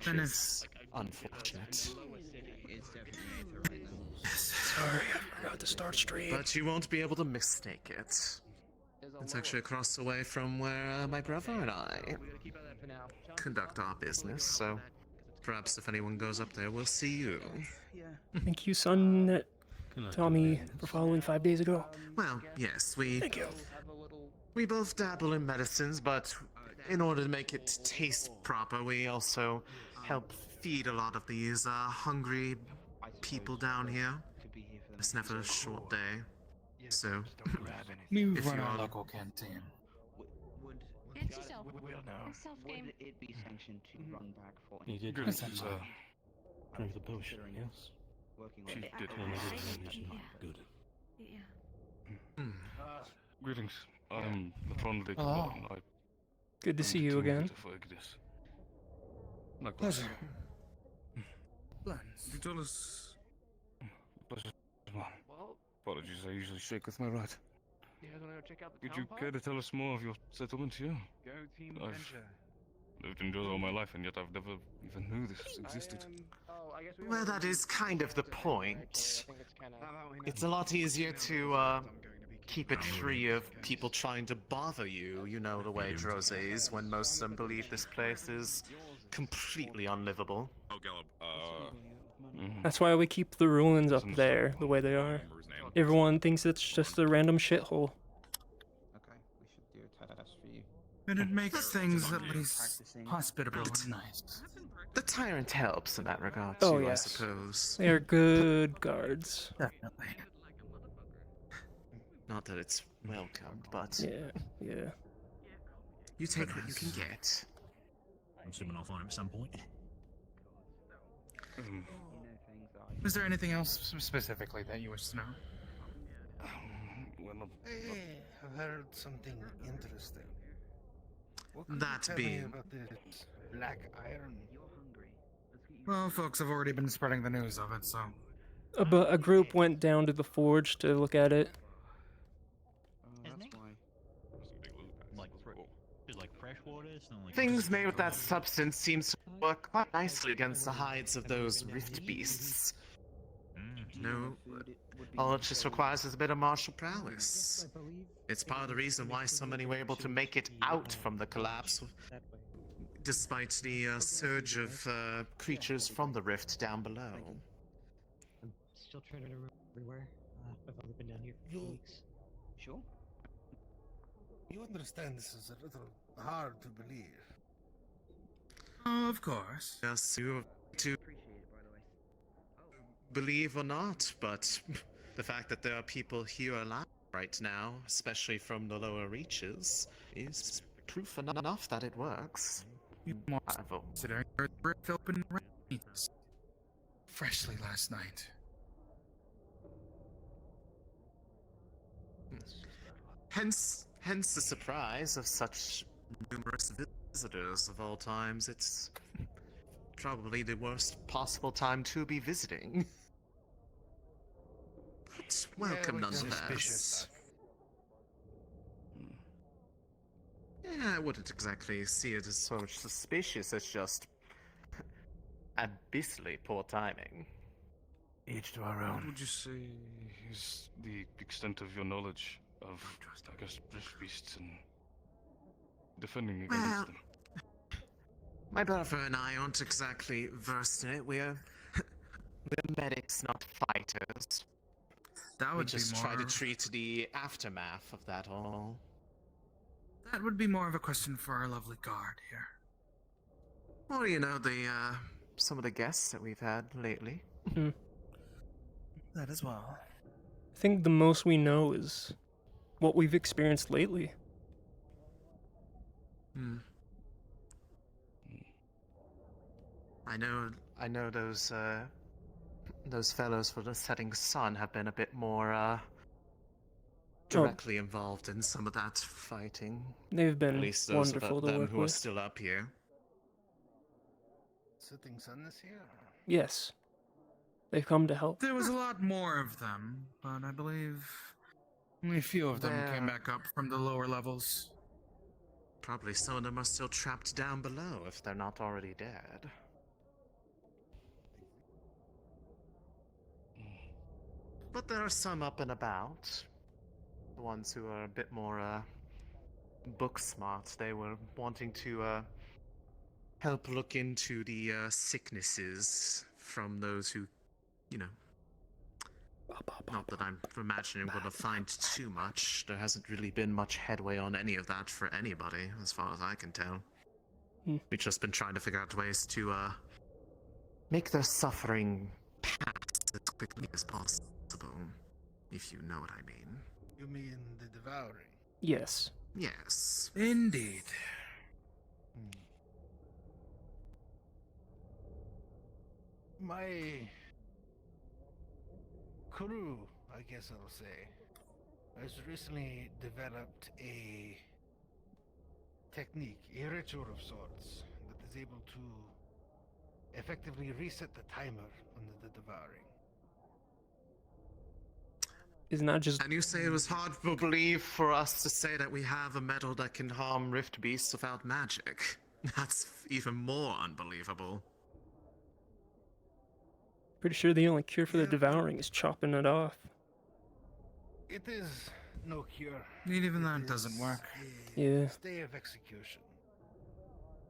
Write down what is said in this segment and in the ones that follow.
which is unfortunate. Sorry, I forgot to start stream. But you won't be able to mistake it. It's actually across the way from where my brother and I conduct our business, so perhaps if anyone goes up there, we'll see you. Thank you, son, Tommy, for following 5 days ago. Well, yes, Thank you. we both dabble in medicines, but in order to make it taste proper, we also help feed a lot of these hungry people down here. It's never a short day. So, We if run you a are... local canteen. It's yourself. No. It's self-game. Would it be sanctioned to run back for You did Good. drink drink the potion, yes? working She on did. it? No, it's not good. Yeah. Greetings. I'm Patron de Hello. I Good to see you again. Pleasure. You told us. Pleasure. Well, Apologies, I usually shake with my right. you guys want to go check out the Could town you park? care to tell us more of your settlement here? Go team I've- adventure. Lived in Joe all my life, and yet I've never even knew this existed. I guess we Well, already that is kind of the point. I think it's kind of... It's a lot easier to keep it free of people trying to bother you, you know the way Drose's, when most of them believe this place is completely unlivable. Oh, Gallup. That's why we keep the ruins up there the way they are. Everyone thinks it's just a random shithole. Okay, we should do a test for you. And it makes things at least Practicing. hospitable. Nice. The tyrant helps in that regard too, Oh, I yes. suppose. They are good guards. Definitely. Not that it's welcomed, but Yeah. you take what you can get. I'm assuming I'll find him at some point. You know things are... Is there anything else specifically that you wish to know? Well, Hey, I've heard something interesting. What can That you tell me being- about this black iron? You're hungry. Let's get you... Well, folks have already been spreading the news of it, so. But a group went down to the forge to look at it. that's why. Like fresh water, something like Things made with that substance seems to work quite nicely against the hides of those rift beasts. No, all it just requires is a bit of martial prowess. It's part of the reason why so many were able to make it out from the collapse, despite the surge of creatures from the rift down below. I'm still trying to remember everywhere. I've only been down here for weeks. Sure. You understand this is a little hard to believe. Oh, of course. Yes, you to Appreciate it, by the way. believe or not, but the fact that there are people here alive right now, especially from the lower reaches, is proof enough that it works. You must I've- considering the rift open rains freshly last night. Hence the surprise of such numerous visitors of all times. It's probably the worst possible time to be visiting. But welcome Yeah, nonetheless. suspicious. Yeah, I wouldn't exactly see it as so much suspicious as just abyssally poor timing. Each to our what own. would you say is the extent of your knowledge of, I guess, rift beasts and defending against Well, them? my brother and I aren't exactly versed in it. We're medics, not fighters. That We would just be try more. to treat the aftermath of that all. That would be more of a question for our lovely guard here. Well, you know, some of the guests that we've had lately. That as well. I think the most we know is what we've experienced lately. Hmm. I know those fellows for the setting sun have been a bit more directly involved in some of that fighting. They've At been least those of wonderful to them work who are with. still up here. Setting sun this year? Yes. They've come to help. There was a lot more of them, but I believe only a few of them came There- back up from the lower levels. Probably some of them are still trapped down below if they're not already dead. but there are some up and about. The ones who are a bit more book smart. They were wanting to help look into the sicknesses from those who, you know. Not that I'm imagining we're gonna find too much. There hasn't really been much headway on any of that for anybody, as far as I can tell. We've just been trying to figure out ways to make their suffering pass as quickly as possible, if you know what I mean. You mean the devouring? Yes. Yes. Indeed. My crew, I guess I'll say, has recently developed a technique, a ritual of sorts, that is able to effectively reset the timer on the devouring. It's not just. And you say it was hard to believe for us to say that we have a metal that can harm rift beasts without magic. That's even more unbelievable. Pretty sure the only cure for the devouring is chopping it off. It is no cure. Even that It doesn't is work. a Yeah. Stay of execution.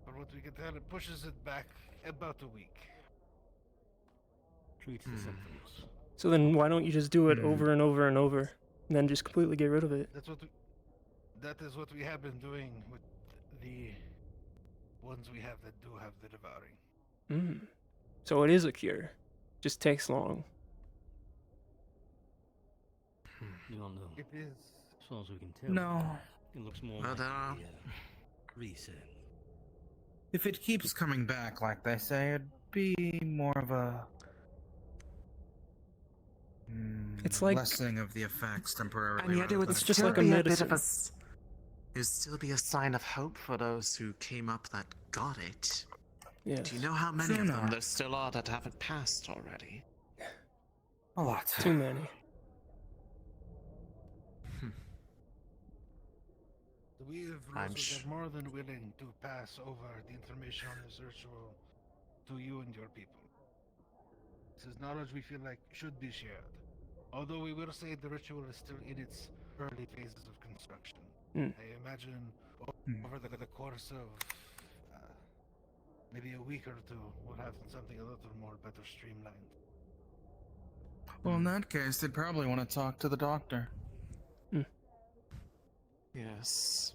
But what we can tell, it pushes it back about a week. Treats the symptoms. So then why don't you just do it over and over and over, and then just completely get rid of it? That is what we have been doing with the ones we have that do have the devouring. So it is a cure. Just takes long. You don't know. It is. As far as we can tell. No. It looks more Well, like there are- a reset. If it keeps coming back, like they say, it'd be more of a It's like- lessening of the effects temporarily. And yet it would It's just still like a be a bit of medicine. it would still be a sign of hope for those who came up that got it. Yeah. Do you know how many Fair of them enough. there still are that haven't passed already? A lot. Too many. We of I'm Rosewood are more than willing to pass over the information on this ritual to you and your people. This is knowledge we feel like should be shared. Although we will say the ritual is still in its early phases of construction. I imagine over the course of maybe a week or two, we'll have something a little more better streamlined. Well, in that case, they'd probably want to talk to the doctor. Yes.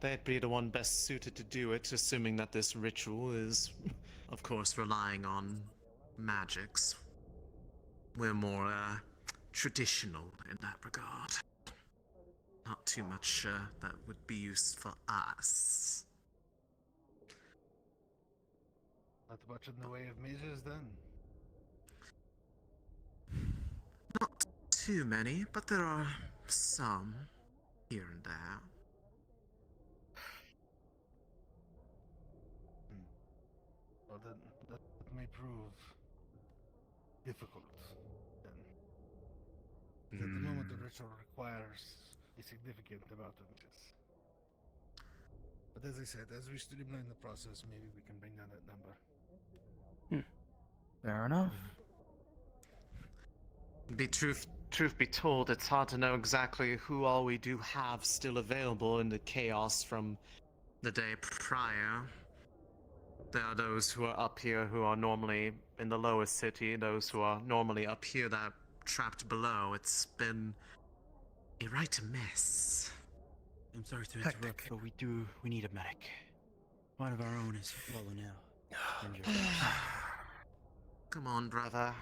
They'd be the one best suited to do it, assuming that this ritual is, of course, relying on magics. We're more, traditional in that regard. Not too much, that would be used for us. Not much in the way of mages, then. Not too many, but there are some here and there. Well, then that may prove difficult. Then, at the moment, the ritual requires a significant amount of this. But as I said, as we streamline the process, maybe we can bring down that number. Fair enough. Truth be told, it's hard to know exactly who all we do have still available in the chaos from the day prior. There are those who are up here who are normally in the lowest city, those who are normally up here that are trapped below. It's been a right mess. I'm sorry to interrupt, but we need a medic. One of our own is fallen out. Injured. Come on, brother.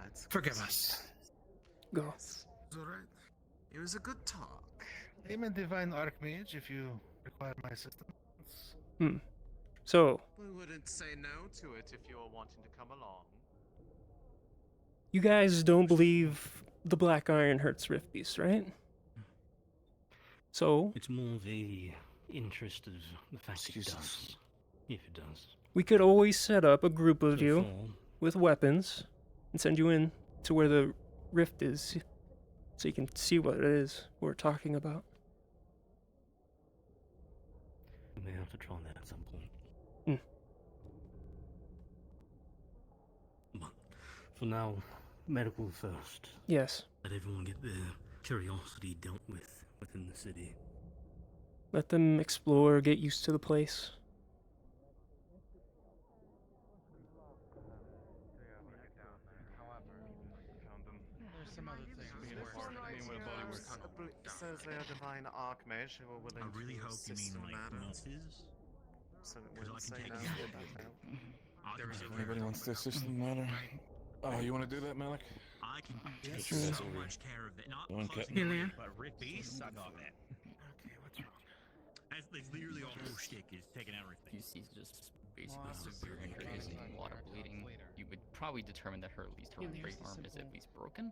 Let's Forgive us. Go. It's alright. It was a good talk. I'm a divine archmage if you require my assistance. So, We wouldn't say no to it if you were wanting to come along. you guys don't believe the black iron hurts rift beasts, right? So, It's more the interest of the fact that it does. If it does. we could always set up a group of So you far, with weapons and send you in to where the rift is so you can see what it is we're talking about. we may have to try that at some point. But for now, medical first. Yes. Let everyone get their curiosity dealt with within the city. Let them explore, get used to the place. There's some other things. Says they are divine archmage who are willing I really to hope you assist mean in the like matter. nurses. So it Because I wouldn't can say take no care to of that it. now. Anybody wants to assist in the matter? Oh, you want to do that, Malik? I can take Sure. so much care of it. Not Okay. closing Hey, Leah. it, but rift beasts, I got that. Okay, what's wrong? That's literally our whole shtick is taking everything. You see just basically severe injuries and a lot of bleeding. You would probably determine that if her right arm is at least broken,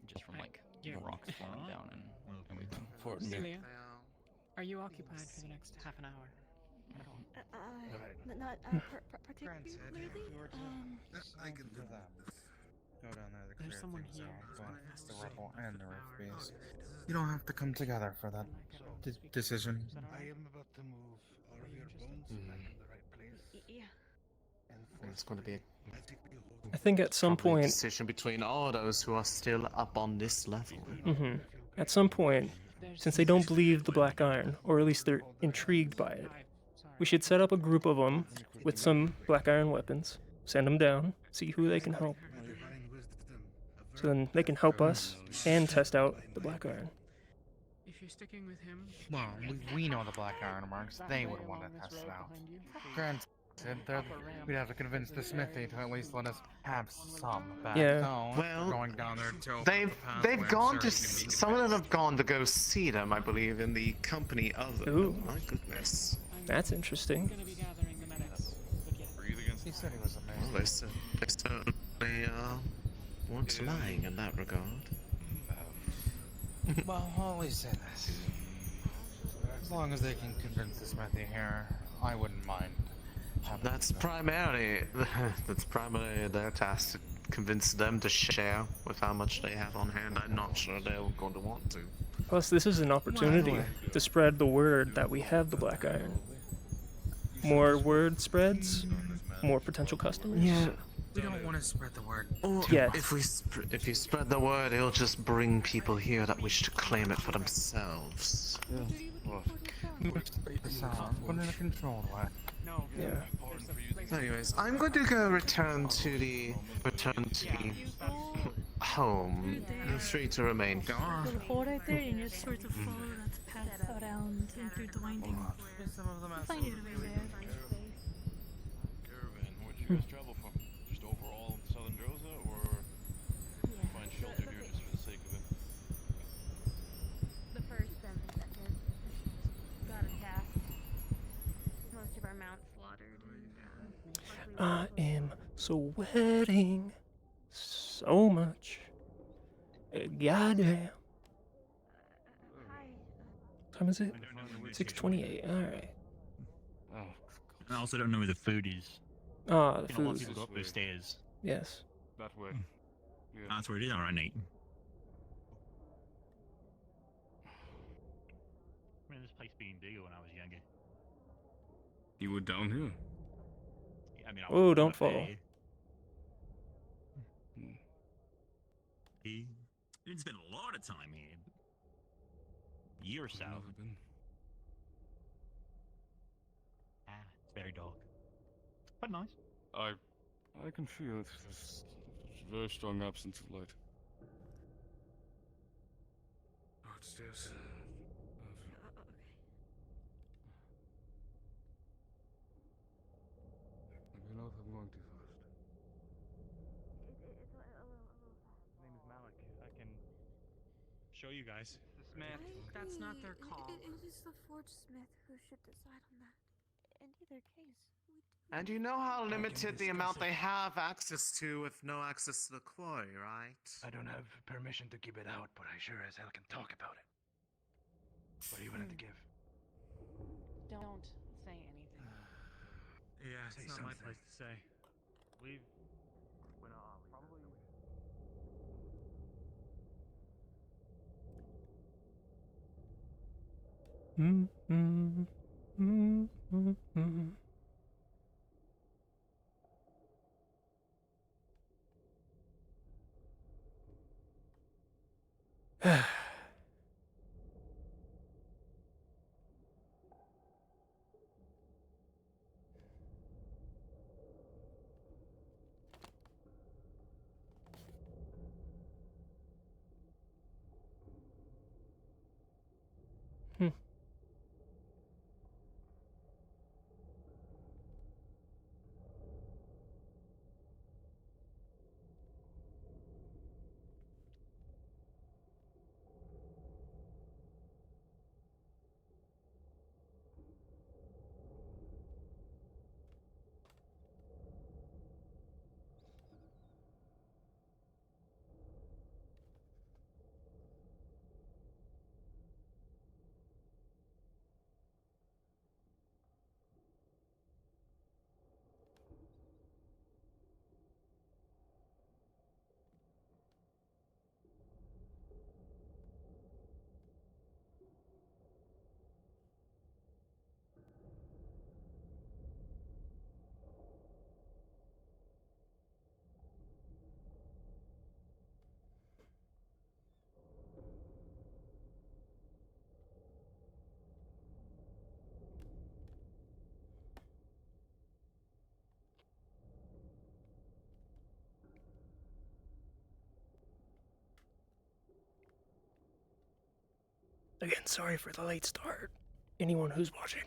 just from like rocks falling down and everything. Celia, They are. are you occupied for the next half an hour? At all? Not particularly. I can do that. Go down there to There's clear someone things here out, who's both gonna ask the us rebel for and the an rift hour. beast. You don't have to come together for that decision. Is that all I right? am about to move all Are of you your interested? bones back in the right place. Yeah. And It's going to be a magically hold I think at some probably point, decision between all those who are still up on this level. at some point, since they don't believe the Black Iron, or at least they're intrigued by it, we should set up a group of them with some Black Iron weapons, send them down, see who they can help. divine wisdom. So then they can help us and test out the Black Iron. If you're sticking with him, Well, we know the Black Iron works. that They way would want along to this test it road out. behind you, Granted, we'd have to convince the smithy to at least let us have some back. Yeah. So, Well, going down there to They've gone to some of them have gone to go see them, I believe, in the company of them. Ooh. Oh my goodness. That's interesting. I'm gonna be gathering the medics. But yeah. Breathe against He said he was Well, amazing. they certainly weren't lying in that regard. Well, I'll always say this. As long as they can convince the smithy here, I wouldn't mind. That's primarily their task to convince them to share with how much they have on hand. I'm not sure they're going to want to. Plus, this is an opportunity to spread the word that we have the Black Iron. More word spreads, more potential customers. Yeah. We don't want to spread the word. Or Yes. if you spread the word, it'll just bring people here that wish to claim it for themselves. The sound, but in a controlled way. No. Yeah. Anyways, I'm going to go return to the home. You're free to remain. Little hole right there, and you just sort of follow that path around and through the winding. Some of them have Find your way there. Caravan, where'd you guys travel from? Just overall in southern Droza, or find shelter here just for the sake of it? The first and the second got attacked. Most of our mounts slaughtered. I am sweating so much. Goddamn. Hi. Time is it? 6:28. All right. Oh, I also don't know where the food is. Ah, the You know, a lot of food. people go up those stairs. Yes. that way. Yeah. That's where it is. All right, Nate. I remember this place being bigger when I was younger. You were down here. I mean, I Oh, was don't up fall. there. He didn't spend a lot of time here. Year or so. Never been. It's very dark. But nice. I can feel it. There's a very strong absence of light. Oh, it's stairs. Let me know if I'm going too fast. My name is Malik. I can show you guys. Smith. That's not their call. It is the Forge Smith who should decide on that. In either case, And you know how limited the amount they have access to with no access to the quarry, right? I don't have permission to keep it out, but I sure as hell can talk about it. What are you willing to give? Don't say anything. Yeah, Say it's not my something. place to say. We've probably. Hmm. Again, sorry for the late start. Anyone who's watching.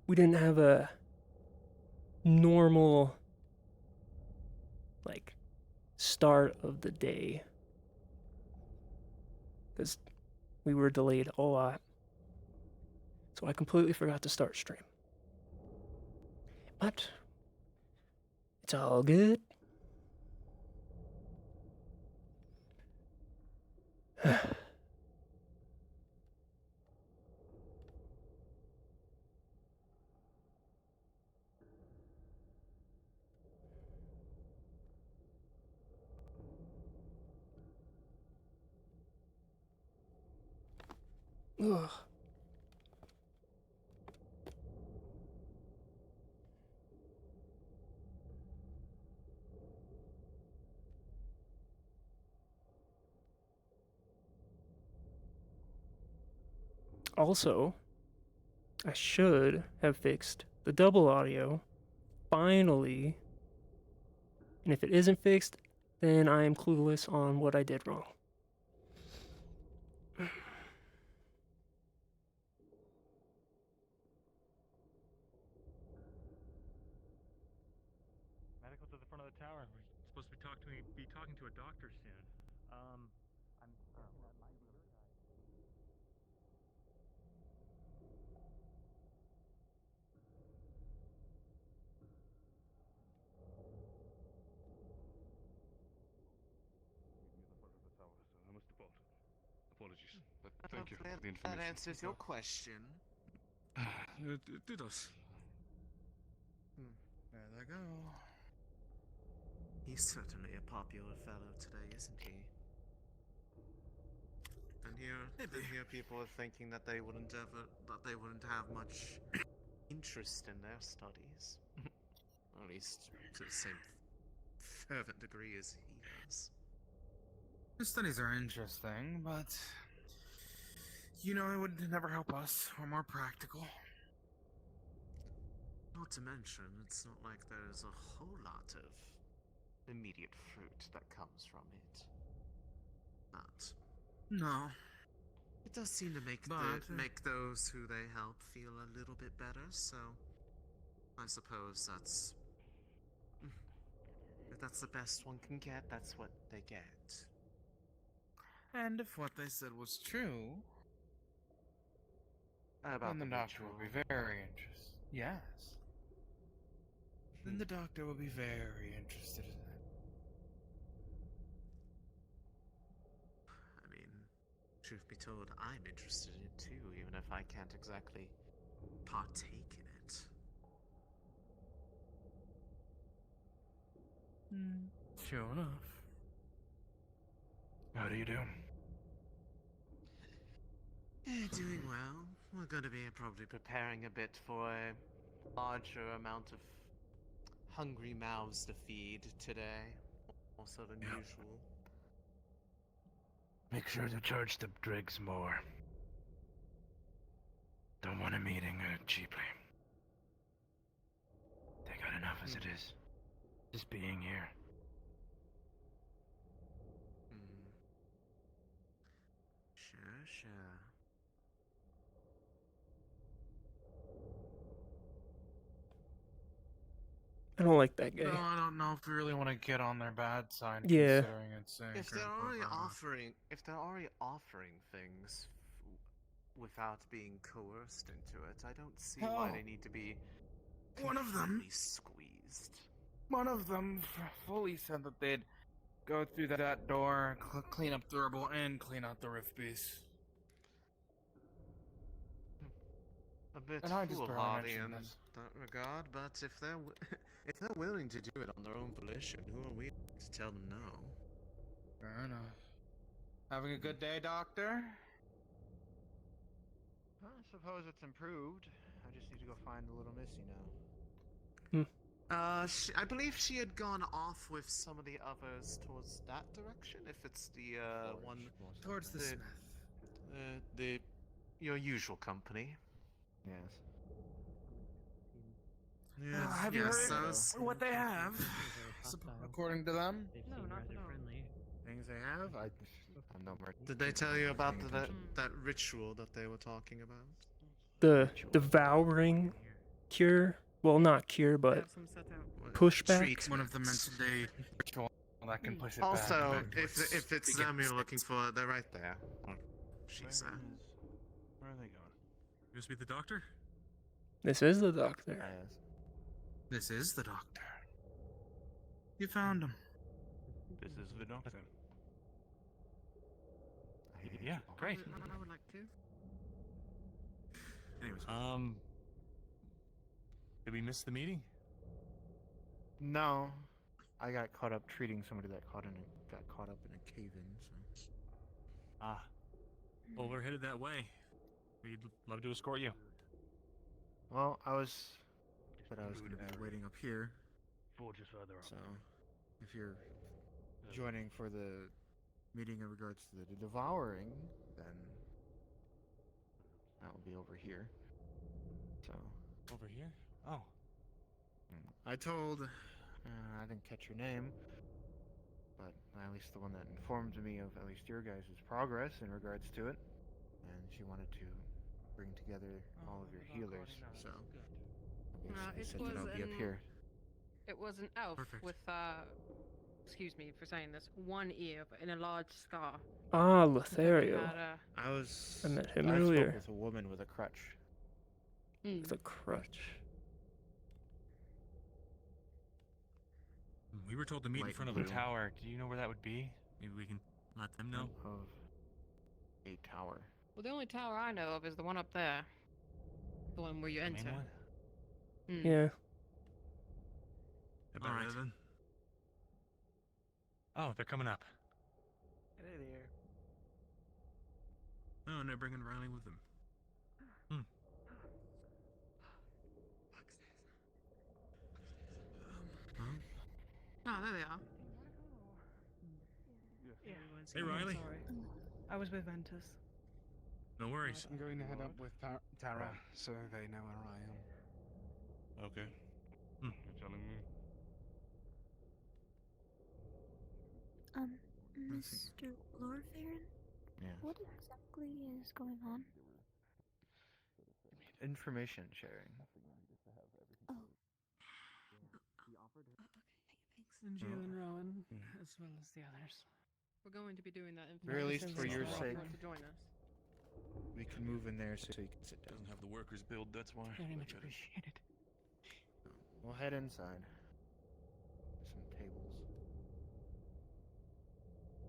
We didn't have a normal, like, start of the day. Because we were delayed a lot. So I completely forgot to start stream. But it's all good. Ugh. Also, I should have fixed the double audio finally. And if it isn't fixed, then I am clueless on what I did wrong. Medical to the front of the tower. We're supposed to be talking to a doctor soon. I'm sorry. That might be your guy. Meet me at the front of the tower, sir. I must depart. Apologies, but thank you for Hopefully the information. that answers your question. It does. There they go. He's certainly a popular fellow today, isn't he? And here people are thinking that they wouldn't have much interest in their studies. Or at least to the same fervent degree as he does. The studies are interesting, but you know, it would never help us. We're more practical. Not to mention, it's not like there's a whole lot of immediate fruit that comes from it. But No. it does seem to make make those who they help feel a little bit better, so I suppose that's if that's the best one can get, that's what they get. And if what they said was true, About then the the doctor ritual. will be very interested. Yes. Then the doctor will be very interested in that. I mean, truth be told, I'm interested in it too, even if I can't exactly partake in it. Sure enough. How do you do? Doing well. We're going to be probably preparing a bit for a larger amount of hungry mouths to feed today. so than Yeah. usual. Make sure to charge the dregs more. Don't want him eating cheaply. They got enough as it is. Just being here. Sure. I don't like that No, guy. I don't know if we really want to get on their bad side, Yeah. considering it's If they're already offering things without being coerced into it, I don't see why Hell, they need to be one of them- completely squeezed. One of them fully said that they'd go through that door, clean up the rubble, and clean out the rift beast. A bit And I just barely foolhardy in mentioned that regard, but if they're if they're willing to do it on their own volition, who are we to tell them no? Fair enough. Having a good day, Doctor? I suppose it's improved. I just need to go find the little Missy now. I believe she had gone off with some of the others towards that direction. If it's the one Towards the the- smith. your usual company. Yes. Have you yes, heard those- what they have? According to them? They No, seem not rather at all. friendly. Things they have? I'm no merchant. Did they tell you about Paying that attention. that ritual that they were talking about? The devouring cure. Well, not cure, I but have some set out. pushback. One of them mentioned a ritual that can push it Also, back. if it's them you're looking for, they're right there. She said. Where are they going? You must be the doctor? This is the doctor. Yes. This is the doctor. You found him. This is the doctor. Yeah, great. I would like to. Anyways, did we miss the meeting? No. I got caught up treating somebody that got caught up in a cave-in, so. Ah. Well, we're headed that way. We'd love to escort you. Well, I was going to be waiting up here. Forge further up. So, if you're joining for the meeting in regards to the devouring, then that will be over here. So. Over here? Oh. I told, I didn't catch your name, but at least the one that informed me of at least your guys' progress in regards to it, and she wanted to bring together all of your healers, so I it said that I'll be up was here. It was an elf Perfect. with excuse me for saying this, one ear but in a large scar. Ah, Had, Lothario. I met him I earlier. spoke with a woman with a crutch. With a crutch. We were told to meet in Light front of blue. a tower. Do you know where that would be? Maybe we can let them know. Of a tower. Well, the only tower I know of is the one up there. The one where you The main enter. one? Yeah. All right then. Oh, they're coming up. Hey there. Oh, and they're bringing Riley with them. Oh, there they are. Yeah. Hey, Riley. Sorry. I was with Ventus. No worries. I'm going to head up with Tara, so they know where I am. Okay. You're telling me. Mr. Lorfarin? Yeah. What exactly is going on? Information sharing. Oh. And Jill Oh. and Rowan, as well as the others. We're going to be doing that Very least information for your session. sake. To join us. We can move in there so you can sit down. Doesn't have the workers build, that's why. Very much Look at it. appreciated. We'll head inside. Some tables.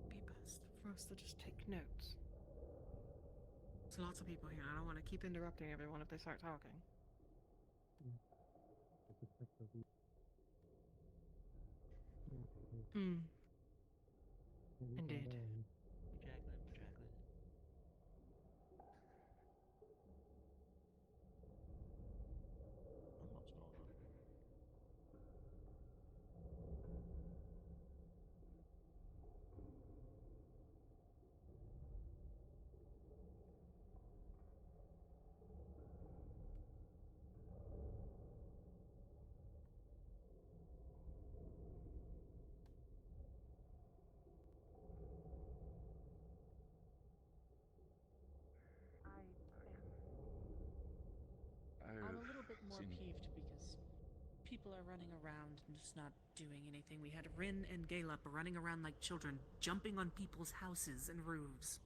Be best for us to just take notes. There's lots of people here. I don't want to keep interrupting everyone if they start talking. Indeed. more seen- peeved because people are running around and just not doing anything. We had Rin and Gallup running around like children, jumping on people's houses and roofs.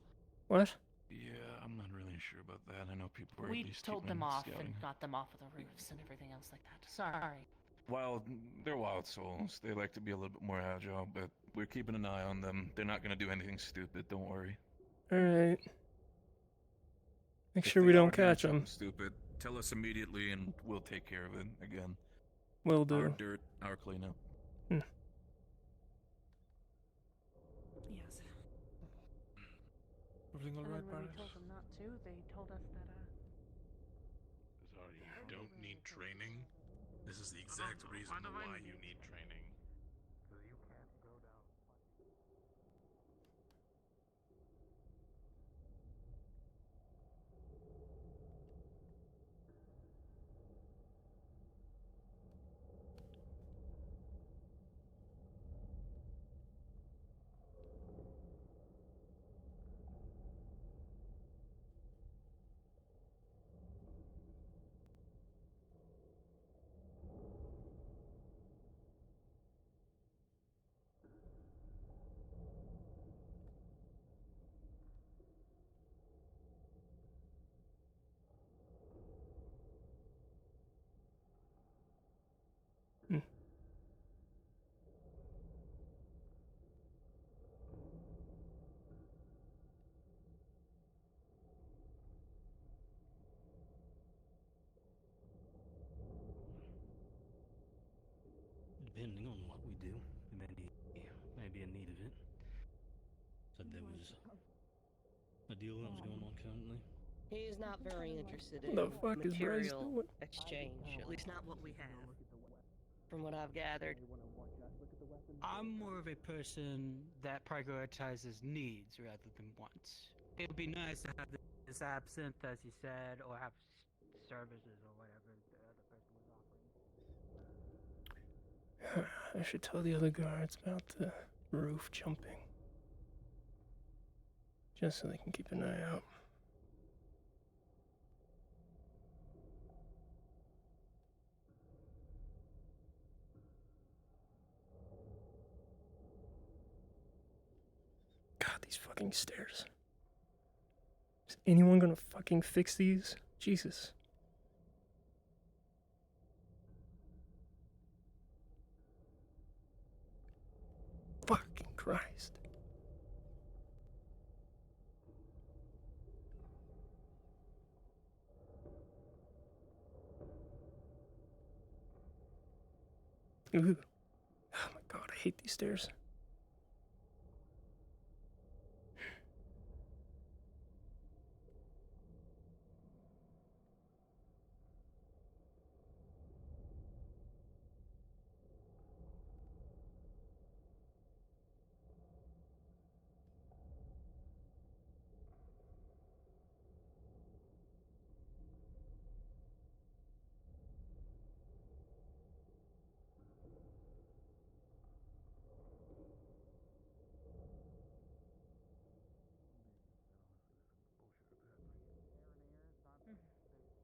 What? Yeah, I'm not really sure about that. I know people were at We least told keeping them off scouting. and got them off of the roofs and everything else like that. Sorry. They're wild souls. They like to be a little bit more agile, but we're keeping an eye on them. They're not gonna do anything stupid. Don't worry. All right. Make If sure they we are don't doing catch them. something stupid, tell us immediately, and we'll take care of it again. Will do. Our dirt, our cleanup. Hmm. Yes. Everything And alright, then when we Paris? told them not to, they told us that, Sorry, you don't need training. This is the exact reason why you need training. Depending on what we do, we may be in need of it. Said there was a deal that was going on currently. He is not very interested What in the fuck is Bryce material doing? exchange, at least not what we have. From what I've gathered. I'm more of a person that prioritizes needs rather than wants. It would be nice to have this absinthe, as you said, or have services or whatever the other person was offering. I should tell the other guards about the roof jumping. Just so they can keep an eye out. God, these fucking stairs. Is anyone gonna fucking fix these? Jesus. Fucking Christ. Ooh. Oh my god, I hate these stairs.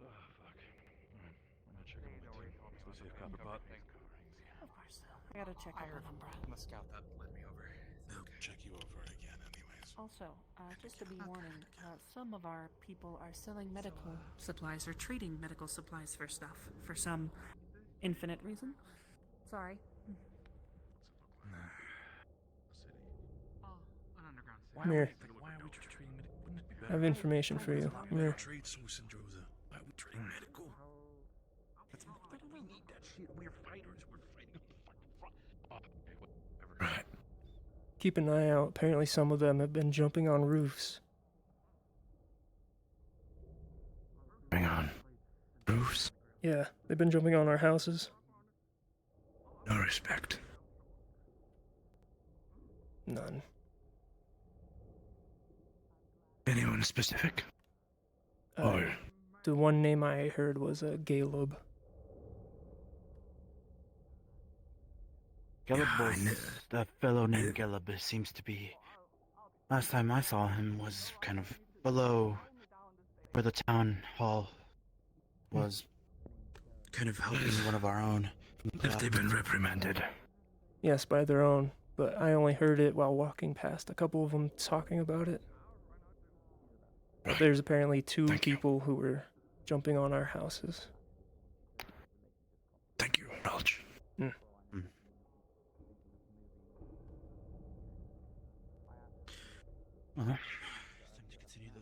Oh, fuck. Alright, I'm gonna check on my team. Let's see if Copper Pot. of course. I gotta check up on Umbra. The scout that led me over. They'll check you over again, anyways. Also, just to be warning, some of our people are selling medical supplies or trading medical supplies for stuff for some infinite reason. Sorry. An underground city. Come here. Why are we trading medical? Wouldn't it be I better? have information for you. Come here. Trade source in Droza. Why are we trading medical? That's not that we need that shit. We're fighters. We're fighting up the fucking front. Oh, okay, whatever. Right. Keep an eye out. Apparently some of them have been jumping on roofs. Hang on. Roofs? Yeah, they've been jumping on our houses. No respect. None. Anyone specific? Or The one name I heard was Galub. That fellow named Gelub seems to be. Last time I saw him was kind of below where the town hall was. kind of helping one of our own. Have they been reprimanded? Yes, by their own, but I only heard it while walking past a couple of them talking about it. But there's apparently two people who were jumping on our houses. Thank you, knowledge. Mm. Time to continue the...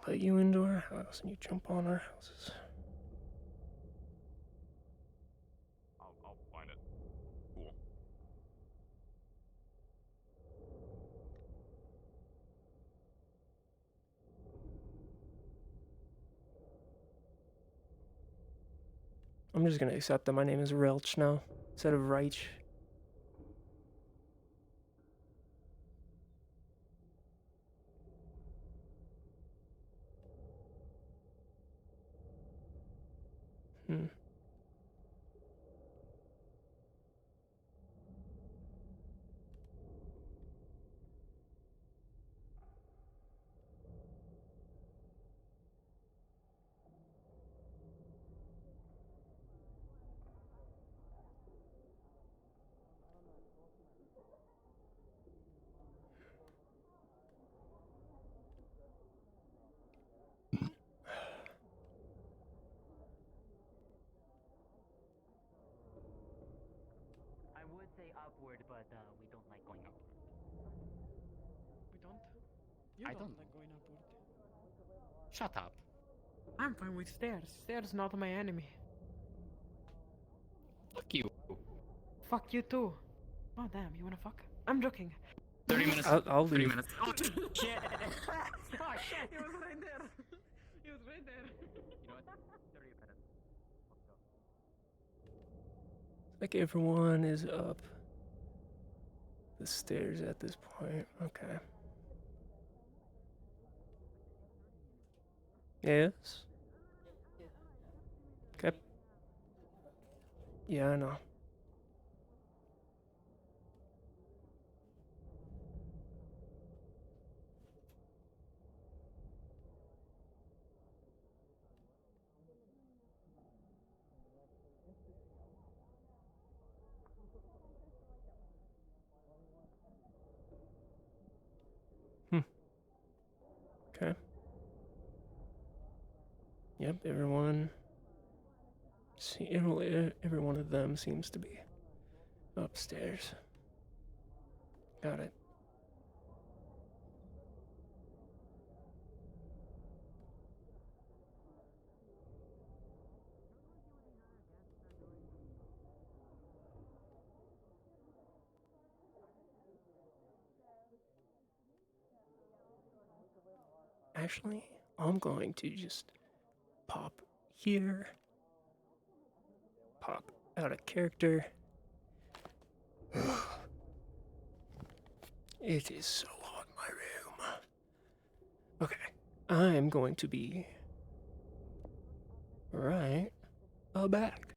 Let you into our house and you jump on our houses. I'll find it. Cool. I'm just gonna accept that my name is Relch now, instead of Reich. Hmm. I would say upward, but we don't like going upward. We don't? You I don't don't. like going upward. Shut up. I'm fine with stairs. Stairs not my enemy. Fuck you. Fuck you too. Oh damn, you wanna fuck? I'm joking. 30 minutes. I'll 30 leave. minutes. Oh shit! Oh shit! He was right there. He was right there. You know what? 30 minutes. Let's go. Like everyone is up the stairs at this point. Okay. Yes. Okay. Yeah, I know. Okay. Yep, everyone. Every one of them seems to be upstairs. Got it. Actually, I'm going to just pop here. Pop out of character. It is so hot in my room. Okay, I'm going to be right back.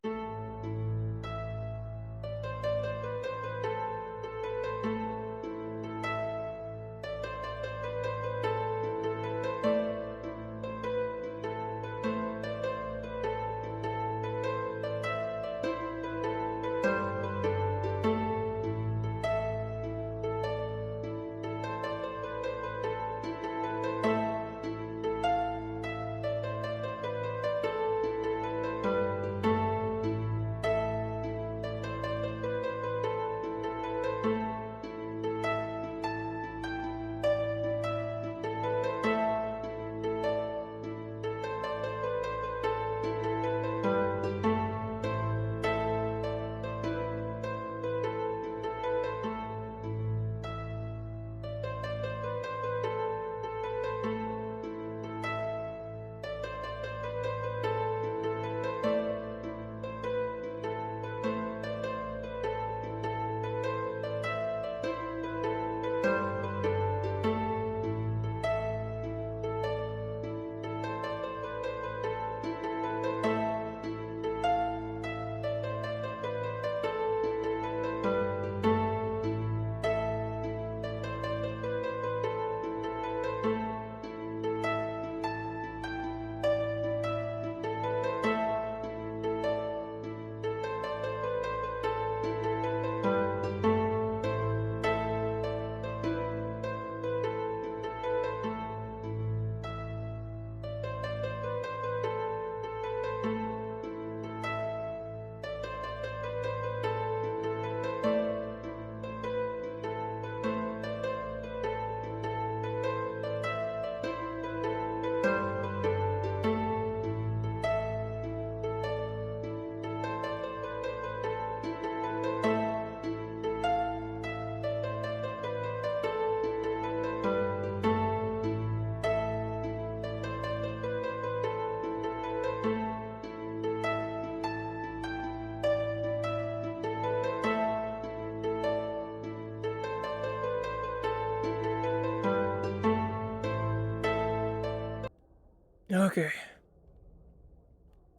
Okay.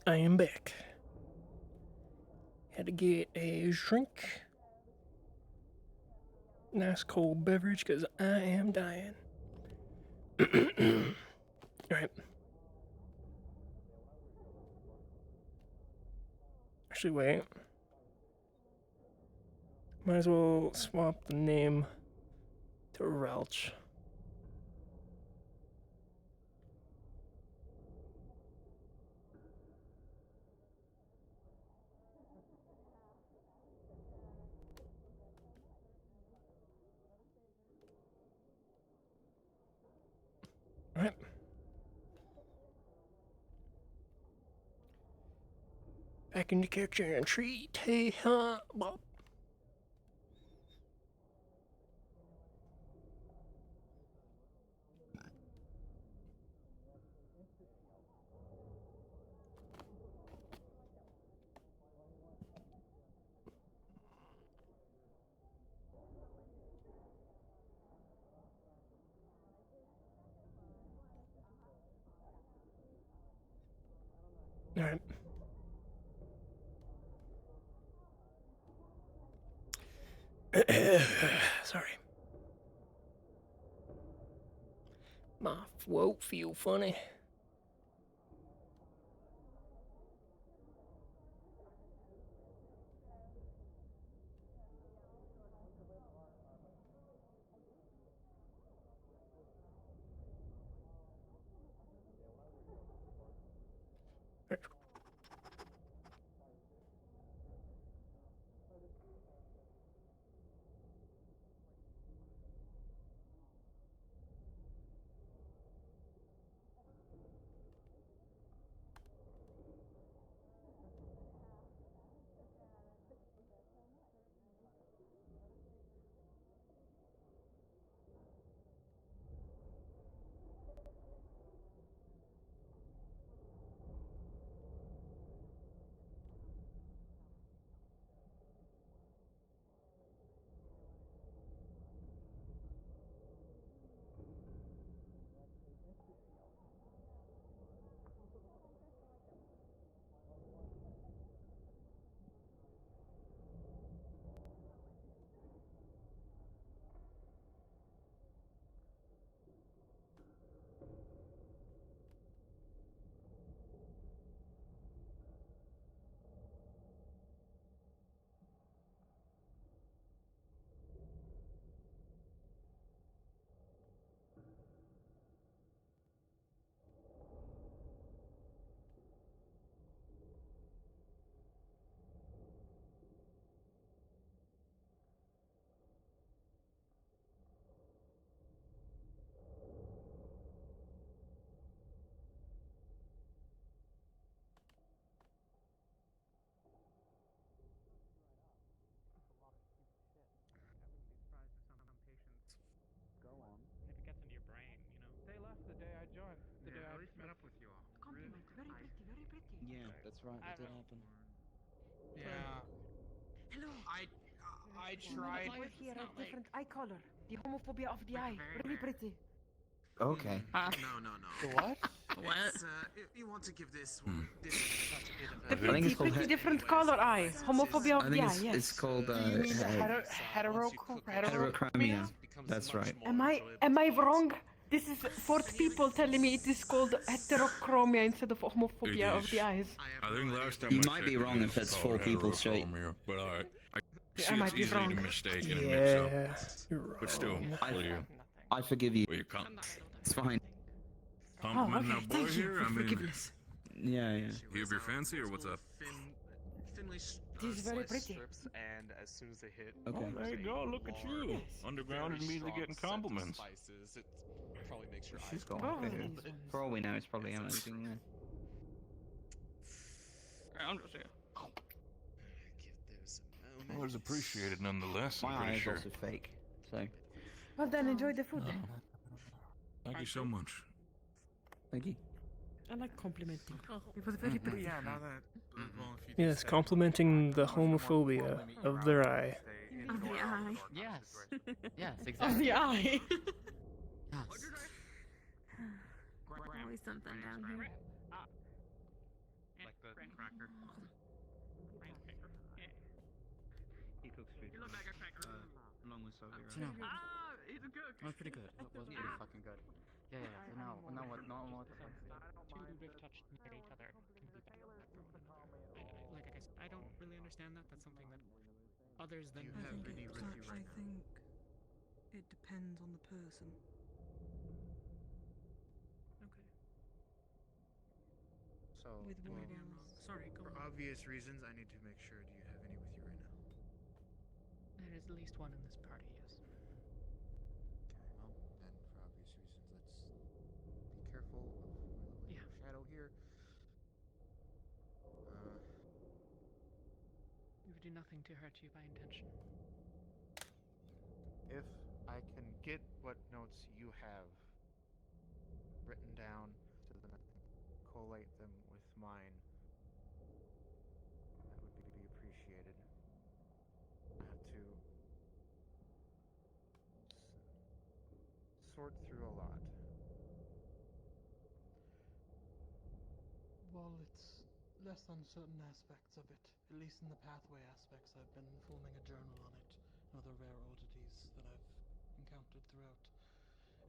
I am back. Had to get a drink. Nice cold beverage because I am dying. Alright. Actually, wait. Might as well swap the name to Ralch. Alright. Back into character and treat. Hey, huh, Bob. Alright. Sorry. My throat feel funny. If it gets into your brain, you know. They left the day I joined. The day I at least met up with you all. Compliment. Very pretty, very pretty. Yeah, that's right. That did happen. Yeah. Hello. I Women tried. over here have different eye color. The homophobia of the eye. Really pretty. Okay. No. The what? It's, you want to give this this such a bit of I think it's called Pretty different color eye. Homophobia I of think the eye. Yes. it's called Heterochromia? heterochromia. That's right. Am I wrong? This is fourth people telling me it is called heterochromia instead of homophobia of the eyes. I think last time You I might be checked, wrong if it's called 4 people straight. heterochromia, but alright. I Yeah, see I might it's be easily wrong. to mistake and mix up. You're wrong. But still, what are you? I forgive you. Well, you can't. It's fine. Compliment okay, that boy thank you here? for I mean, forgiveness. Yeah. he of your fancy or what's up? Thinly This is very sliced pretty. strips, and as soon as they hit, Okay. Oh, there you go. Look at you. Underground very immediately strong getting scent of compliments. Spices. It probably makes your She's eyes got Oh, one. these Okay. ones. For all we know, it's probably amazing. Yeah. I'm just here. Give those a moment. Well, it's appreciated nonetheless. I'm My eye pretty is sure. also fake. So, Well then, enjoy the food. Thank you so much. thank you. I like complimenting. It was very pretty. Yeah, now that. Well, if you Yes, complimenting the homophobia of their eye. Of the eye. Yes. Yes, Of exactly. the eye. Yes. always something down here. Like the cracker. He cooks food. You look like a cracker. Along with Sophie, So no. He's a cook. That was pretty good. That was pretty fucking good. Yeah, yeah. So now what the fuck? Two rift touched near each other can be like I said, I don't really understand that. That's something that others than I think it depends on the person. Okay. So, With I what mean, else? Sorry, go for on. obvious reasons, I need to make sure. Do you have any with you right now? There is at least one in this party, yes. Well, then, for obvious reasons, let's be careful of my little shadow here. We would do nothing to hurt you by intention. If I can get what notes you have written down to them and collate them with mine, that would be appreciated. I have to sort through a lot. Well, it's less on certain aspects of it. At least in the pathway aspects, I've been forming a journal on it and other rare oddities that I've encountered throughout.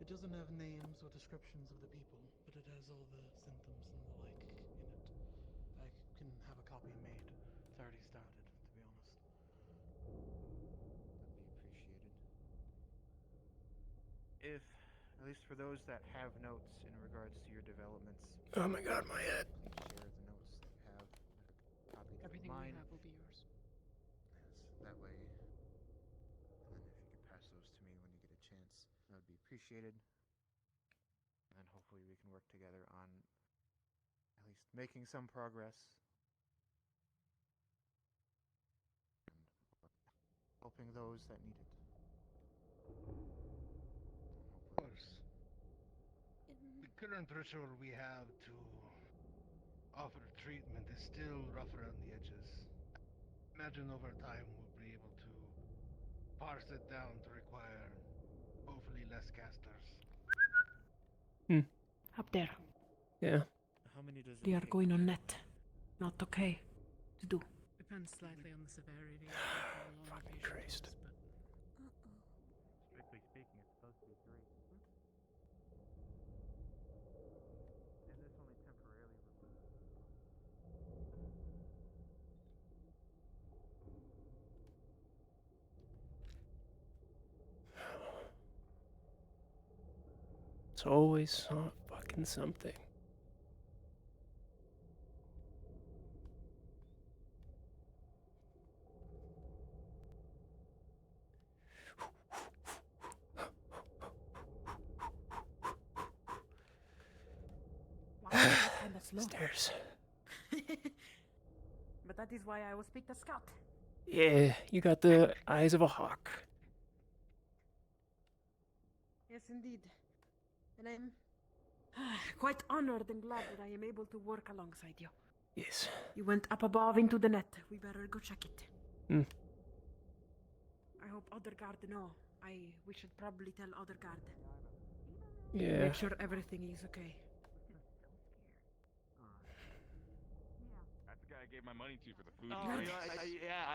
It doesn't have names or descriptions of the people, but it has all the symptoms and the like in it. I can have a copy made. It's already started, to be honest. That'd be appreciated. If, at least for those that have notes in regards to your developments. Oh my god, my head. Please share the notes that you have that are copied Everything of mine. you have will be yours. Yes, that way. And then if you could pass those to me when you get a chance, that would be appreciated. And then hopefully we can work together on at least making some progress. And helping those that need it. Of course. The current ritual we have to offer treatment is still rough around the edges. Imagine over time we'll be able to parse it down to require hopefully less casters. Up there. Yeah. How many does They are going on net. Not okay to do. Depends slightly on the severity of how long the patient is, but Strictly speaking, it's supposed to be 3. Is this only temporarily removed? it's always fucking something. Kinda slow. Stairs. But that is why I will speak to Scout. Yeah, you got the eyes of a hawk. Yes, indeed. And I'm quite honored and glad that I am able to work alongside you. Yes. You went up above into the net. We better go check it. I hope other guard know. We should probably tell other guard. Yeah. Make sure everything is okay. That's the guy I gave my money to for the food.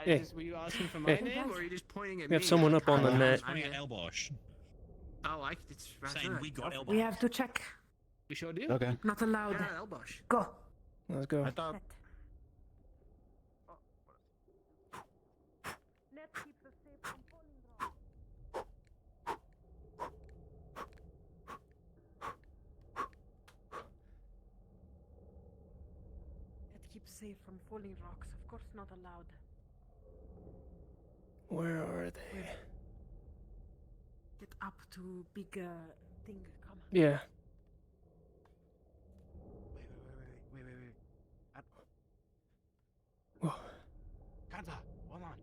Hey. Were you asking for Hey. my name, or are you just pointing at We me? have someone up on the net. I mean, Elbosh. oh, it's Saying we got Elbosh. We have to check. We sure do. Okay. Not allowed. Yeah, Elbosh. Go. Let's go. I thought. It keeps safe from falling rocks. Of course, not allowed. Where are they? Get up to big thing. Come on. Yeah. Wait. Whoa. Kanta, hold on.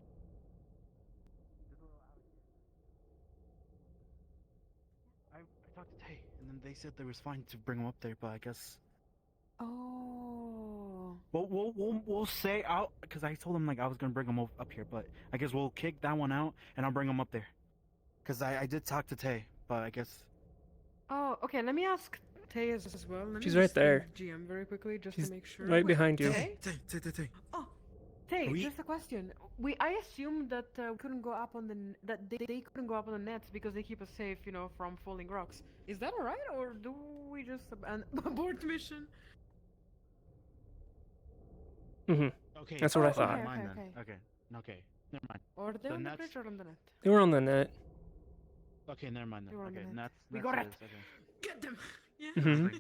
I talked to Tay, and then they said they was fine to bring him up there, but I guess. Oh. Well, we'll say out because I told him like I was gonna bring him up here, but I guess we'll kick that one out and I'll bring him up there. Cause I did talk to Tay, but I guess. Oh, okay. Let me ask Tay is as well. Let me She's right just ping there. GM very quickly just She's to make sure. right behind you. Tay? Tay. Oh, Tay, We- just a question. I assumed that we couldn't go up on that they couldn't go up on the nets because they keep us safe, you know, from falling rocks. Is that alright, or do we just abort mission? Mm-hmm. Okay. That's what I oh, thought. Never mind Okay, then. Okay. Okay. Never mind. Or they The on the nets- bridge or on the net? They were on the net. Okay, never mind then. They were on the Okay, net. nets. We nets got it it. is, okay. Get them. Yeah. Mm-hmm.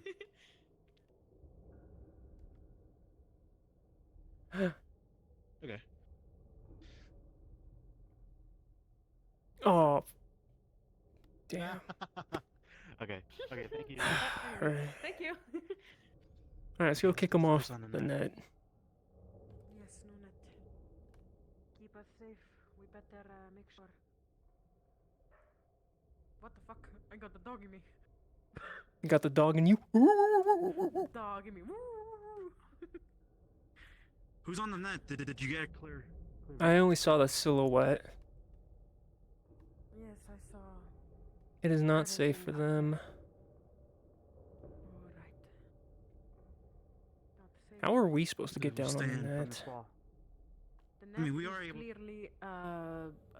Okay. Oh. Damn. Okay. Okay. Thank you. Alright. Thank you. Alright, let's go kick them off Who's on the net. Yes, no net. Keep us safe. We better make sure. What the fuck? I got the dog in me. You got the dog in you. Dog in me. Who's on the net? Did you get it clear? I only saw the silhouette. Yes, I saw. It is not safe for them. Alright. How are we supposed to get down on the Stand from net? this wall. The I mean, net we is are able- clearly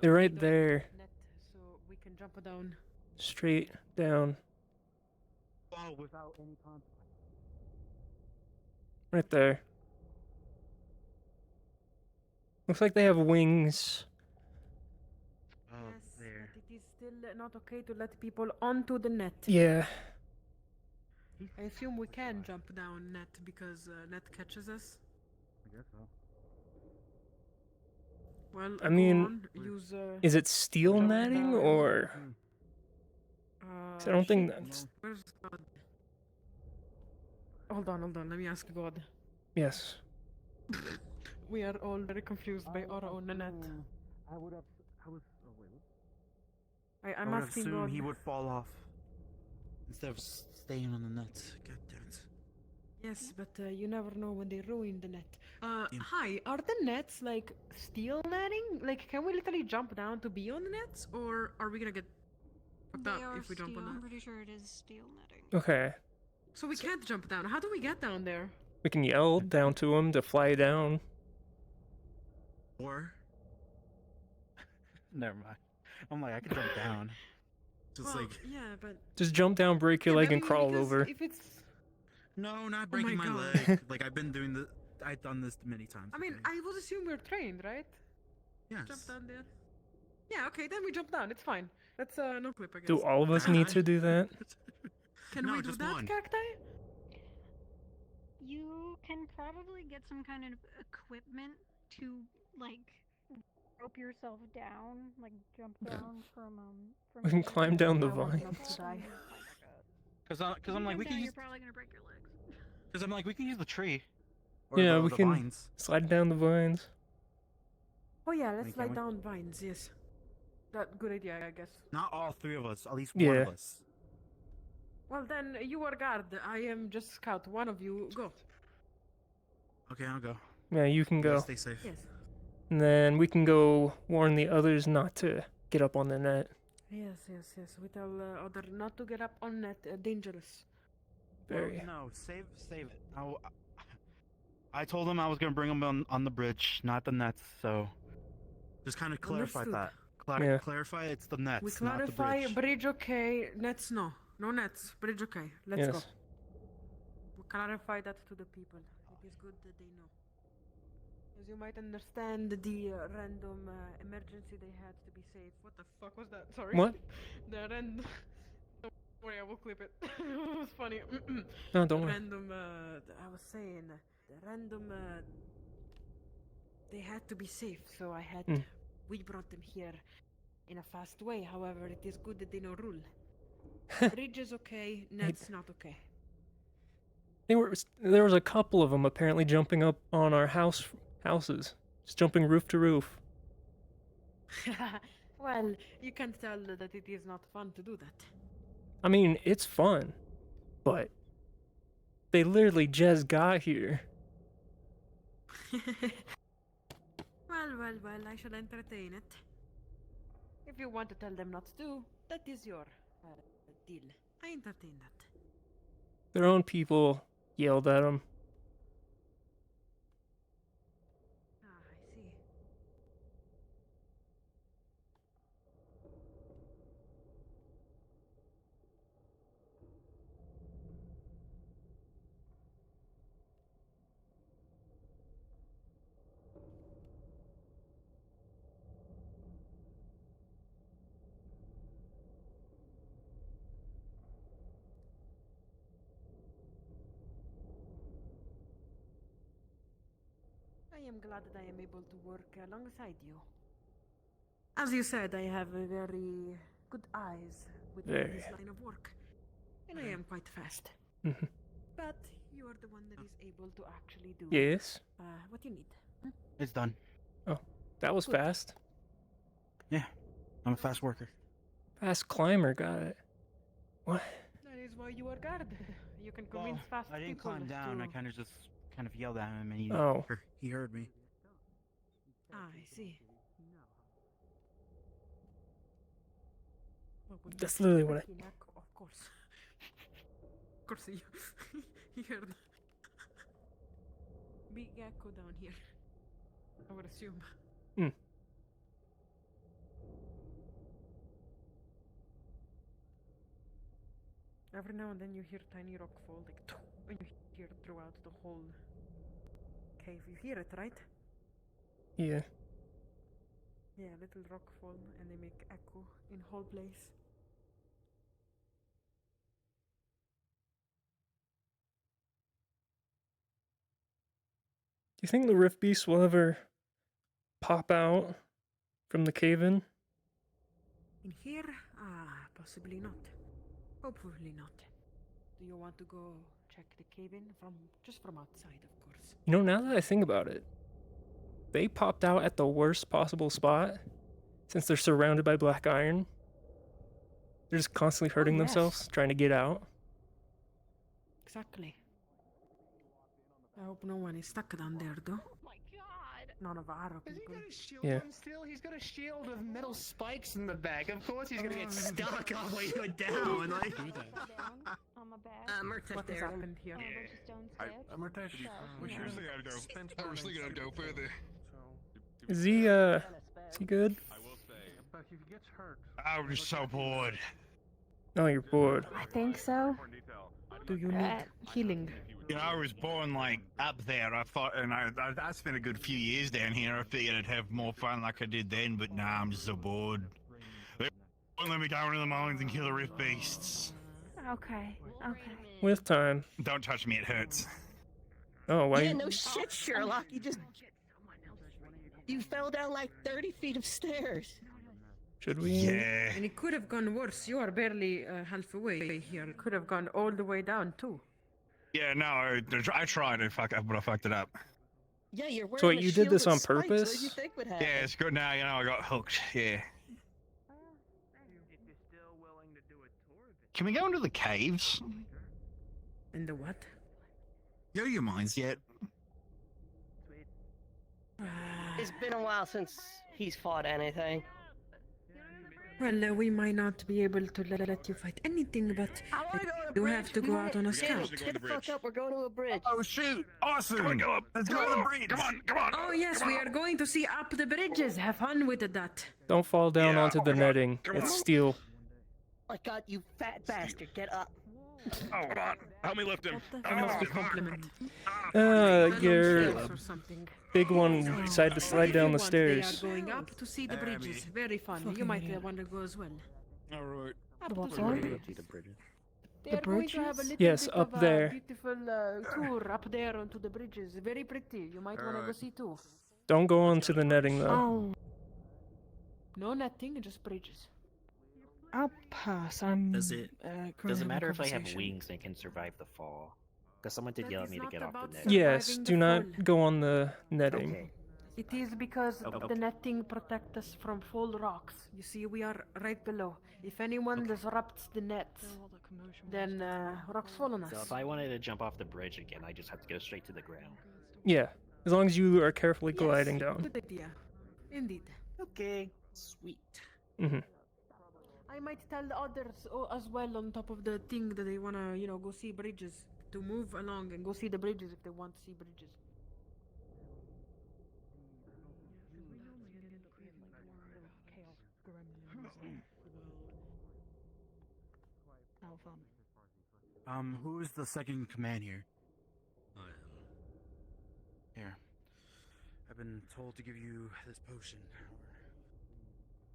They're right we don't there. have net, so we can jump down. Straight down. Fall without any consequence. Right there. Looks like they have wings. Oh, Yes, there. but it is still not okay to let people onto the net. Yeah. I assume we can jump down net because net catches us. I guess so. Well, I go mean, on, use. Is it steel jump netting down. or? 'Cause I don't think shit. that's. Where's God? Hold on. Let me ask God. Yes. We are all very confused by our own net. I was. Oh wait. I'm would asking assume God. he would fall off instead of staying on the net. God damn it. Yes, but you never know when they ruin the net. Yeah. Hi, are the nets like steel netting? Like, can we literally jump down to be on the nets, or are we gonna get fucked They up are if we jump steel. on I'm that? pretty sure it is steel netting. Okay. So we can't jump down. How do we get down there? We can yell down to them to fly down. Or. Never mind. I'm like, I could jump down. Just Well, like. yeah, but Just jump down, break your yeah, leg, but I and mean, crawl because over. If it's, No, not Oh my breaking my, God. leg. Like I've been doing the. I've done this many times. I mean, okay? I would assume we're trained, right? Yes. Jump down there. Yeah, okay, then we jump down. It's fine. That's no clip, I guess. Do all of us need to do that? Can No, we do just that, one. Cacti? You can probably get some kind of equipment to like rope yourself down, like jump down from We can climb down the I want vines. not to die. Cause I'm like we can use. You're probably gonna break your legs. Cause I'm like we can use the tree. Or Yeah, the, we the can vines. slide down the vines. Oh yeah, let's Can slide we? down vines. Yes, that good idea, I guess. Not all three of us. At least one Yeah. of us. Well then, you are guard. I am just scout. One of you go. Okay, I'll go. Yeah, you can You guys go. Stay safe. Yes. And then we can go warn the others not to get up on the net. Yes. We tell other not to get up on net. Dangerous. Very. No, save it. I told him I was gonna bring him on the bridge, not the nets. So just kind of clarify Understood. that. Yeah. Clarify it's the nets, We not the clarify. bridge. Bridge okay. Nets no. No nets. Bridge okay. Let's go. Yes. We clarify that to the people. It is good that they know. As you might understand, the random emergency they had to be safe. What the fuck was that? Sorry. What? The random. Don't worry, I will clip it. It was funny. No, don't The worry. random. I was saying the random. They had to be safe, so I had. Mm. We brought them here in a fast way. However, it is good that they know rule. Bridge is okay. Net's not okay. There was a couple of them apparently jumping up on our houses, just jumping roof to roof. Well, you can tell that it is not fun to do that. I mean, it's fun, but they literally just got here. Well, I shall entertain it. If you want to tell them not to, that is your deal. I entertain that. Their own people yelled at them. Ah, I see. I am glad that I am able to work alongside you. As you said, I have a very good eyes with Very. this line of work, and I am quite fast. Mhm. But you are the one that is able to actually do Yes. what you need. Hmm? It's done. Oh, that was Good. fast. Yeah, I'm a fast worker. Fast climber, got it. What? That is why you are guard. You can Well, convince fast I didn't people climb down. to... I kind of yelled at him, and Oh. he heard me. Ah, I see. Well, would That's be literally what I- tricky, Nako, of course. Of course, you heard. Big echo down here. I would assume. Hmm. Every now and then you hear tiny rock fall, like, and you hear it throughout the whole cave. You hear it, right? Yeah. Yeah, little rock fall, and they make echo in whole place. Do you think the Rift Beast will ever pop out from the cave-in? In here? Possibly not. Hopefully not. Do you want to go check the cave-in just from outside, of course? You know, now that I think about it, they popped out at the worst possible spot since they're surrounded by black iron. They're just constantly hurting yes. themselves, trying to get out. Exactly. I hope no one is stuck down there, though. Oh my god! None of our people. Yeah. On still? He's got a shield with metal spikes in the back. Of course he's gonna get stuck on where you're down. Like, On my back. Murta's What has there. happened here? On a bunch of stone steps. Murtash, So, I was thinking I'd go further. Is he good? But if he gets hurt, I was so bored. No, you're bored. I think so. Do you need healing? You know, I was born like up there. I thought, and I spent a good few years down here. I figured I'd have more fun like I did then, but nah, I'm just so bored. They won't let me go into the mines and kill the rift beasts. Okay. Okay. With time. Don't touch me, it hurts. Oh, why? Yeah, no shit, Sherlock. You fell down like 30 feet of stairs. Should we? Yeah. And it could have gone worse. You are barely halfway here. It could have gone all the way down, too. Yeah, no, I tried to fuck up, but I fucked it up. Yeah, you're wearing So a wait, you did shield this with on spikes. What purpose? did you think would happen? Yeah, it's good now. You know, I got hooked. Yeah. Can we go into the caves? In the what? Go to your mines yet? It's been a while since he's fought anything. Well, we might not be able to let you fight anything, but you have to go out on a scout. Get the fuck up, we're going to a bridge. Oh shoot! Awesome! Come on, go up. Let's go to the bridge. Come on. Oh yes, we are going to see up the bridges. Have fun with that. Don't fall down Yeah, onto the netting. come It's on. steel. My god, you fat bastard, get up. Oh, come on. Help me lift him. That must be compliment. Your Or something. big one decided to slide If down you the want, stairs. They are going up to see the bridges. Very fun. You might want to go as well. Alright. Up What to for? the bridges. They are going to have a little Yes, bit up of there. a beautiful tour up there onto the bridges. Very pretty. You might want to go see too. Don't go onto the netting though. Oh, No netting, just bridges. I'll pass. I'm. Does it currently matter if I having have conversation. wings and can survive the fall? Because someone did That yell is at me to not get off about the net. Yes, surviving do the not fall. go on the netting. Okay. It is because Okay. the netting protects us from fall rocks. You see, we are right below. If anyone disrupts the nets, then rocks fall on us. So if I wanted to jump off the bridge again, I just have to go straight to the ground. Yeah, as long as you are carefully gliding Yes, down. good idea. Indeed. Okay, sweet. Mm-hmm. I I might tell the others as well on top of the thing that they wanna, go see bridges. To move along and go see the bridges if they want to see bridges. Who's the second in command here? Here. I've been told to give you this potion, or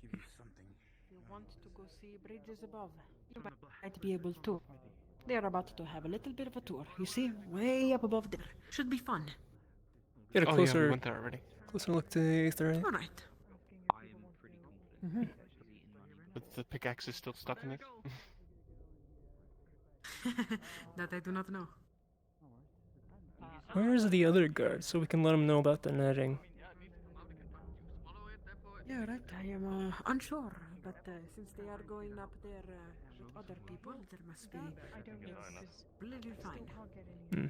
give you something. If you want to go see bridges above, you might be able to. They're about to have a little bit of a tour. You see, way up above there. Should be fun. Get a Oh, closer, yeah, we went there already. closer look to the Aetherite. All right. I am pretty confident. But the pickaxe is still stuck in it. That I do not know. Where is the other guard so we can let him know about the netting? Yeah, right. I am unsure, but since they are going up there with other people, there must be. It's completely fine. Hmm. I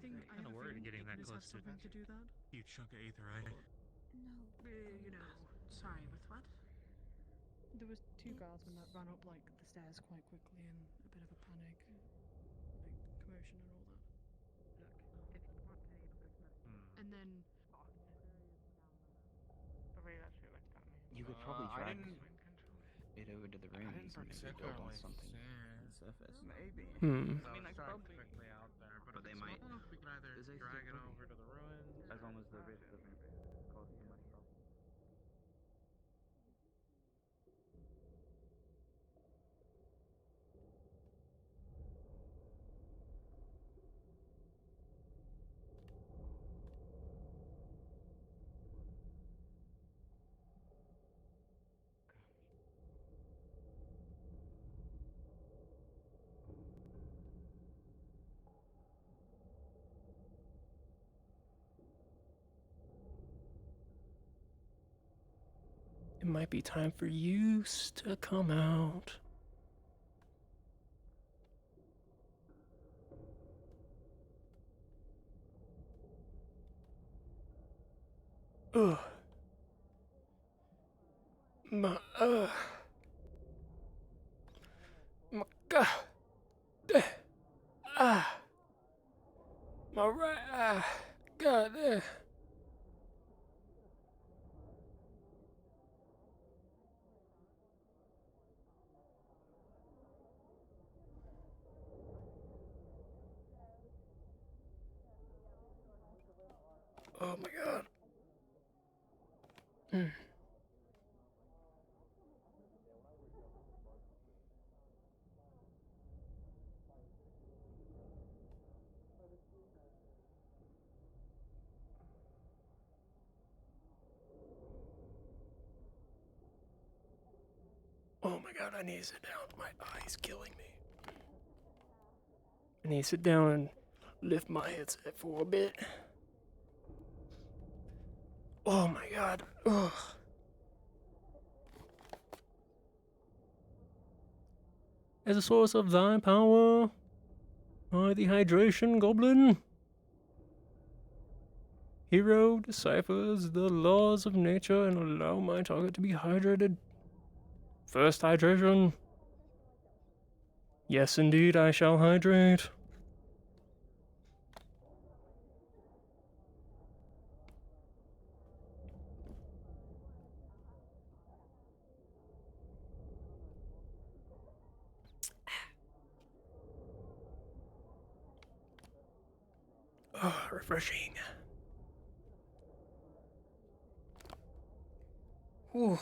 think kind of worried getting that close to do that. Huge chunk of aetherite. Sorry, with what? There was two guards when that ran up like the stairs quite quickly and a bit of a panic, commotion and all that. And then You could probably I drag didn't- it over to the I rooms didn't and maybe build on particularly something see on the surface. Maybe. Hmm. I mean, I could probably quickly out there, but they if might. it's small enough, we can either Is it drag it still over to the ruins. As long as the rift doesn't cause too much trouble. It might be time for use to come out. Ugh. My God. My right eye. God damn. Oh my God. Oh my God, I need to sit down. My eye's killing me. I need to sit down and lift my headset for a bit. Oh my God. Ugh. As a source of thy power, I the hydration goblin. Hero deciphers the laws of nature and allow my target to be hydrated. First hydration. Yes, indeed, I shall hydrate. Oh, refreshing. Whew.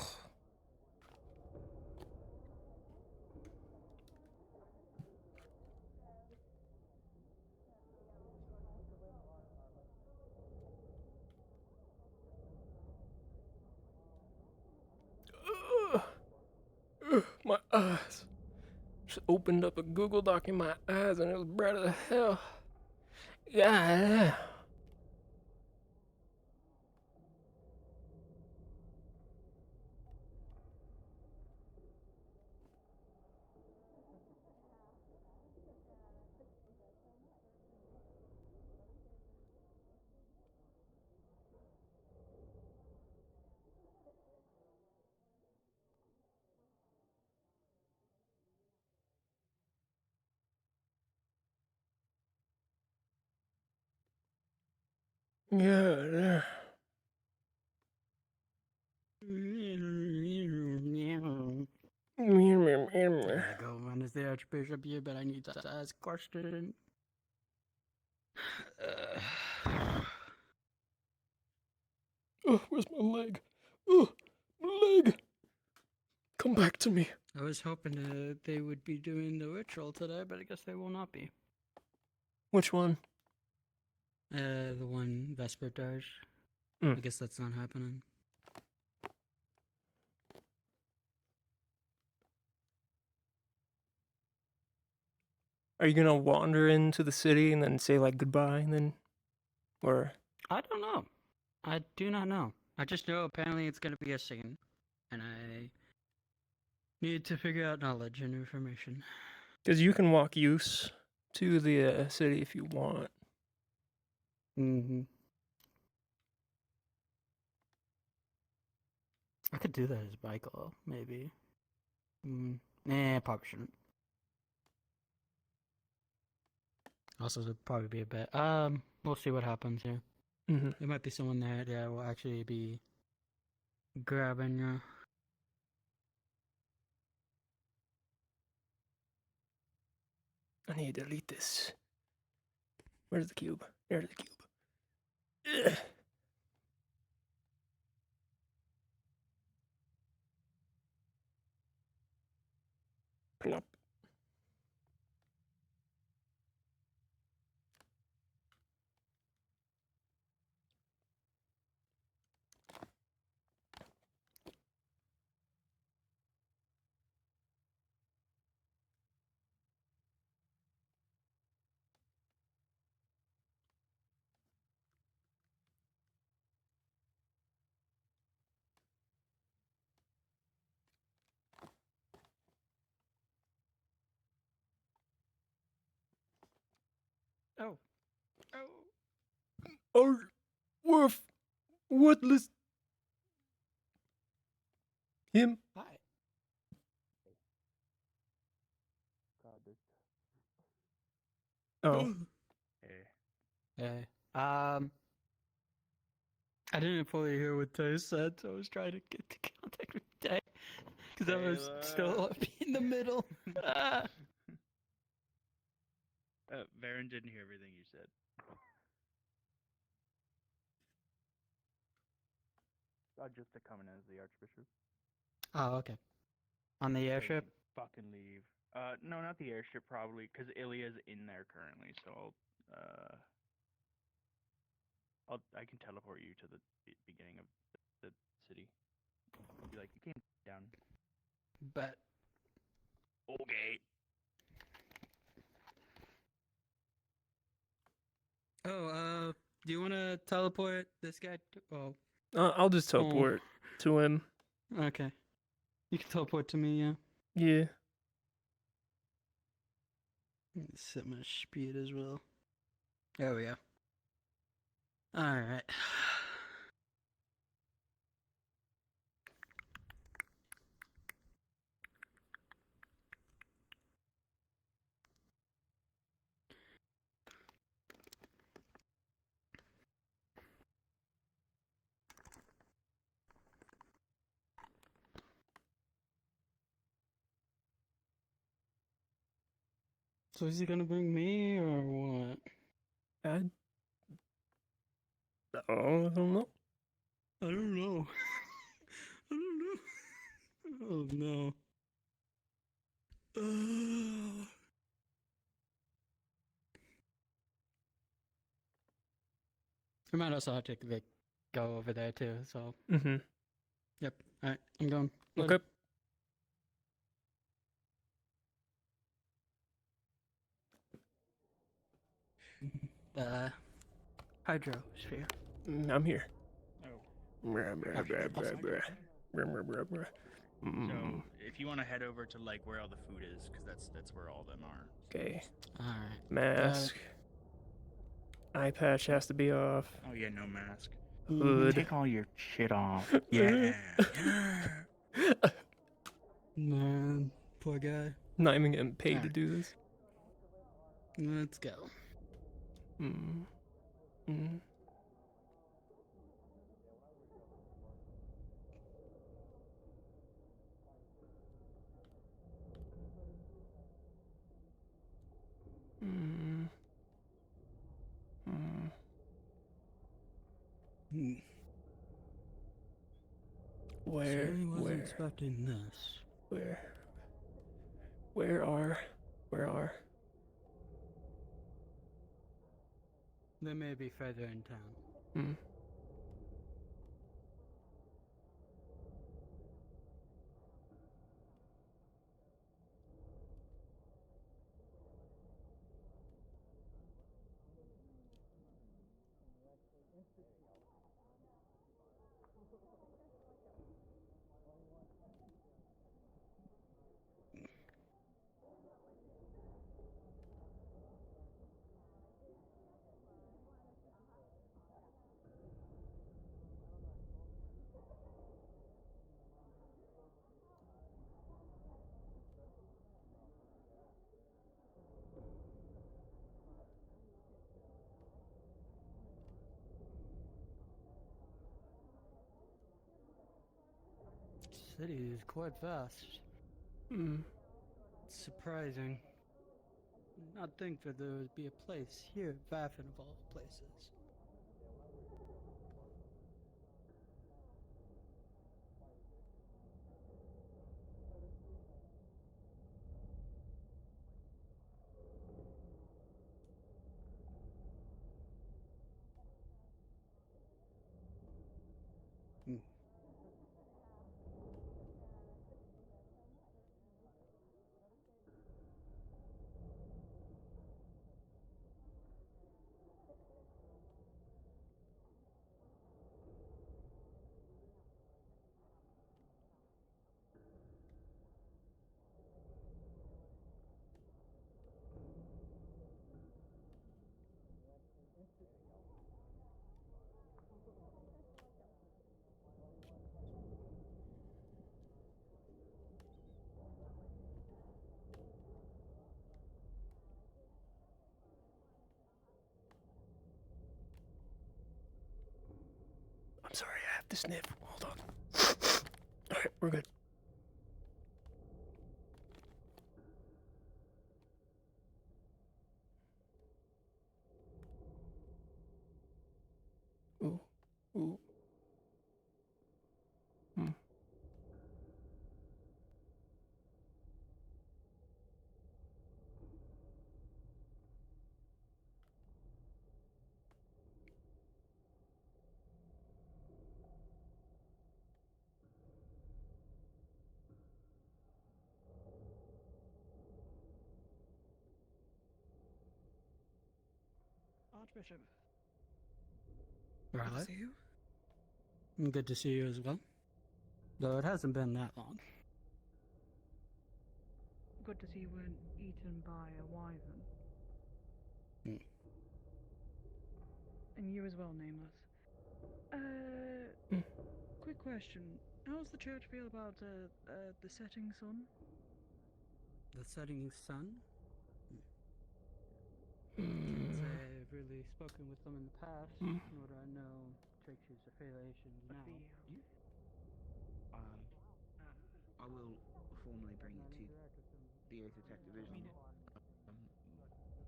My eyes. Just opened up a Google Doc in my eyes and it was bright as hell. Yeah. Yeah. I go run as the Archbishop here, but I need to ask a question. Oh, where's my leg? Oh, my leg! Come back to me. I was hoping they would be doing the ritual today, but I guess they will not be. Which one? The one Vespertage. Mm. I guess that's not happening. Are you gonna wander into the city and then say like goodbye and then, or? I don't know. I do not know. I just know apparently it's going to be a scene, and I need to figure out knowledge and information. Because you can walk use to the city if you want. Mm-hmm. I could do that as Michael, maybe. Probably shouldn't. Also, it'd probably be a bit. We'll see what happens here. Mm-hmm. There might be someone there that will actually be grabbing you. I need to delete this. Where's the cube? There's the cube. Ugh. Plop. Oh. Oh, worth, worthless. Him. Hi. Oh. Hey. I didn't fully hear what Tay said, so I was trying to get to contact with Tay. Because I was still up in the middle. Varen didn't hear everything you said. Just to come in as the Archbishop. Oh, okay. On the airship? Fucking leave. No, not the airship, probably, because Ilya's in there currently. So I can teleport you to the beginning of the city. Be like, you came down. But Okay. Oh, do you want to teleport this guy? Oh, I'll just teleport to him. Okay. You can teleport to me, yeah. Yeah. Set my speed as well. There we go. Alright. So is he gonna bring me or what? I don't know. I don't know. I don't know. Oh no. I might also have to go over there too, so. Mm-hmm. Yep. Alright, I'm going. Okay. The hydrosphere. I'm here. Oh. Mm. So if you want to head over to like where all the food is, because that's where all them are. Okay. Alright. Mask. Eye patch has to be off. Oh yeah, no mask. Hood. Take all your shit off. Yeah. Man, poor guy. Not even getting paid to do this. Let's go. Where? Certainly wasn't Where? expecting this. Where are? They may be further in town. Hmm. City is quite vast. Hmm. It's surprising. Not think that there would be a place here, Vaffin of all places. I'm sorry, I have to sniff. Hold on. Alright, we're good. Ooh. Ooh. Hmm. Archbishop. Right. Good to see you. Good to see you as well. Though it hasn't been that long. Good to see you weren't eaten by a wyvern. Hmm. And you as well, Nameless. Quick question. How's the church feel about the setting sun? The setting sun? Hmm. Can't say I've really spoken with them in the past, Hmm. nor do I know Trixie's affiliations now. I will formally bring it to the Aether Tech Division,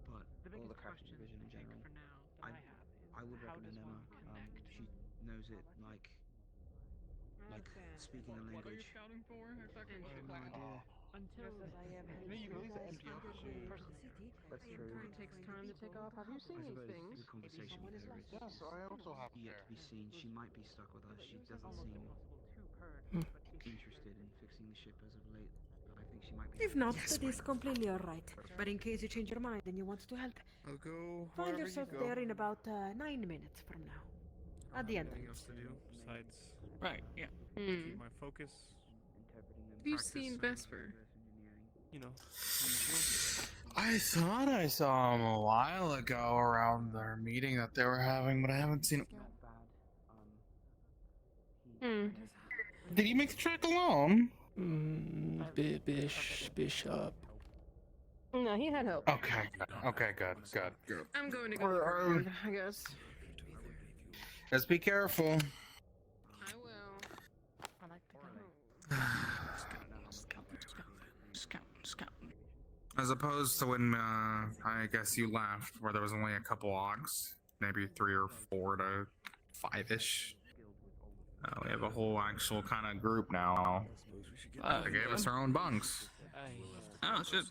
but all the crafting division in general. I would recommend Emma. She knows it like speaking a language. I have no idea. Until I have had You you release the guys empty under office the or- city, That's I am true. trying to Takes find time to take people off. Have you who seen I these suppose things? the conversation with her is Yeah, so I also have a yet pair. to be seen. She might be stuck with us. She doesn't seem interested in fixing the ship as of late. I think she might be. If not, that is completely alright. But in case you change your mind and you want to help, I'll go. find wherever yourself you go. there in about 9 minutes from now. At the Anything else entrance. to do besides Right, yeah. keep my focus? Have you seen Vesper? You know, usual. I thought I saw him a while ago around their meeting that they were having, but I haven't seen him. Did he make the trek alone? Bishop. No, he had help. Okay, good. Okay, good. I'm going to go forward, I guess. Just be careful. I will. I like to go. Scout. As opposed to when I guess you left, where there was only a couple ogs, maybe 3 or 4 to 5-ish. We have a whole actual kind of group now. They gave us our own bunks. Oh shit,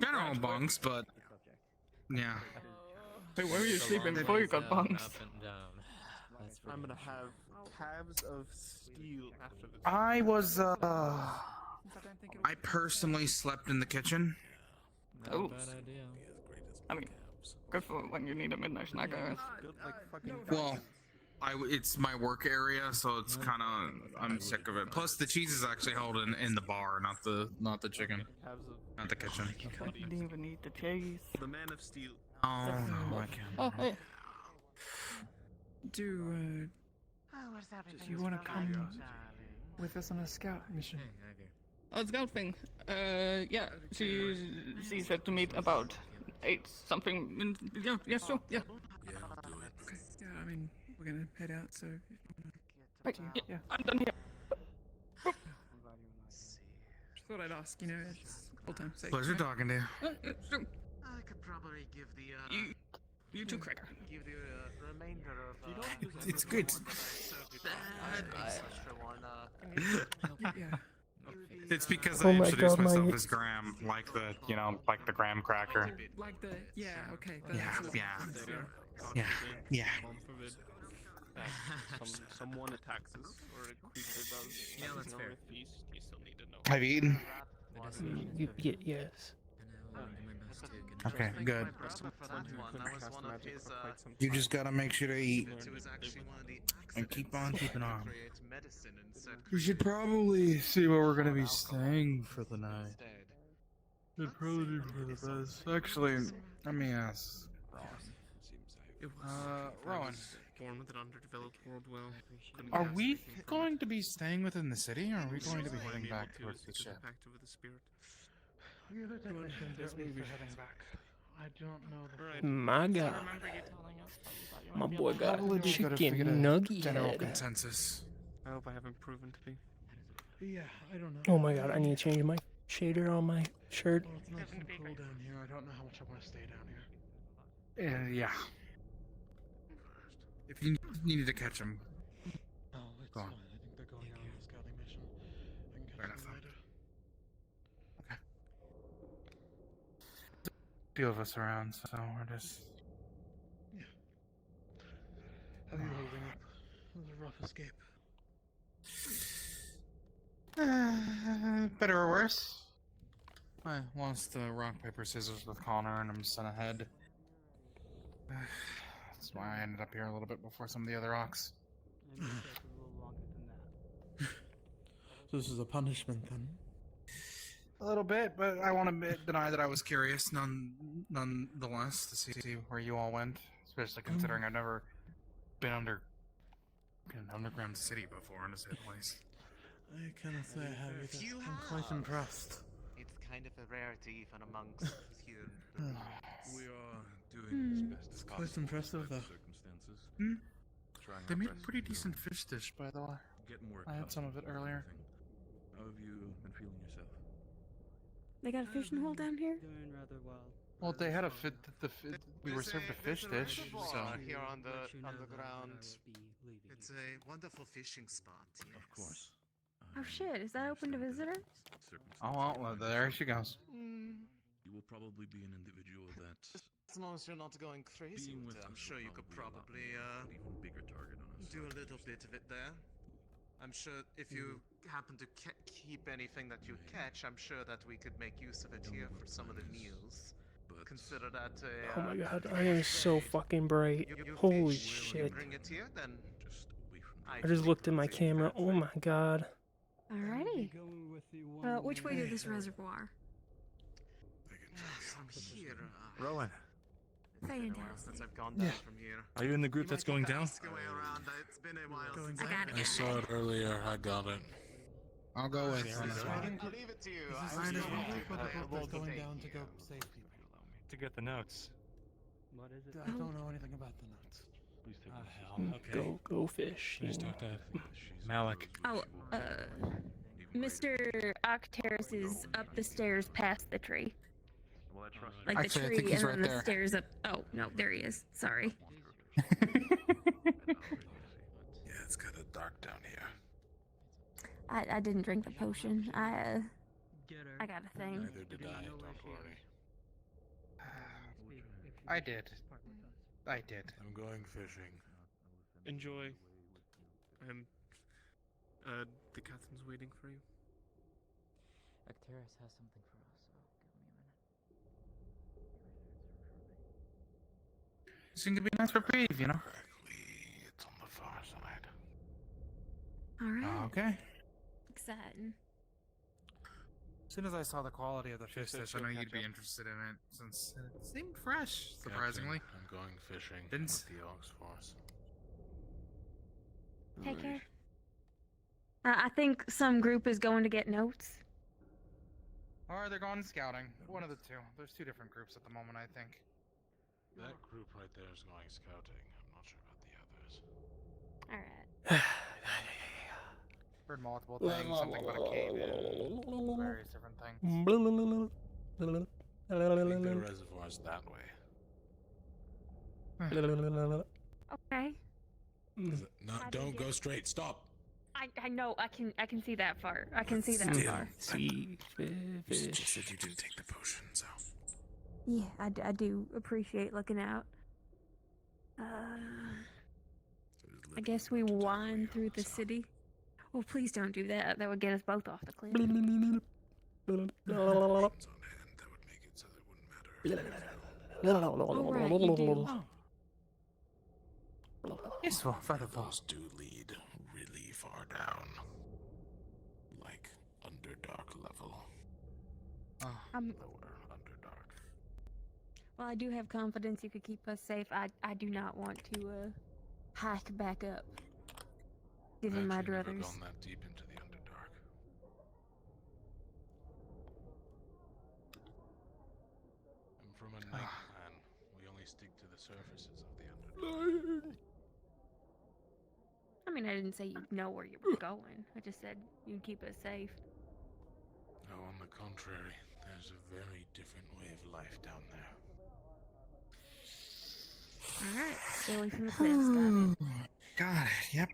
general bunks, but yeah. Hey, where were you sleeping before you got bunks? I'm gonna have calves of steel after this. I personally slept in the kitchen. Oh. I mean, good for when you need a midnight snack, I guess. Well, it's my work area, so it's kind of I'm sick of it. Plus, the cheese is actually held in the bar, not the chicken, not the kitchen. I didn't even eat the cheese. The Man of Steel. Oh, I can't. Oh, hey. Do you want to come with us on a scout mission? A scout thing. Yeah. She said to meet about 8 something. Yeah, sure. Yeah. Okay. Yeah, I mean, we're gonna head out, so if you wanna... Right, Yeah. I'm done here. Just thought I'd ask, you know, it's full time sake. Pleasure talking to you. Sure. I could probably give the You too, Cracker. give the remainder of It's good. Yeah. It's because Oh I my introduced God, myself my- as Graham, like the graham cracker. Like the... Yeah, okay. Yeah. Someone attacks us, or a creature does. Yeah, that's fair. Feast, you still need to know. Have you eaten? Yes. Okay, good. You just gotta make sure to eat. And keep on keeping on. We should probably see where we're gonna be staying for the night. It'd probably be for the best. Actually, let me ask Rowan. Born with an underdeveloped world will. Are we going to be staying within the city, or are we going to be heading back towards the ship? The other technicians are heading back. I don't know the... My God. My boy got Probably be good if we chicken get a nugget general head. consensus. I hope I haven't proven to be. Yeah, I don't know. Oh my God, I need to change my shader on my shirt. Well, it's nice and cool down here. I don't know how much I want to stay down here. Yeah. If you needed to catch him, Oh, it's go fine. on. I think they're going out on a scouting mission. I can Fair catch enough. them later. Few of us around, so we're just. Yeah. How are you holding up? It was a rough escape. Better or worse? I lost the rock, paper, scissors with Connor, and I'm sent ahead. That's why I ended up here a little bit before some of the other rocks. So this is a punishment then? A little bit, but I won't deny that I was curious, nonetheless, to see where you all went. Especially considering I've never been in an underground city before in a safe place. I cannot say I have either. You I'm quite have. impressed. It's kind of a rarity even amongst here. We are doing as best as It's quite possible impressive, under though. the circumstances. Hmm? Trying They our made best a pretty to be decent on fish dish, by the way. Get more I had some of it earlier. How have you been feeling yourself? They got a fishing hole down here? Doing rather well. Well, they had a we were served a fish dish, so. Here on the ground. It's a wonderful fishing spot. Yes. Of course. Oh shit, is that open to visitors? Oh, well, there she goes. You will probably be an individual that, As long as you're not going crazy being with with it, I'm us sure will you could probably probably allow an even bigger target on us. do a little bit of it there. I'm sure if you happen to keep anything that you catch, I'm sure that we could make use of it here for some of the meals. Consider that a. Oh my God, I am so fucking bright. You Holy fish, you shit. bring it here, then I just looked at my camera. Oh my God. Alrighty. Which way to this reservoir? From here. Rowan, Fantastic. Since I've gone down from here. are you in the group that's going down? Ask away around. It's been a while since I got it. I saw it earlier. I got it. I'll go with you on this one. I'll leave it to you. This is I the will same take group of the the group that's whole going day down to go here. save people. To get the notes. What is it? I don't know anything about the notes. Please take hell. Okay. Go fish. Please talk to Malik. Oh, Mr. Octeris is up the stairs past the tree. Like the Actually, I tree think he's and right then the there. stairs up. Oh, no, there he is. Sorry. down here. I didn't drink the potion. I got a thing. Neither did I. Don't worry. I did. I did. I'm going fishing. Enjoy. And the captain's waiting for you. Acteris has something for us, so give me a minute. Seem to be nice for brave, you know. It's on the far side. Alright. Okay. Exciting. As soon as I saw the quality of the fish dish, I know you'd be interested in it, since it seemed fresh, surprisingly. Captain, I'm going fishing Didn't with the Ox Force. Take care. I think some group is going to get notes. Or they're going scouting. One of the two. There's two different groups at the moment, I think. That group right there is going scouting. I'm not sure about the others. Alright. Heard multiple things, something about a cave in, various different things. I think the reservoir's that way. Okay. Don't go straight. Stop. I know. I can see that far. I can see that far. See You just said you didn't take the potion, so. Yeah, I do appreciate looking out. I guess we wind through the city. Well, please don't do that. That would get us both off the cliff. Oh, right, you do. Yes, well, those do lead really far down. Like, Underdark level. Lower Underdark. Well, I do have confidence you could keep us safe. I do not want to hike back up. Given my I've actually never druthers. gone that deep into the Underdark. I'm from a night clan. We only stick to the surfaces of the Underdark. I mean, I didn't say you'd know where you were going. I just said you'd keep us safe. No, on the contrary, there's a very different way of life down there. Alright, stay away from the cliffs, got it. Got it, yep.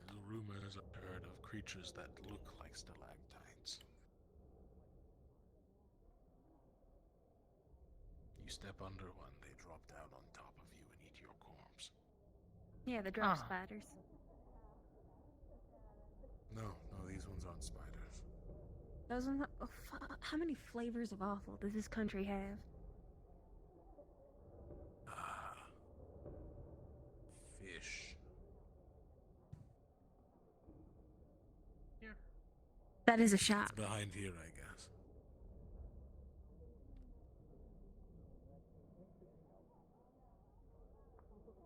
There's rumors I've heard of creatures that look like stalactites. You step under one, they drop down on top of you and eat your corpse. Yeah, the drop spiders. No, these ones aren't spiders. Those ones. Oh, how many flavors of awful does this country have? Fish. Here. That is a shop. It's behind here, I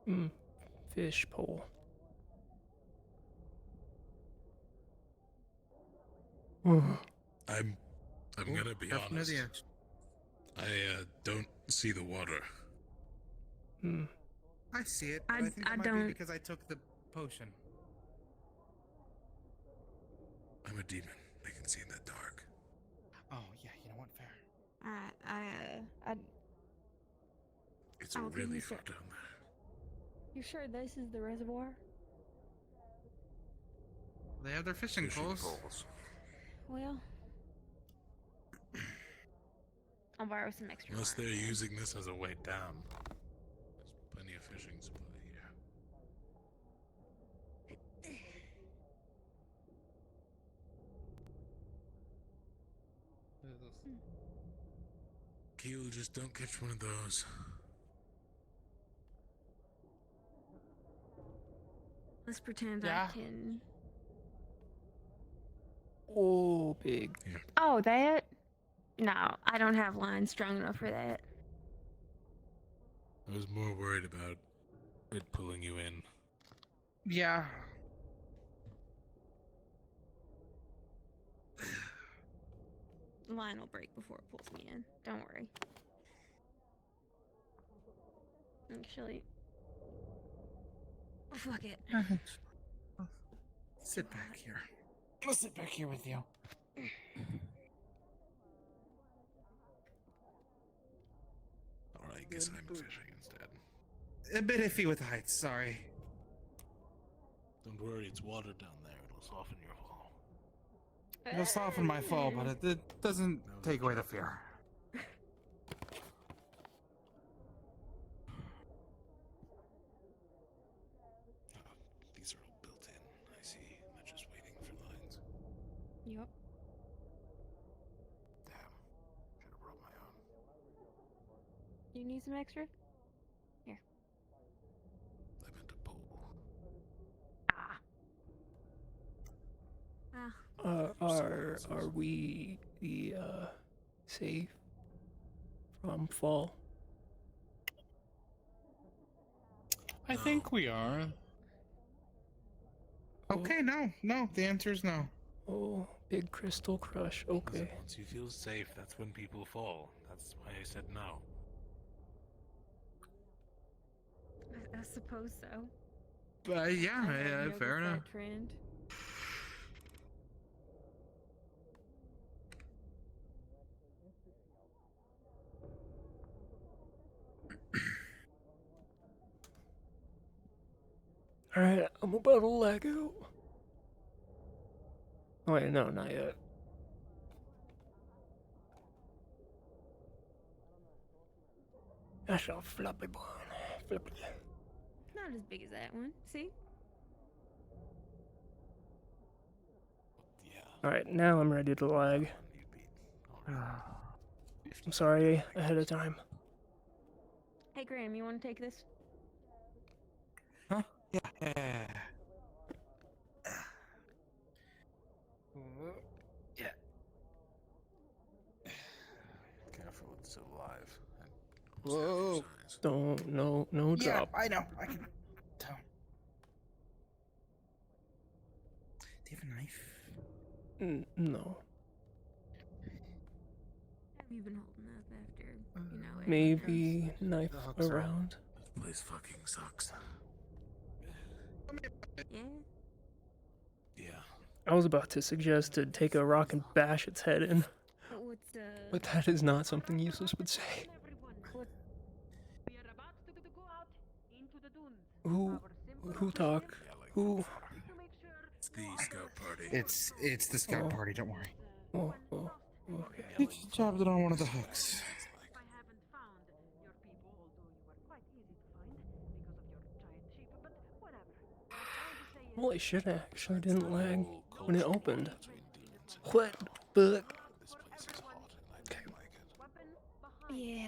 guess. Fish pole. I'm gonna be honest. I don't see the water. I see it, but I think it might be because I took the potion. I'm a demon. I can see in the dark. Oh, yeah, you know what? Fair. Alright, It's okay, really you far sure? down there. You sure this is the reservoir? They have their fishing poles. Well, I'll borrow some extra. Unless they're using this as a way down. There's plenty of fishing supply here. Keel, just don't catch one of those. Let's pretend Yeah. I can. Oh, big. Here. Oh, that? No, I don't have lines strong enough for that. I was more worried about it pulling you in. Yeah. The line will break before it pulls me in. Don't worry. Actually, fuck it. Sit back here. I'll sit back here with you. Alright, guess I'm fishing instead. a bit iffy with heights. Sorry. Don't worry, it's water down there. It'll soften your fall. It'll soften my fall, but it doesn't take away the fear. These are all built in. I see. They're just waiting for lines. Yup. Damn. Should have brought my own. Do you need some extra? Here. I meant a pole. Are we safe from fall? I think we are. Okay, no. The answer is no. Oh, big crystal crush. Okay. Once you feel safe, that's when people fall. That's why I said no. I suppose so. But yeah, I have noticed fair enough. that trend. Alright, I'm about to lag out. Oh, wait, no, not yet. That's a floppy one. Floppy. Not as big as that one. See? Alright, now I'm ready to lag. I'm sorry ahead of time. Hey, Graham, you want to take this? Huh? Yeah. Yeah. Careful, it's still alive. Whoa. Don't, no Yeah, drop. I know. I can tell. Do you have a knife? No. Have you been holding up after, you know, everyone Maybe goes? knife around. This place fucking sucks. Yeah. Yeah. I was about to suggest to take a rock and bash its head in, What's but that is not something Useless would say. Who talk? Who? It's the scout party. It's the scout party. Don't worry. Oh, okay. You just jabbed it on one of the hooks. Holy shit, I actually didn't lag when it opened. What the fuck? Yeah.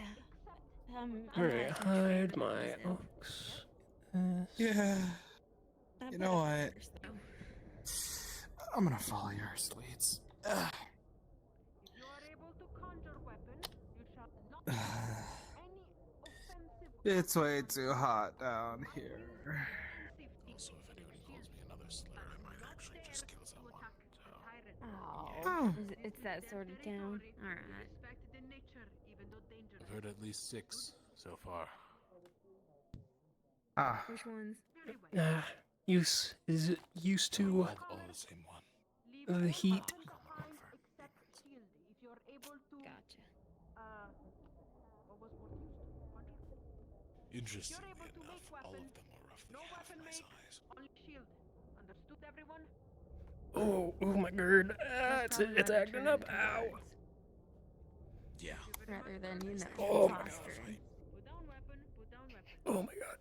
Alright, hide my ox. Yeah. You know what? I'm gonna follow your leads. It's way too hot down here. Also, if anyone calls me another slur, I might actually just kill someone. Oh. It's that sort of town. Alright. I've heard at least 6 so far. Ah. Which ones? Is it used to All the same one. the heat? Gotcha. Interestingly enough, all of them are roughly half my size. Oh my god. It's acting up. Ow. Yeah. Rather than, you know, Oh my fostering. Oh my god.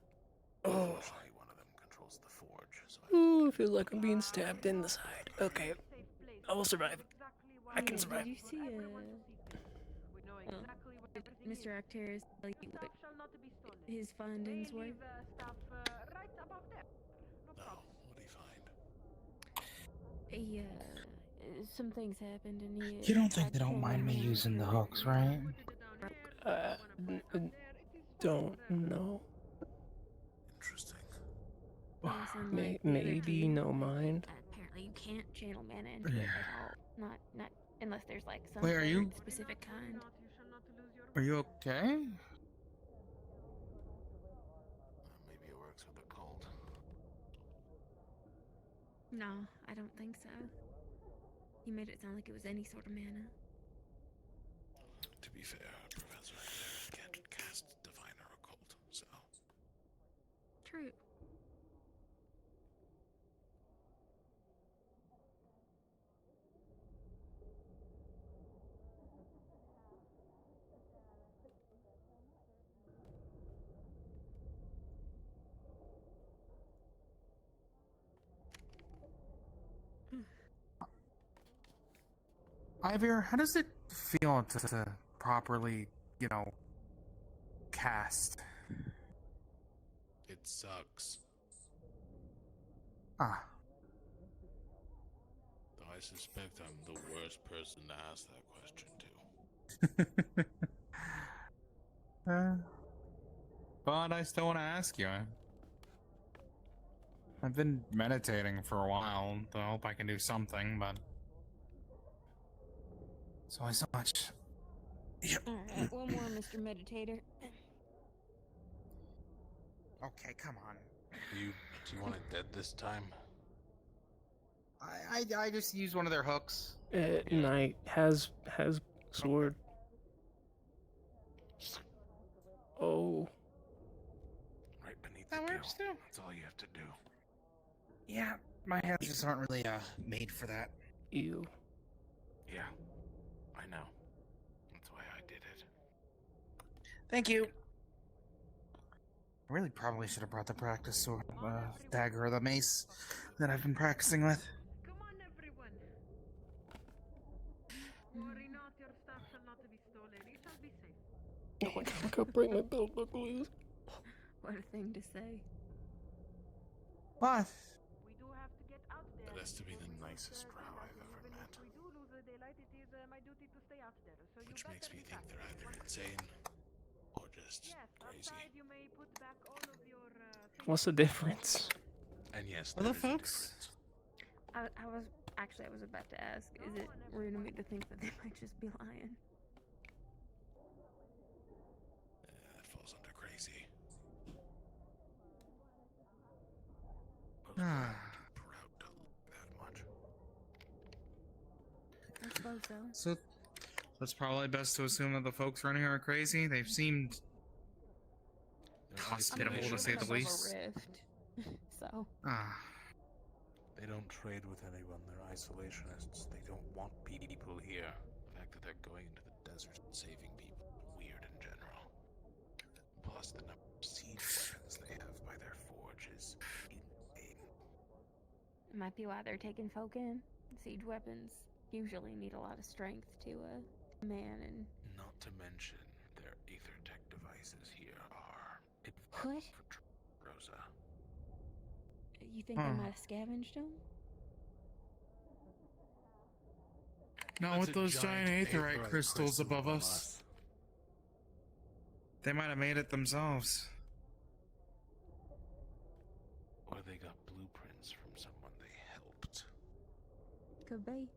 Oh. Unfortunately, one of them controls the forge, so Ooh, feels like I'm being stabbed in the side. Okay. I will survive. I can survive. Did you see Mr. Octaris tell you what his findings were? No, what do you find? He, some things happened and he... You don't think they don't mind me using the hooks, right? Don't know. Interesting. Maybe no mind. Apparently you can't channel mana into it at all. Not unless there's like some Wait, are you- specific kind. Are you okay? Maybe it works with the cold. No, I don't think so. He made it sound like it was any sort of mana. To be fair, Professor Octaris can't cast divine or occult, so Ivor, how does it feel to properly, you know, cast? It sucks. Ah. Though I suspect I'm the worst person to ask that question to. But I still want to ask you. I've been meditating for a while, so I hope I can do something, but it's only so much. Alright, one more, Mr. Meditator. Okay, come on. Do you want it dead this time? I just used one of their hooks. Knight has sword. Oh. Right beneath That the works gill. too. That's all you have to do. Yeah, my hands just aren't really made for that. Ew. Yeah, I know. That's why I did it. Thank you. I really probably should have brought the practice sword, dagger or the mace that I've been practicing with. Come on, everyone. Worry not, your stuff shall not be stolen. It shall be safe. Oh my god, I can't break my belt buckles. What a thing to say. What? We do have to get out there. That has to be the nicest drow I've ever met. If we do lose the daylight, it is my duty to stay out there. So you Which better makes me be think fast. they're either insane or just Yes, crazy. outside you may put back all of your What's the difference? And yes, Other there is a folks? I was about to ask, is it rude of me to think that they might just be lying? That falls under crazy. Ah. Proud to look that much. I suppose so. So it's probably best to assume that the folks running are crazy. They've seemed hospitable to say the least. So. Ah. They don't trade with anyone. They're isolationists. They don't want people here. The fact that they're going into the desert and saving people is weird in general. Plus, the number of siege weapons they have by their forge is insane. It might be why they're taking folk in. Siege weapons usually need a lot of strength to man and. Not to mention, their ether tech devices here are. What? Rosa. You think they might have scavenged them? Not That's with a those giant aetherite crystals above us. They might have made it themselves. Or they got blueprints from someone they helped. Could be.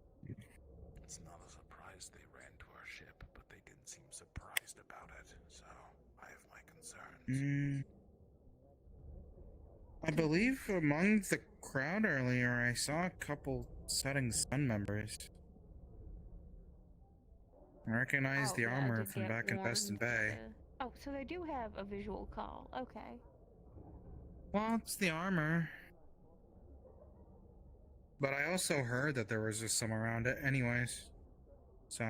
It's not a surprise they ran to our ship, but they didn't seem surprised about it, so I have my concerns. I believe among the crowd earlier, I saw a couple Setting Sun members. I recognize the yeah, I armor did from get back in warned Beston that, Bay. Oh, so they do have a visual call. Okay. Well, it's the armor. But I also heard that there was just some around it anyways. So.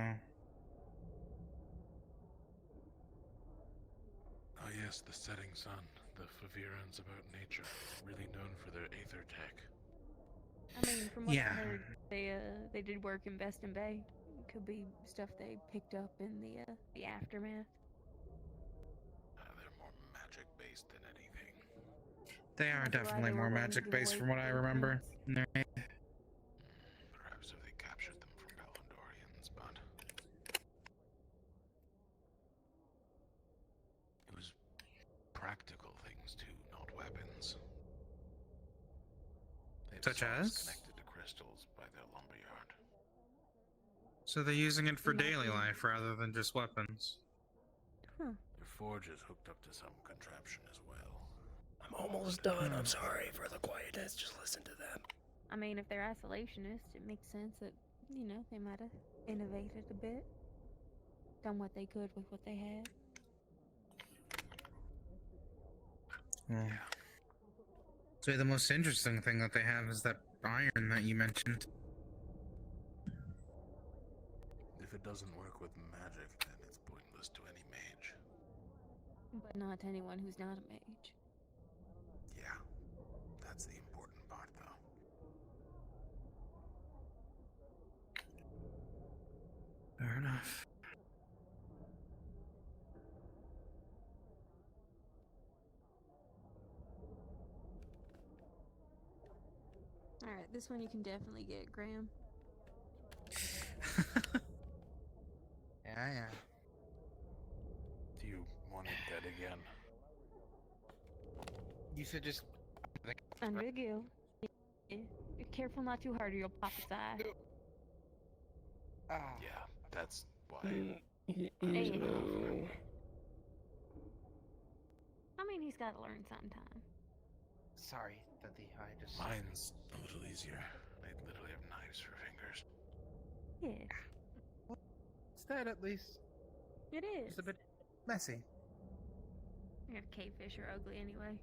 Oh yes, the setting sun. The Favirans about nature. Really known for their aether tech. I mean, from what Yeah. I heard, they did work in Beston Bay. Could be stuff they picked up in the aftermath. They're more magic based than anything. They are That's why definitely they were more willing to magic give based away from what I remember. Perhaps if they captured them from Balandorians, but it was practical things too, not weapons. They have Such saws as? connected to crystals by their lumberyard. So they're using it for daily life rather than just weapons. Huh. Their forge is hooked up to some contraption as well. I'm almost done. I'm sorry for the quietness. Just listen to them. I mean, if they're isolationists, it makes sense that, they might have innovated a bit. Done what they could with what they had. Yeah. So the most interesting thing that they have is that iron that you mentioned. If it doesn't work with magic, then it's pointless to any mage. But not to anyone who's not a mage. Yeah, that's the important part, though. enough. Alright, this one you can definitely get, Graham. Yeah. Do you want it dead again? You said just. Under the gill. Be careful not too hard or you'll pop its eye. Yeah, that's why. Hey. I mean, he's got to learn sometime. Sorry, Dundee. I just. Mine's a little easier. I literally have knives for fingers. Yeah, It's dead at least. it is. It's a bit messy. Yeah, cavefish are ugly anyway.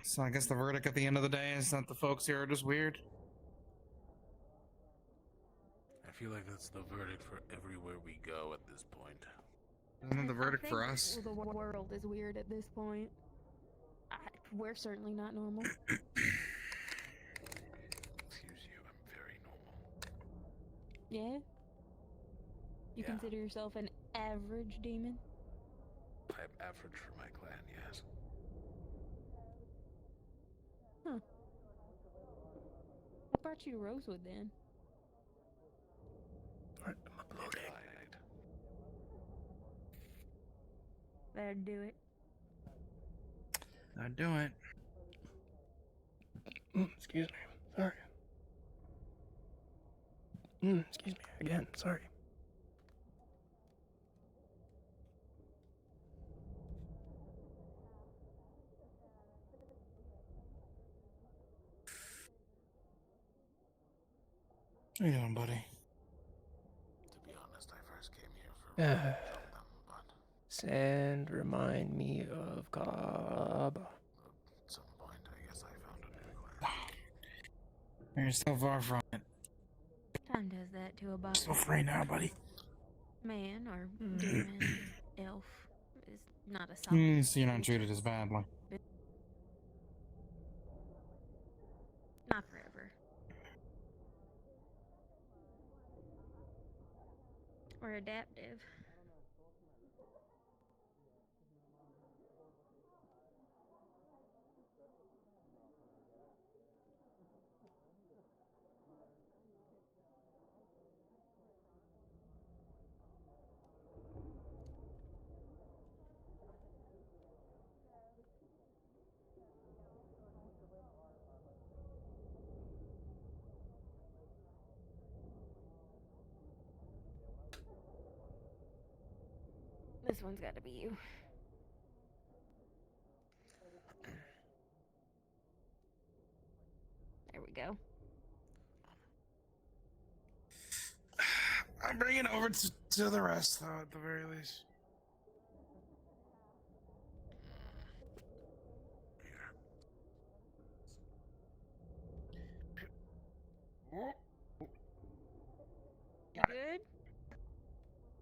So I guess the verdict at the end of the day is that the folks here are just weird. I feel like that's the verdict for everywhere we go at this point. Isn't it the I verdict for think us? The world is weird at this point. We're certainly not normal. Excuse you, I'm very normal. Yeah? You Yeah. consider yourself an average demon? I'm average for my clan, yes. Huh. What brought you to Rosewood then? Lied. That'd do it. I'd do it. Excuse me. Sorry. Excuse me again. Sorry. How you doing, buddy? To be honest, I first came here for Uh, them, but Sand, remind me of Cobb. at some point, I guess I found a new clan. You're so far from it. Time does that to a body. Still free now, buddy. Man or demon, elf is not a solid. So you're not treated as badly. Not forever. Or adaptive. This one's got to be you. There we go. I'm bringing it over to the rest, though, at the very least. You good?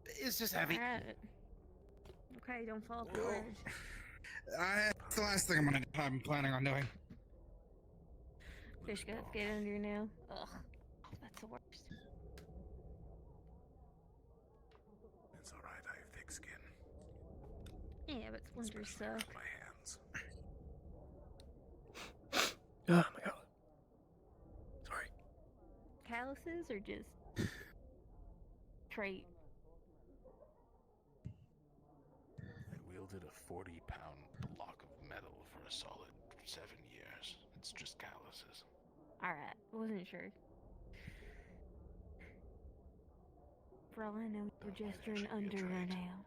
It's just heavy. Alright. Okay, don't fall off the ledge. It's the last thing I'm planning on doing. Fish guts get under your nail. Ugh. That's the worst. It's alright, I have thick skin. Yeah, but splinters suck. My hands. Oh my god. Sorry. Calluses or just trait? I wielded a 40-pound block of metal for a solid 7 years. It's just calluses. Alright, wasn't sure. For all I know, you're gesturing under your nail.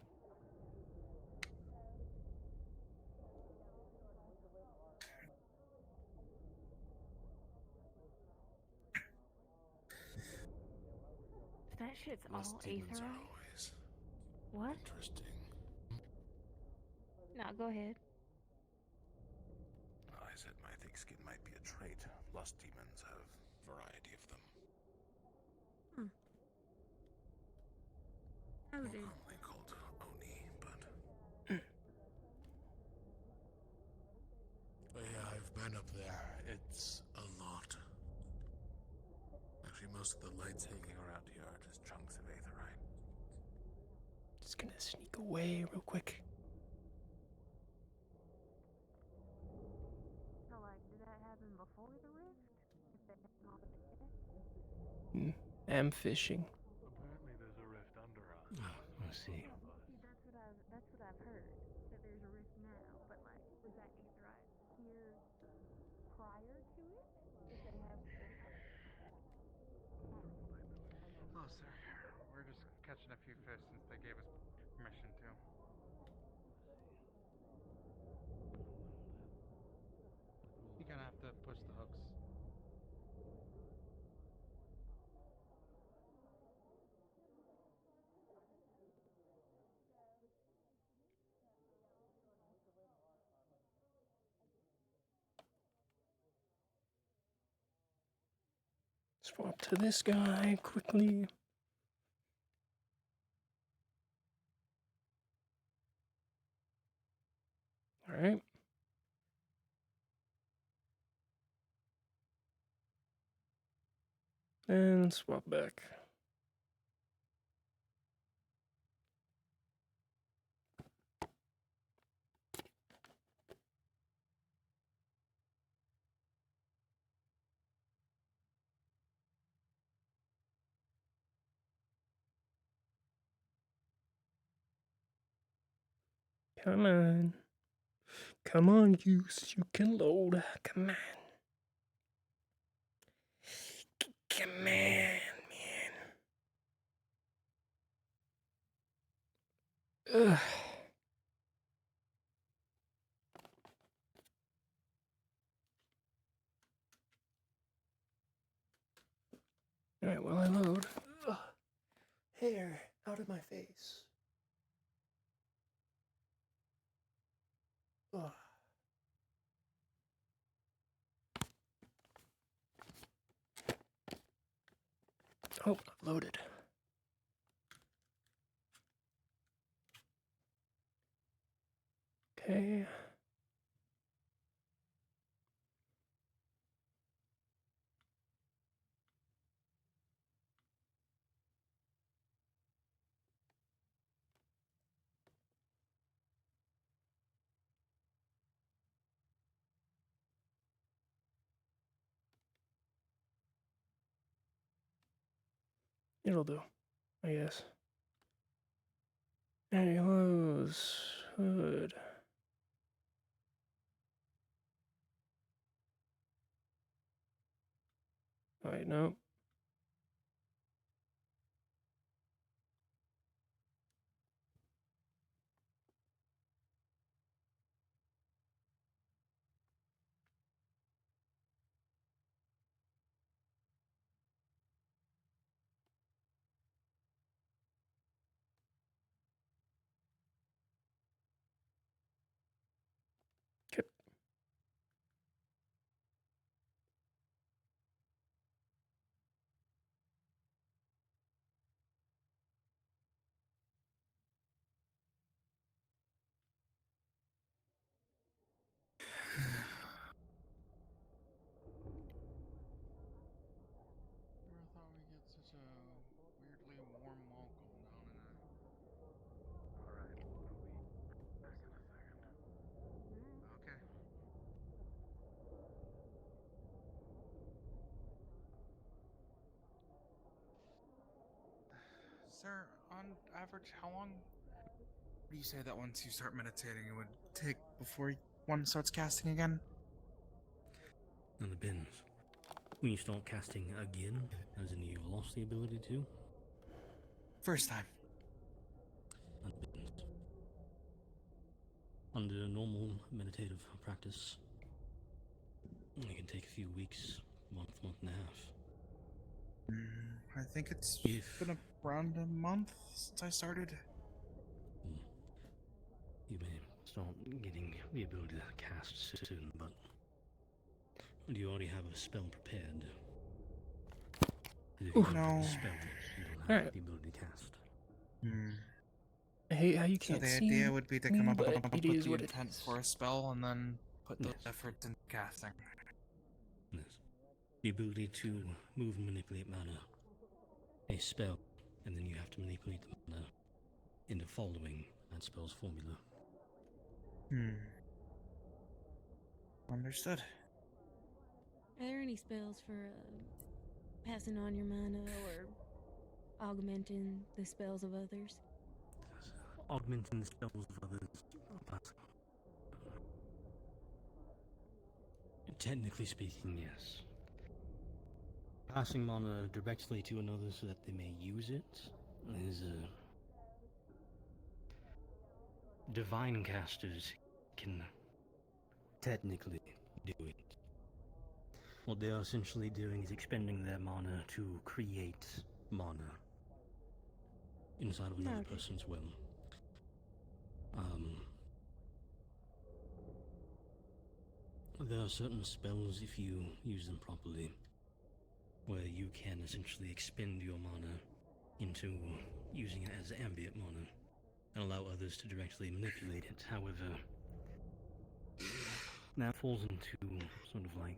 That shit's all demons aether. are always What? interesting. No, go ahead. I said my thick skin might be a trait. Lust demons have a variety of them. Noted. Commonly called Oni, but yeah, I've been up there. It's a lot. Actually, most of the lights hanging around here are just chunks of aetherite. Just gonna sneak away real quick. So, like, did that happen before the rift? If they had all the gas? Am fishing. Apparently there's a rift under us. I see. See, that's what I've heard. That there's a rift now, but like, was that aetherite here prior to it? Did they have? Oh, sir. We're just catching a few fish since they gave us permission to. You're gonna have to push the hooks. Swap to this guy quickly. All right. And swap back. Come on. Come on, Goose. You can load. Come on. Come on, man. Ugh. Alright, while I load. Ugh. Hair out of my face. Ugh. Oh, I've loaded. Okay. It'll do, I guess. Anyways, hood. Alright, no. Okay. Never thought we'd get such a weirdly warm welcome down in a. Alright, I'll be back in a second. Okay. Sir, on average, how long do you say that once you start meditating it would take before one starts casting again? Well, it depends. When you start casting again, as in you've lost the ability to? First time. That depends. Under normal meditative practice, it can take a few weeks, month and a half. I think it's been around a month since I started. You may start getting the ability to cast soon, but do you already have a spell prepared? If you don't have a spell, you don't have the ability to cast. Hmm. I hate how you So can't the see idea would be to me, come up but with it the is what it intent is. for a spell and then put those Yes. efforts into casting. Yes. The ability to move and manipulate mana. A spell, and then you have to manipulate the mana into following that spell's formula. Understood. Are there any spells for passing on your mana or augmenting the spells of others? Augmenting the spells of others. Technically speaking, yes. Passing mana directly to another so that they may use it is divine casters can technically do it. What they are essentially doing is expending their mana to create mana inside of another person's will. There are certain spells, if you use them properly, where you can essentially expend your mana into using it as ambient mana and allow others to directly manipulate it. However, that falls into sort of like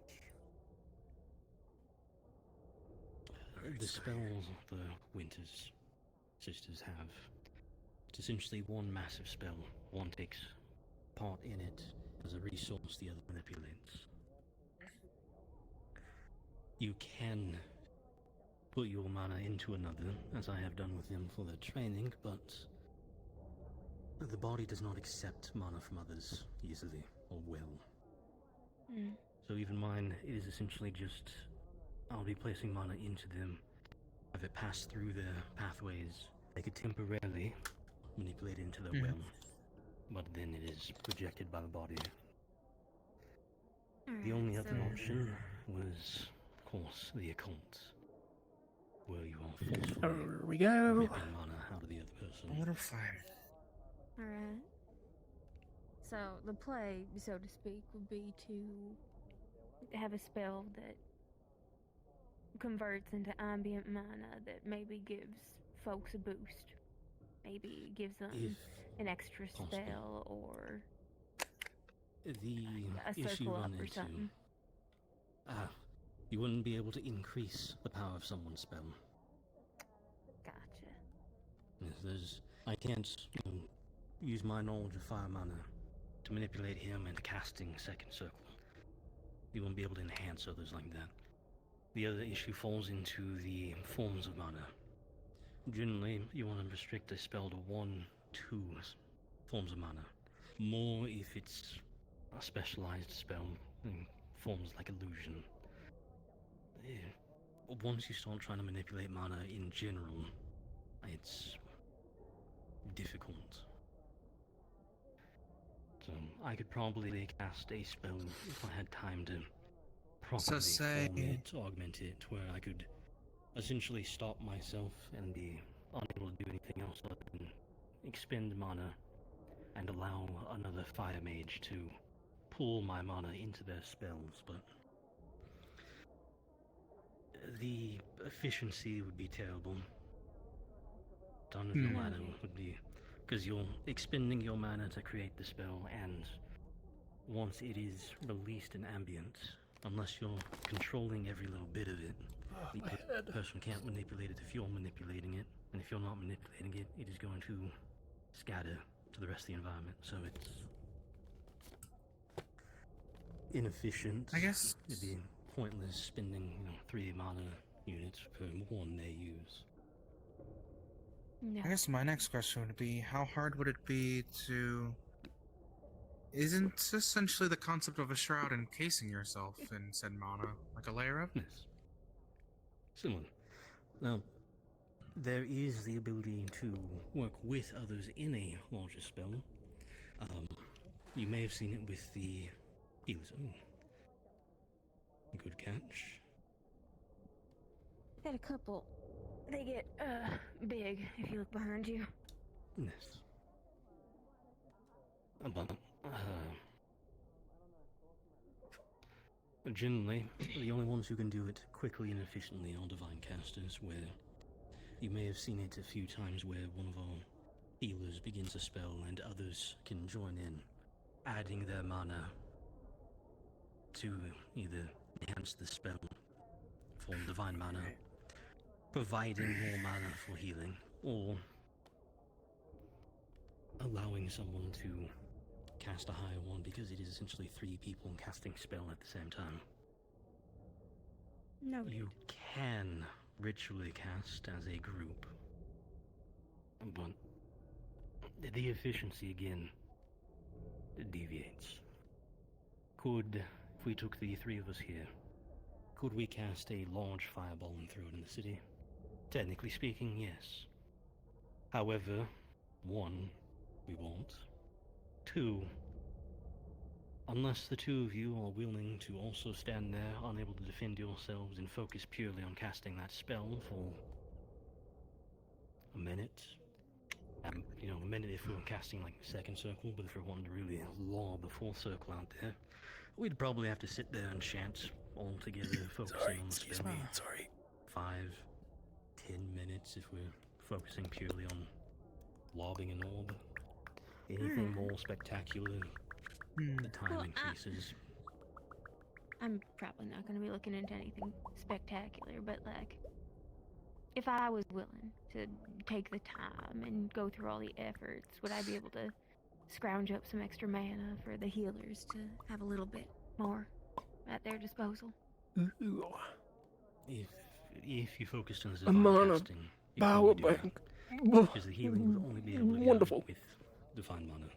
the spells the Winter's sisters have. It's essentially one massive spell. One takes part in it as a resource, the other manipulates. You can put your mana into another, as I have done with them for their training, but the body does not accept mana from others easily or well. So even mine is essentially just, I'll be placing mana into them, have it pass through their pathways. They could temporarily manipulate it into their will, but then it is projected by the body. The only other option was, of course, the occult, where you are forcefully There we go. ripping mana out of the other person. A little fire. Alright. So, the play, so to speak, would be to have a spell that converts into ambient mana that maybe gives folks a boost. Maybe gives them an extra spell or The a issue circle up run or into, something. you wouldn't be able to increase the power of someone's spell. Gotcha. I can't use my knowledge of fire mana to manipulate him into casting second circle. You won't be able to enhance others like that. The other issue falls into the forms of mana. Generally, you want to restrict a spell to 1, 2 forms of mana. More if it's a specialized spell, in forms like illusion. Once you start trying to manipulate mana in general, it's difficult. So I could probably cast a spell if I had time to properly form it, augment it, where I could essentially stop myself and be unable to do anything else other than expend mana and allow another fire mage to pull my mana into their spells, but the efficiency would be terrible. Ton of your mana would be, because you're expending your mana to create the spell, and once it is released in ambient, unless you're controlling every little bit of it, the person can't manipulate it if you're manipulating it, and if you're not manipulating it, it is going to scatter to the rest of the environment, so it's inefficient. I guess it'd be pointless spending 3 mana units per 1 they use. I guess my next question would be, how hard would it be to... Isn't essentially the concept of a shroud encasing yourself in said mana like a layer of? Yes. Similar. Now, there is the ability to work with others in a larger spell. You may have seen it with the healers. Ooh. Good catch. Got a couple. They get big if you look behind you. Yes. But generally, the only ones who can do it quickly and efficiently are divine casters, where You may have seen it a few times where one of our healers begins a spell and others can join in, adding their mana to either enhance the spell, form divine mana, providing more mana for healing, or allowing someone to cast a higher one because it is essentially 3 people casting spell at the same time. Noted. You can ritually cast as a group, but the efficiency again deviates. Could, if we took the 3 of us here, could we cast a large fireball and throw it in the city? Technically speaking, yes. However, 1, we won't. 2, unless the 2 of you are willing to also stand there, unable to defend yourselves, and focus purely on casting that spell for a minute. You know, a minute if we were casting like the 2nd circle, but if we wanted to really lob the 4th circle out there, we'd probably have to sit there and chant all together, focusing on the spell. Sorry. 5, 10 minutes if we're focusing purely on lobbing an orb. Anything more spectacular, the time Well, increases. I'm probably not going to be looking into anything spectacular, but like, if I was willing to take the time and go through all the efforts, would I be able to scrounge up some extra mana for the healers to have a little bit more at their disposal? If you focused on I'm divine on a casting, you power could do that, bank. because the healing would only be able to be Wonderful. done with divine mana.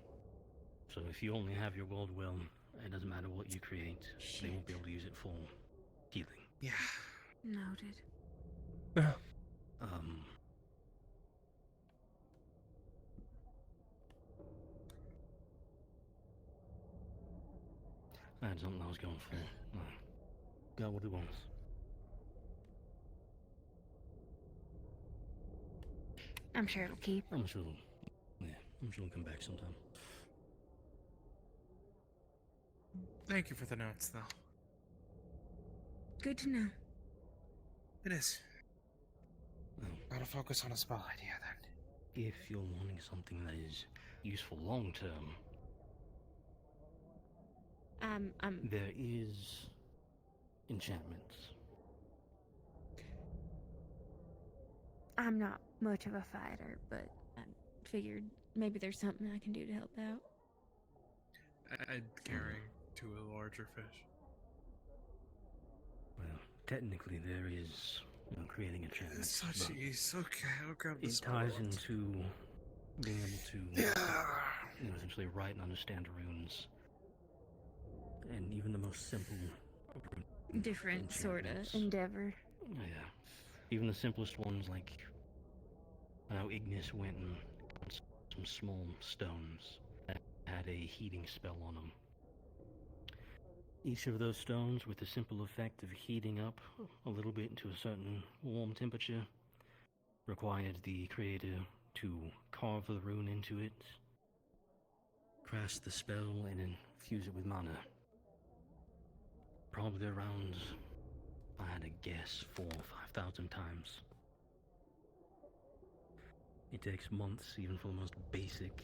So if you only have your gold well, it doesn't matter what you create, they won't be able to use it for healing. Yeah. Noted. That's something I was going for. No. Got what he wants. I'm sure it'll keep. I'm sure it'll come back sometime. Thank you for the notes, though. Good to know. It is. Gotta focus on a spell idea then. If you're wanting something that is useful long term, there is enchantments. I'm not much of a fighter, but I figured maybe there's something I can do to help out. I'd carry to a larger fish. Well, technically there is creating enchantments. Such but ease. Okay, I'll grab the it spell ties ones. into being able to essentially write and understand runes. And even the most simple Different sort of enchantments. endeavor. Yeah. Even the simplest ones, like I know Ignis went and got some small stones that had a heating spell on them. Each of those stones, with the simple effect of heating up a little bit to a certain warm temperature, required the creator to carve the rune into it, cast the spell, and infuse it with mana. Probably around, if I had to guess, 4,000 or 5,000 times. It takes months, even for the most basic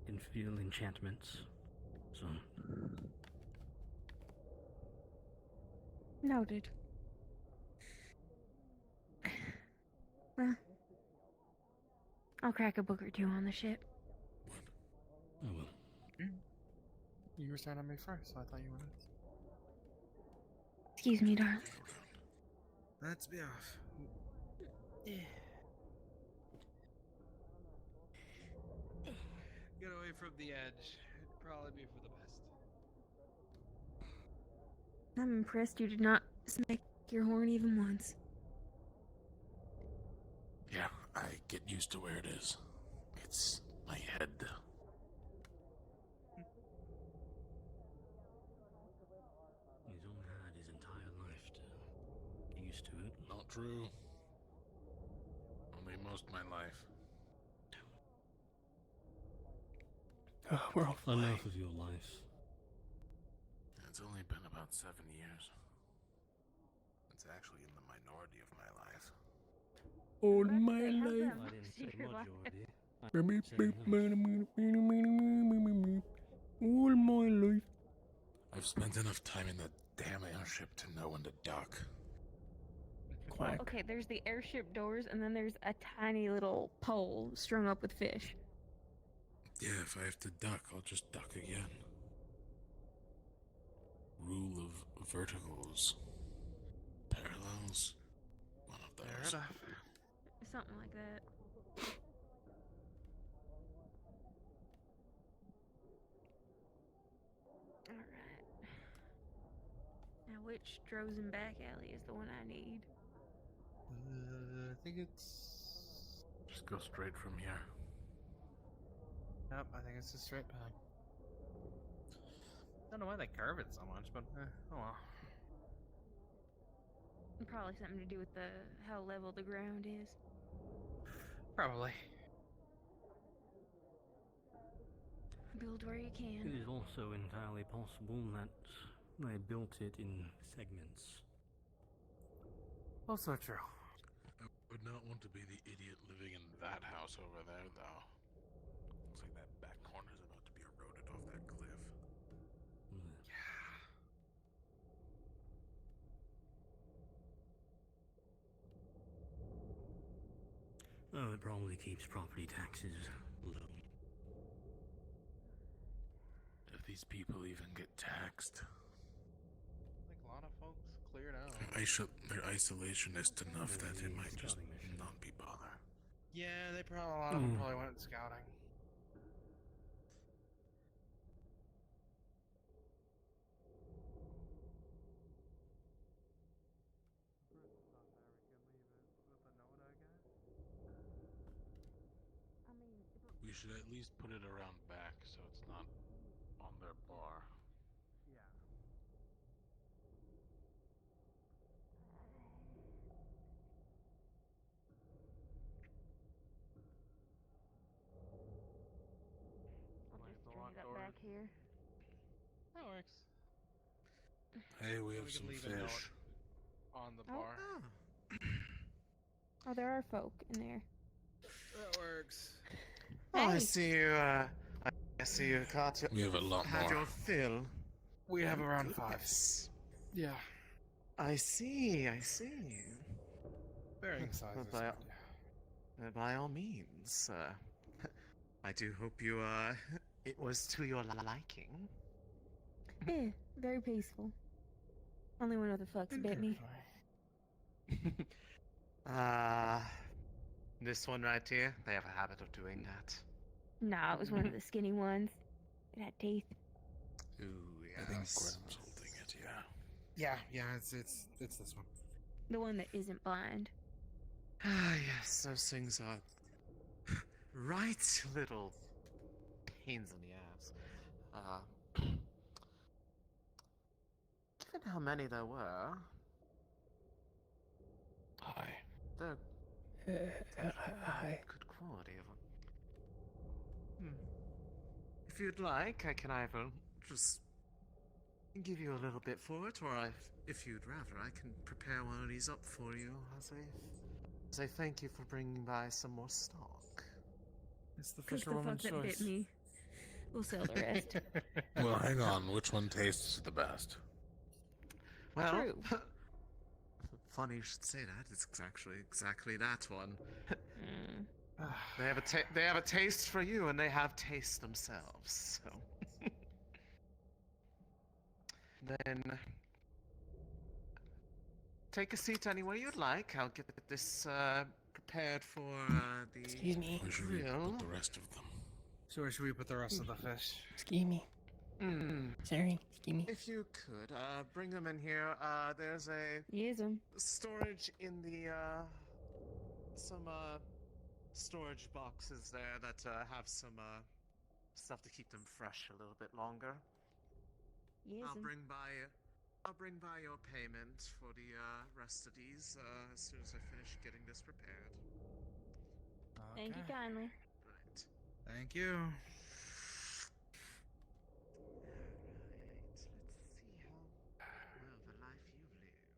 enchantments. So, Noted. Well, I'll crack a book or two on the ship. I will. You were starting on me first, so I thought you wanted. Excuse me, darling. Let's be off. Get away from the edge. It'd probably be for the best. I'm impressed you did not smack your horn even once. Yeah, I get used to where it is. It's my head. He's only had his entire life to get used to it. Not true. Only most of my life. We're all flying. Enough of your life. It's only been about 7 years. It's actually in the minority of my life. All I was my about to say, how's life. that I didn't say secret life? majority. I Beep, said beep, enough. all my life. I've spent enough time in that damn airship to know when to dock. Well, Quack. okay, there's the airship doors, and then there's a tiny little pole strung up with fish. Yeah, if I have to duck, I'll just duck again. Rule of verticals. Parallels. One of those. Something like that. Alright. Now, which Drozen back alley is the one I need? I think it's. Just go straight from here. Yep, I think it's a straight path. Don't know why they curve it so much, but oh well. Probably something to do with how level the ground is. Probably. Build where you It can. is also entirely possible that they built it in segments. Also true. I would not want to be the idiot living in that house over there, though. Looks like that back corner's about to be eroded off that cliff. Oh, it probably keeps property taxes low. Do these people even get taxed? Like a lot of folks cleared out. They're isolationist enough that it might just not be bother. Yeah, a lot of them probably went scouting. We should at least put it around back so it's not on their bar. Yeah. I'll just string it up back here. That works. Hey, we have We can some leave a note fish. on the Oh. bar. Oh, there are folk in there. That works. Oh, I Hey. see you, I see you caught your... We have a lot had more. your fill. We have Oh, around goodness. 5. Yeah. I see, I see. Varying sizes. By, but by all means, I do hope you, it was to your liking. Yeah, very peaceful. Only one of the fucks bit me. This one right here, they have a habit of doing that. Nah, it was one of the skinny ones. It had teeth. Ooh, I think yes. Grim's holding it, yeah. Yeah, it's this one. The one that isn't blind. Ah, yes, those things are right little pains in the ass. Given how many there were, they're Hi. good quality of them. If you'd like, I can either just give you a little bit for it, or if you'd rather, I can prepare one of these up for you as a thank you for bringing by some more stock. It's the Cook the fuck that bit me. We'll sell the rest. Well, hang on. Which one tastes the best? Well, True. funny you should say that. It's actually exactly that one. They have a taste for you, and they have taste themselves. So, then take a seat anywhere you'd like. I'll get this prepared for the Excuse me. Where should we grill. put the rest of them? So where should we put the rest of the fish? Excuse me. Sorry, excuse me. If you could, bring them in here. There's a Use them. storage in the, some, storage boxes there that, have some, stuff to keep them fresh a little bit longer. Use I'll them. bring by your payment for the, rest of these, as soon as I finish getting this prepared. Thank you kindly. Right. Thank you. Let's see how well the life you've lived.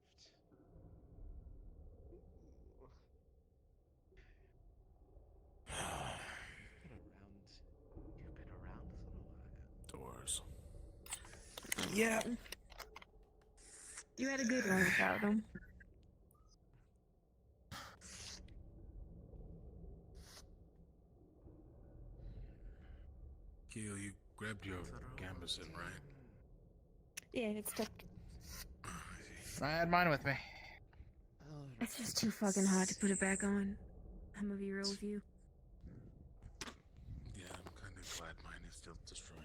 Ooh. yours. Yeah. You had a good one without them. Keel, you grabbed your gambeson, right? Yeah, it's stuck. I had mine with me. It's just too fucking hot to put it back on. I'm gonna be real with you. Yeah, I'm kind of glad mine is still destroyed.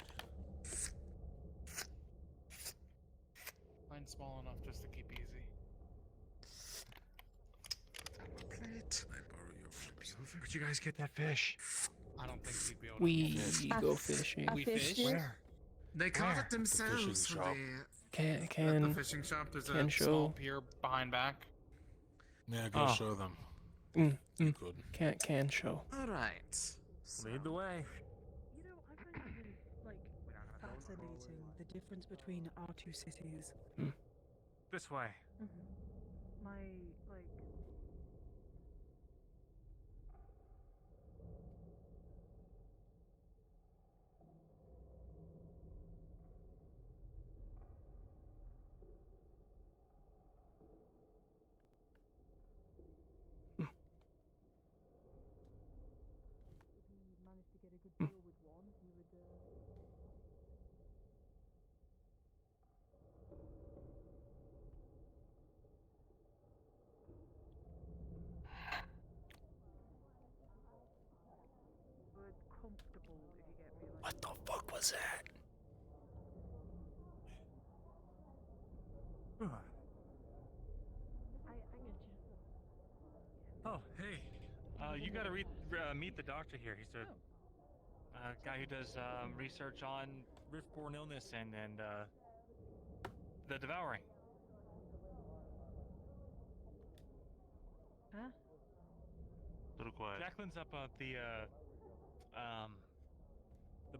Mine's small enough just to keep easy. Plate. I borrow your ribs. Where'd you guys get that fish? I don't think you'd be able to We fish. go fishing. We fish? Where? They caught Where? it themselves Fishing from shop. the... Can At the fishing shop, there's can a show. small pier behind back. Yeah, go Oh. show them. Good. Can show. Alright. Lead the way. You know, I find it really, like, fascinating the difference between our two cities. This way. My, like... If he managed to get a good deal with one, he would, but comfortable, if you get me. Like, What the fuck was that? I get you. Oh, hey. You gotta meet the doctor here. He's a guy who does research on rift-borne illness and the devouring. Huh? Little quiet. Jacqueline's up at the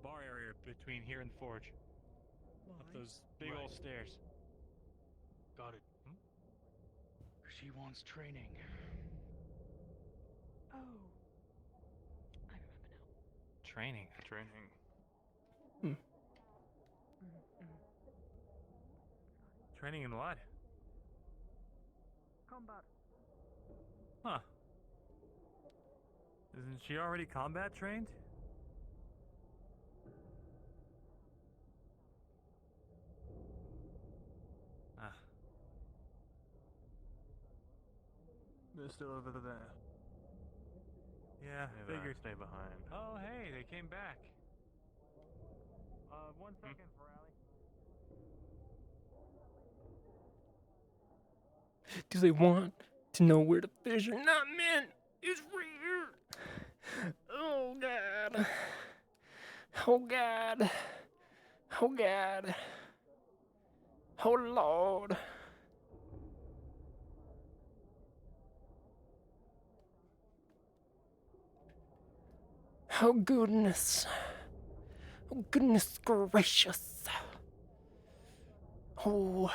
bar area between here and the forge. Up those big old stairs. Got it. She wants training. Oh. Training. Training in what? Combat. Huh. Isn't she already combat trained? Ah. They're still over there. Yeah, Maybe I figured. stay behind. Oh, hey, they came back. 1 second, Ferrari. Do they want to know where to fish or not, man? It's right here. Oh god. Oh god. Oh god. Oh lord. Oh goodness. Oh goodness gracious. Oh.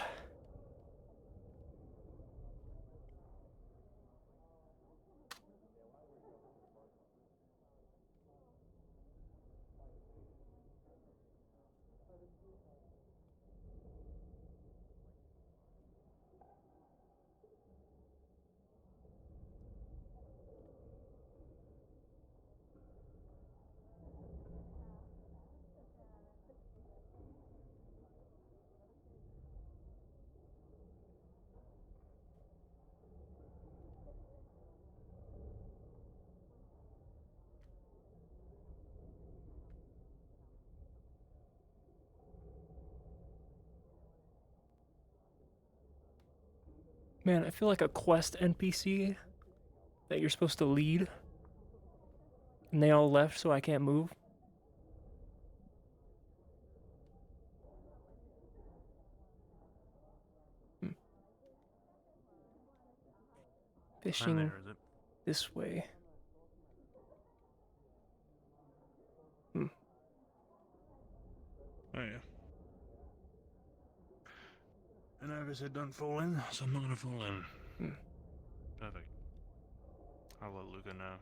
Man, I feel like a quest NPC that you're supposed to lead. And they all left, so I can't move. Fishing there, is it? this way. Oh yeah. And I said don't fall in, so I'm not gonna fall in. Perfect. I'll let Luca know.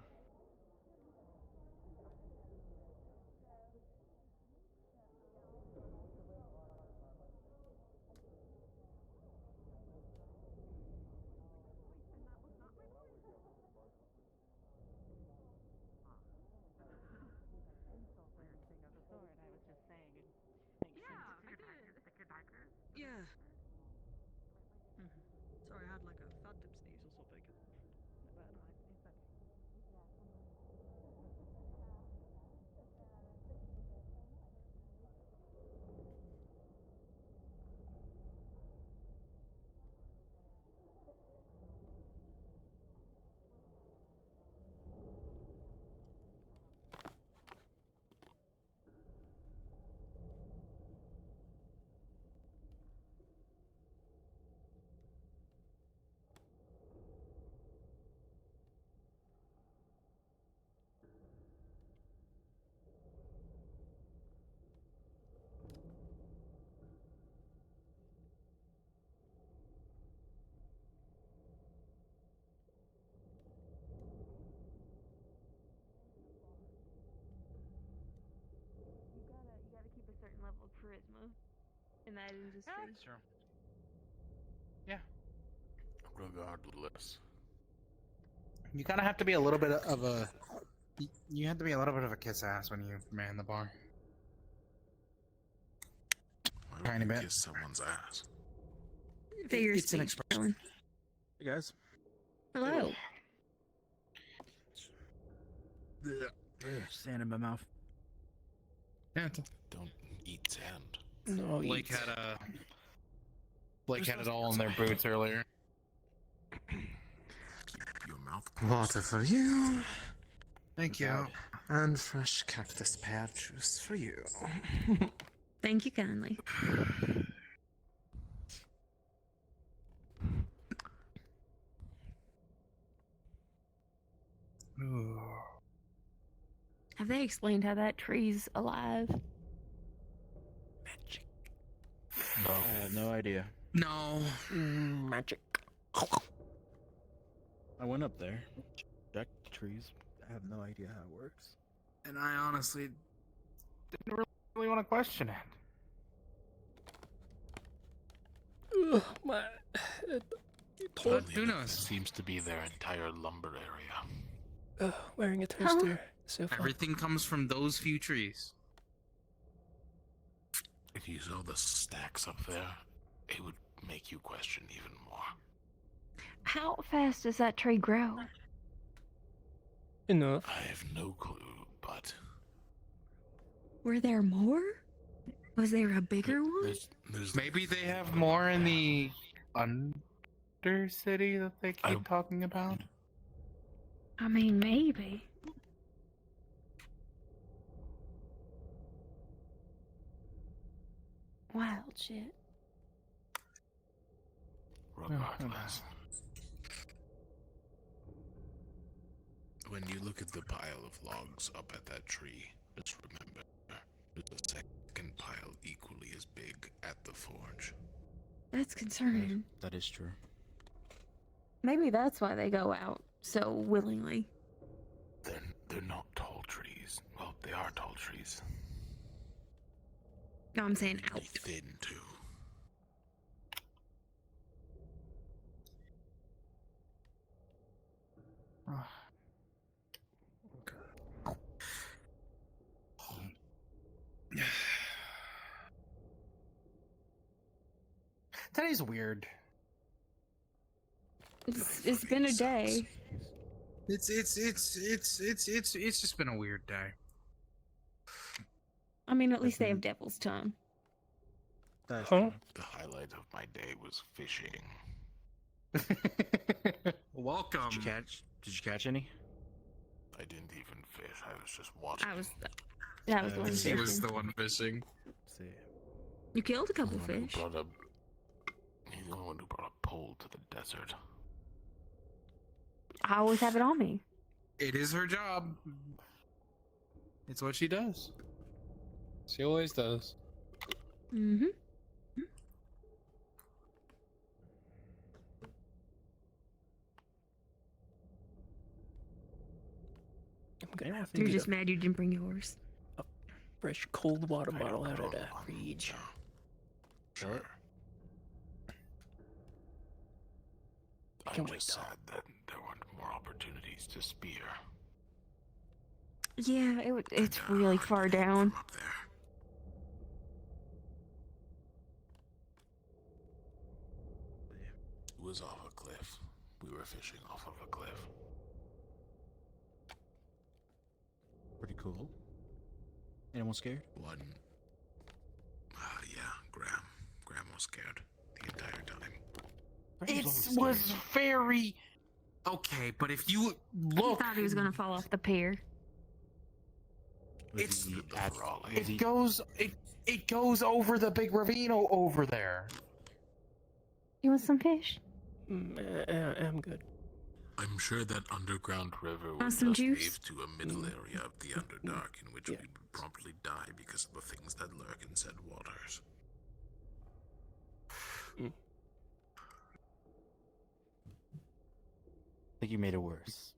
Yeah. Sorry, I had like a phantom sneeze or something. You gotta keep a certain level of charisma in that industry. Sure. Yeah. Regardless. You kind of have to be a little bit of a. You have to be a little bit of a kiss ass when you man the bar. Why Tiny would you bit. kiss someone's ass? Figure It's an speech, expression. Dylan. Hey guys. Hello. Sand in my mouth. Yeah. Don't eat sand. No, Blake eat. had it all in their boots earlier. Your mouth. Water for you. Thank you. And fresh cactus pear juice for you. Thank you kindly. Have they explained how that tree's alive? No. I have no idea. No. Magic. I went up there, checked the trees. I have no idea how it works. And I honestly didn't really want to question it. Ugh, my head. But who knows? Seems to be their entire lumber area. Wearing a toaster. So fun. Everything comes from those few trees. If you saw the stacks up there, it would make you question even more. How fast does that tree grow? Enough. I have no clue, but Were there more? Was there a bigger one? there's Maybe they have more in the Undercity that they keep talking about. I mean, maybe. Wild shit. regardless. When you look at the pile of logs up at that tree, just remember, there's a second pile equally as big at the forge. That's concerning. That is true. Maybe that's why they go out so willingly. They're not tall trees. Well, they are tall trees. No, I'm saying out. Thin too. Today's weird. It's been a day. It's just been a weird day. I mean, at least they have devil's tongue. Huh? The highlight of my day was fishing. Welcome. Did you catch any? I didn't even fish. I was just watching. I was the one He was fishing. the one fishing. You killed a couple fish. He's the one who brought a pole to the desert. I always have it on me. It is her job. It's what she does. She always does. Mm-hmm. I'm gonna have to You're get just a mad you didn't bring yours. fresh cold water bottle out of that fridge. Sure. I'm just sad that there weren't more opportunities to spear. Yeah, it's really far down. was off a cliff. We were fishing off of a cliff. Pretty cool. Anyone scared? One. Yeah, Graham. Graham was scared the entire time. It was very okay, but if you He look, thought he was gonna fall off the pier. it goes over the big ravine over there. You want some fish? I'm good. I'm sure that underground river would Want some just juice? lead to a middle area of the Underdark in which we would promptly die because of the things that lurk in said waters. I think you made it worse.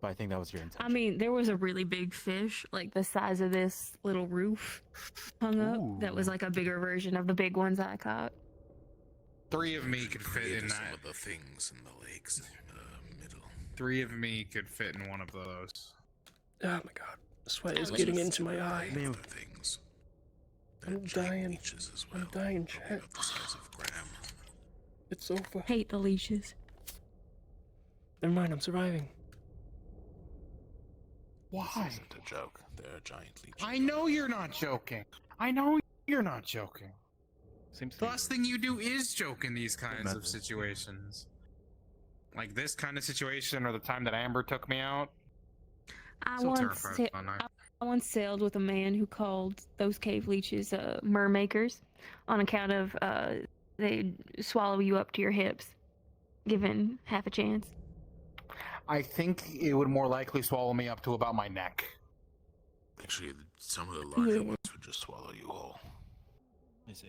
But I think that was your intention. I mean, there was a really big fish, like the size of this little roof, hung up. That was like a bigger version of the big ones I caught. 3 of me could fit in Some that. of the things in the lakes in the middle. 3 of me could fit in one of those. Oh my god. The sweat is getting into my eye. Things. I'm dying. I'm dying, chat. The size of Graham. It's over. Hate the leashes. Never mind, I'm surviving. Why? This isn't a joke. They're giant leeches. I know you're not joking. I know you're not joking. The last thing you do is joke in these kinds of situations. Like this kind of situation, or the time that Amber took me out. I So once, terrified, wasn't I? I once sailed with a man who called those cave leeches mermakers on account of they swallow you up to your hips, given half a chance. I think it would more likely swallow me up to about my neck. Actually, some of the larger Yeah. ones would just swallow you whole. I see.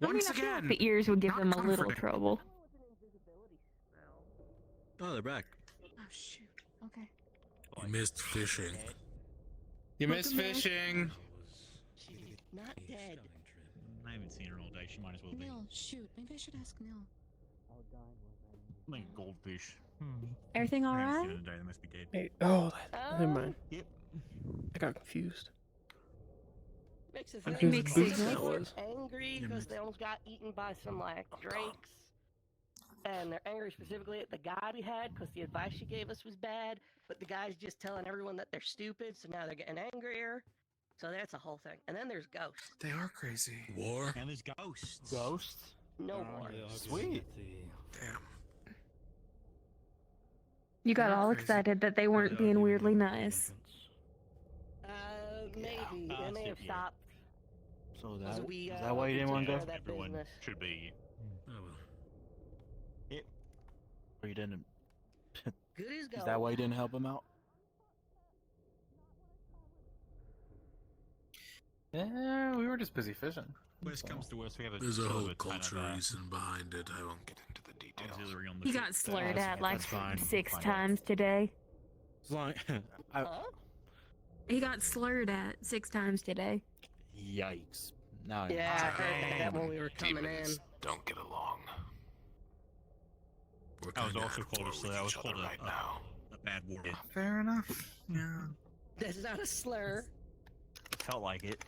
Once I feel like again, the ears would give not them a little comforting. trouble. Oh, they're back. Oh shoot. Okay. You missed fishing. You missed fishing. Not dead. I haven't seen her all day. She might as well be. Nil, shoot. Maybe I should ask Nil. Like a goldfish. Everything all I haven't right? seen her in a day. They must be dead. Hey, never mind. Yep. I got confused. Makes us I'm think confused they whose that were was. angry because they almost got eaten by some like drakes, and they're angry specifically at the guide we had because the advice she gave us was bad. But the guy's just telling everyone that they're stupid, so now they're getting angrier. So that's a whole thing. And then there's ghosts. They are crazy. War? And there's ghosts. Ghosts? No more. Sweet. Damn. You got all excited that they weren't being weirdly nice. Maybe they may have stopped. So Because that we, is that why you didn't want to took go? care of that Everyone business. should be. Oh well. Yep. Or you didn't? Good as Is gold. that why you didn't help him out? Yeah, we were just busy fishing. Worst comes to worst, we have a There's a sort of whole a kind of, cultural reason behind it. I won't get into the details. auxiliary on the He ship got that slurred has- at like that's fine. 6 Find out. times today. As long, He got slurred at 6 times today. Yikes! Now I Yeah, I heard that when we were coming in. Demons don't get along. We're I was kinda also at called war a with slur. I was each other called right now. a bad warrior. Fair enough. Yeah. That's not a slur. Felt like it.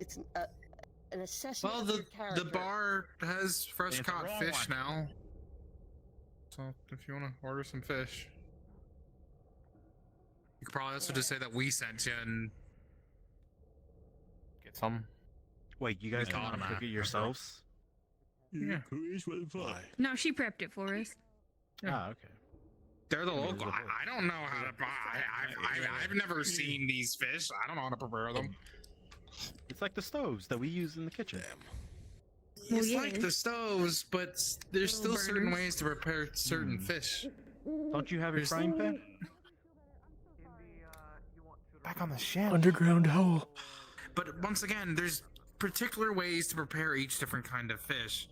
It's an assessment Well, of your character. the bar has fresh It's the caught wrong fish one. now. So if you want to order some fish, you could probably also just say that we sent you and get some. Wait, you guys We don't caught want to 'em cook it after. yourselves? Yeah. Why? No, she prepped it for us. Ah, okay. They're the Yeah, local. there's I don't know how to buy. I've never seen these fish. I don't know how to prepare them. It's like the stoves that we use in the kitchen. Well, It's yeah. like the stoves, but there's Little still certain burners. ways to prepare certain fish. Don't you have your There's- frying pan? Back on the ship. Underground hole. But once again, there's particular ways to prepare each different kind of fish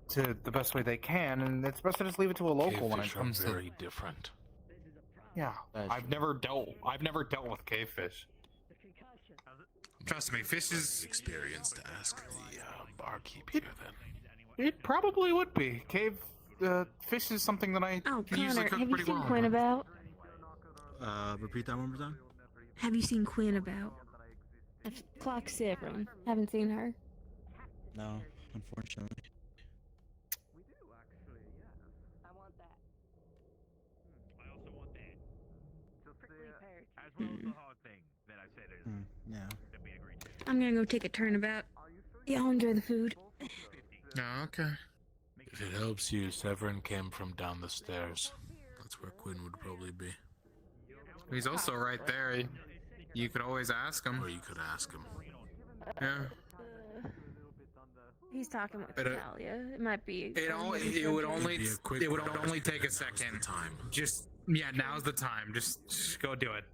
to the best way they can, and it's best to just leave it to a local when it Cavefish are comes to. very different. Yeah, That's I've never dealt with cave fish. Trust me, fish is. Experience to ask the barkeep here then. It probably would be cave. Fish is something that I Oh, can usually Connor, cook have you pretty seen well. Quinn about? Repeat that one more time. Have you seen Quinn about? Clock 7. Haven't seen her. No, unfortunately. Yeah. I'm gonna go take a turnabout. Y'all enjoy the food. Oh, okay. If it helps you, Severin came from down the stairs. That's where Quinn would probably be. He's also right there. You could always ask him. Or you could ask him. Yeah. He's talking with But, Talia. It might be. It would only take a second. Just now's the time. Just go do it.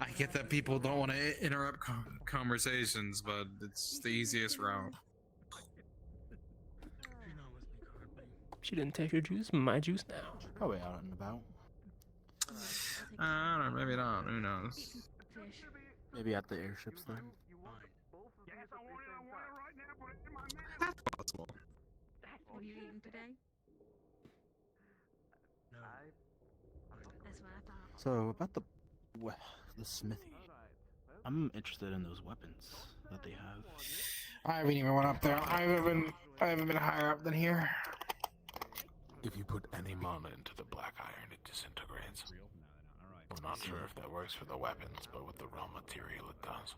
I get that people don't want to interrupt conversations, but it's the easiest route. She didn't take her juice. My juice now. Probably out and about. I don't know. Maybe not. Who knows? Maybe at the airships then. That's possible. What are you eating today? That's what I thought. So about the smithy, I'm interested in those weapons that they have. I haven't even went up there. I haven't been higher up than here. If you put any mana into the black iron, it disintegrates. We're not sure if that works for the weapons, but with the raw material, it does.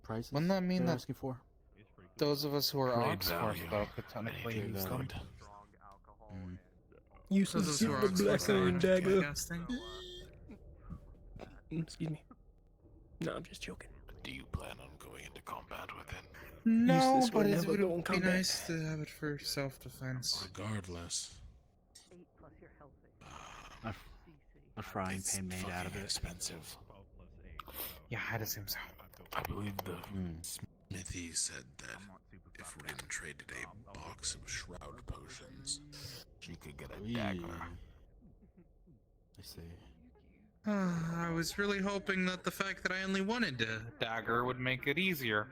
Prices? Wouldn't that mean they're that asking for? those of us who are Trade Oxford value. though could technically Anything use them? good. You Those of us see who are the black Oxford iron aren't dagger. casting? Excuse me. No, I'm just joking. Do you plan on going into combat with it? No, Useless, but we're it never would going be combat. nice to have it for self-defense. Regardless, A frying it's pan made out of fucking it. expensive. Yeah, I'd assume so. I believe the smithy said that if Rin traded a box of shroud potions, she could get a dagger. I see. I was really hoping that the fact that I only wanted a dagger would make it easier.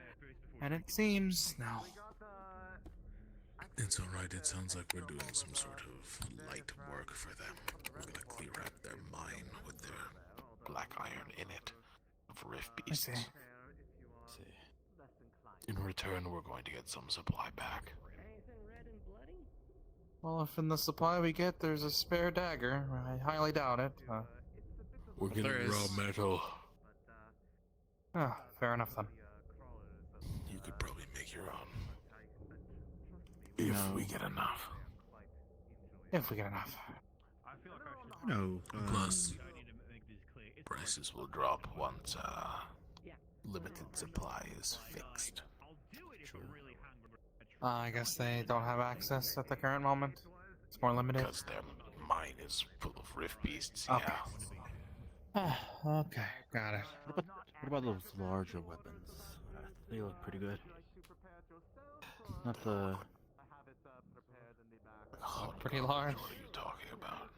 And it seems no. It's alright, it sounds like we're doing some sort of light work for them. We're gonna clear out their mine with their black iron in it of rift beasts. In return, we're going to get some supply back. Well, if in the supply we get there's a spare dagger, I highly doubt it. We're if getting there raw is- metal. Ah, fair enough then. You could probably make your own. If we get enough. If we get enough. No. Plus, prices will drop once limited supply is fixed. I guess they don't have access at the current moment. It's more limited. Because their mine is full of rift beasts, Okay. yeah. Okay, got it. What about those larger weapons? They look pretty good. Not the. Oh, pretty large. What are you talking about?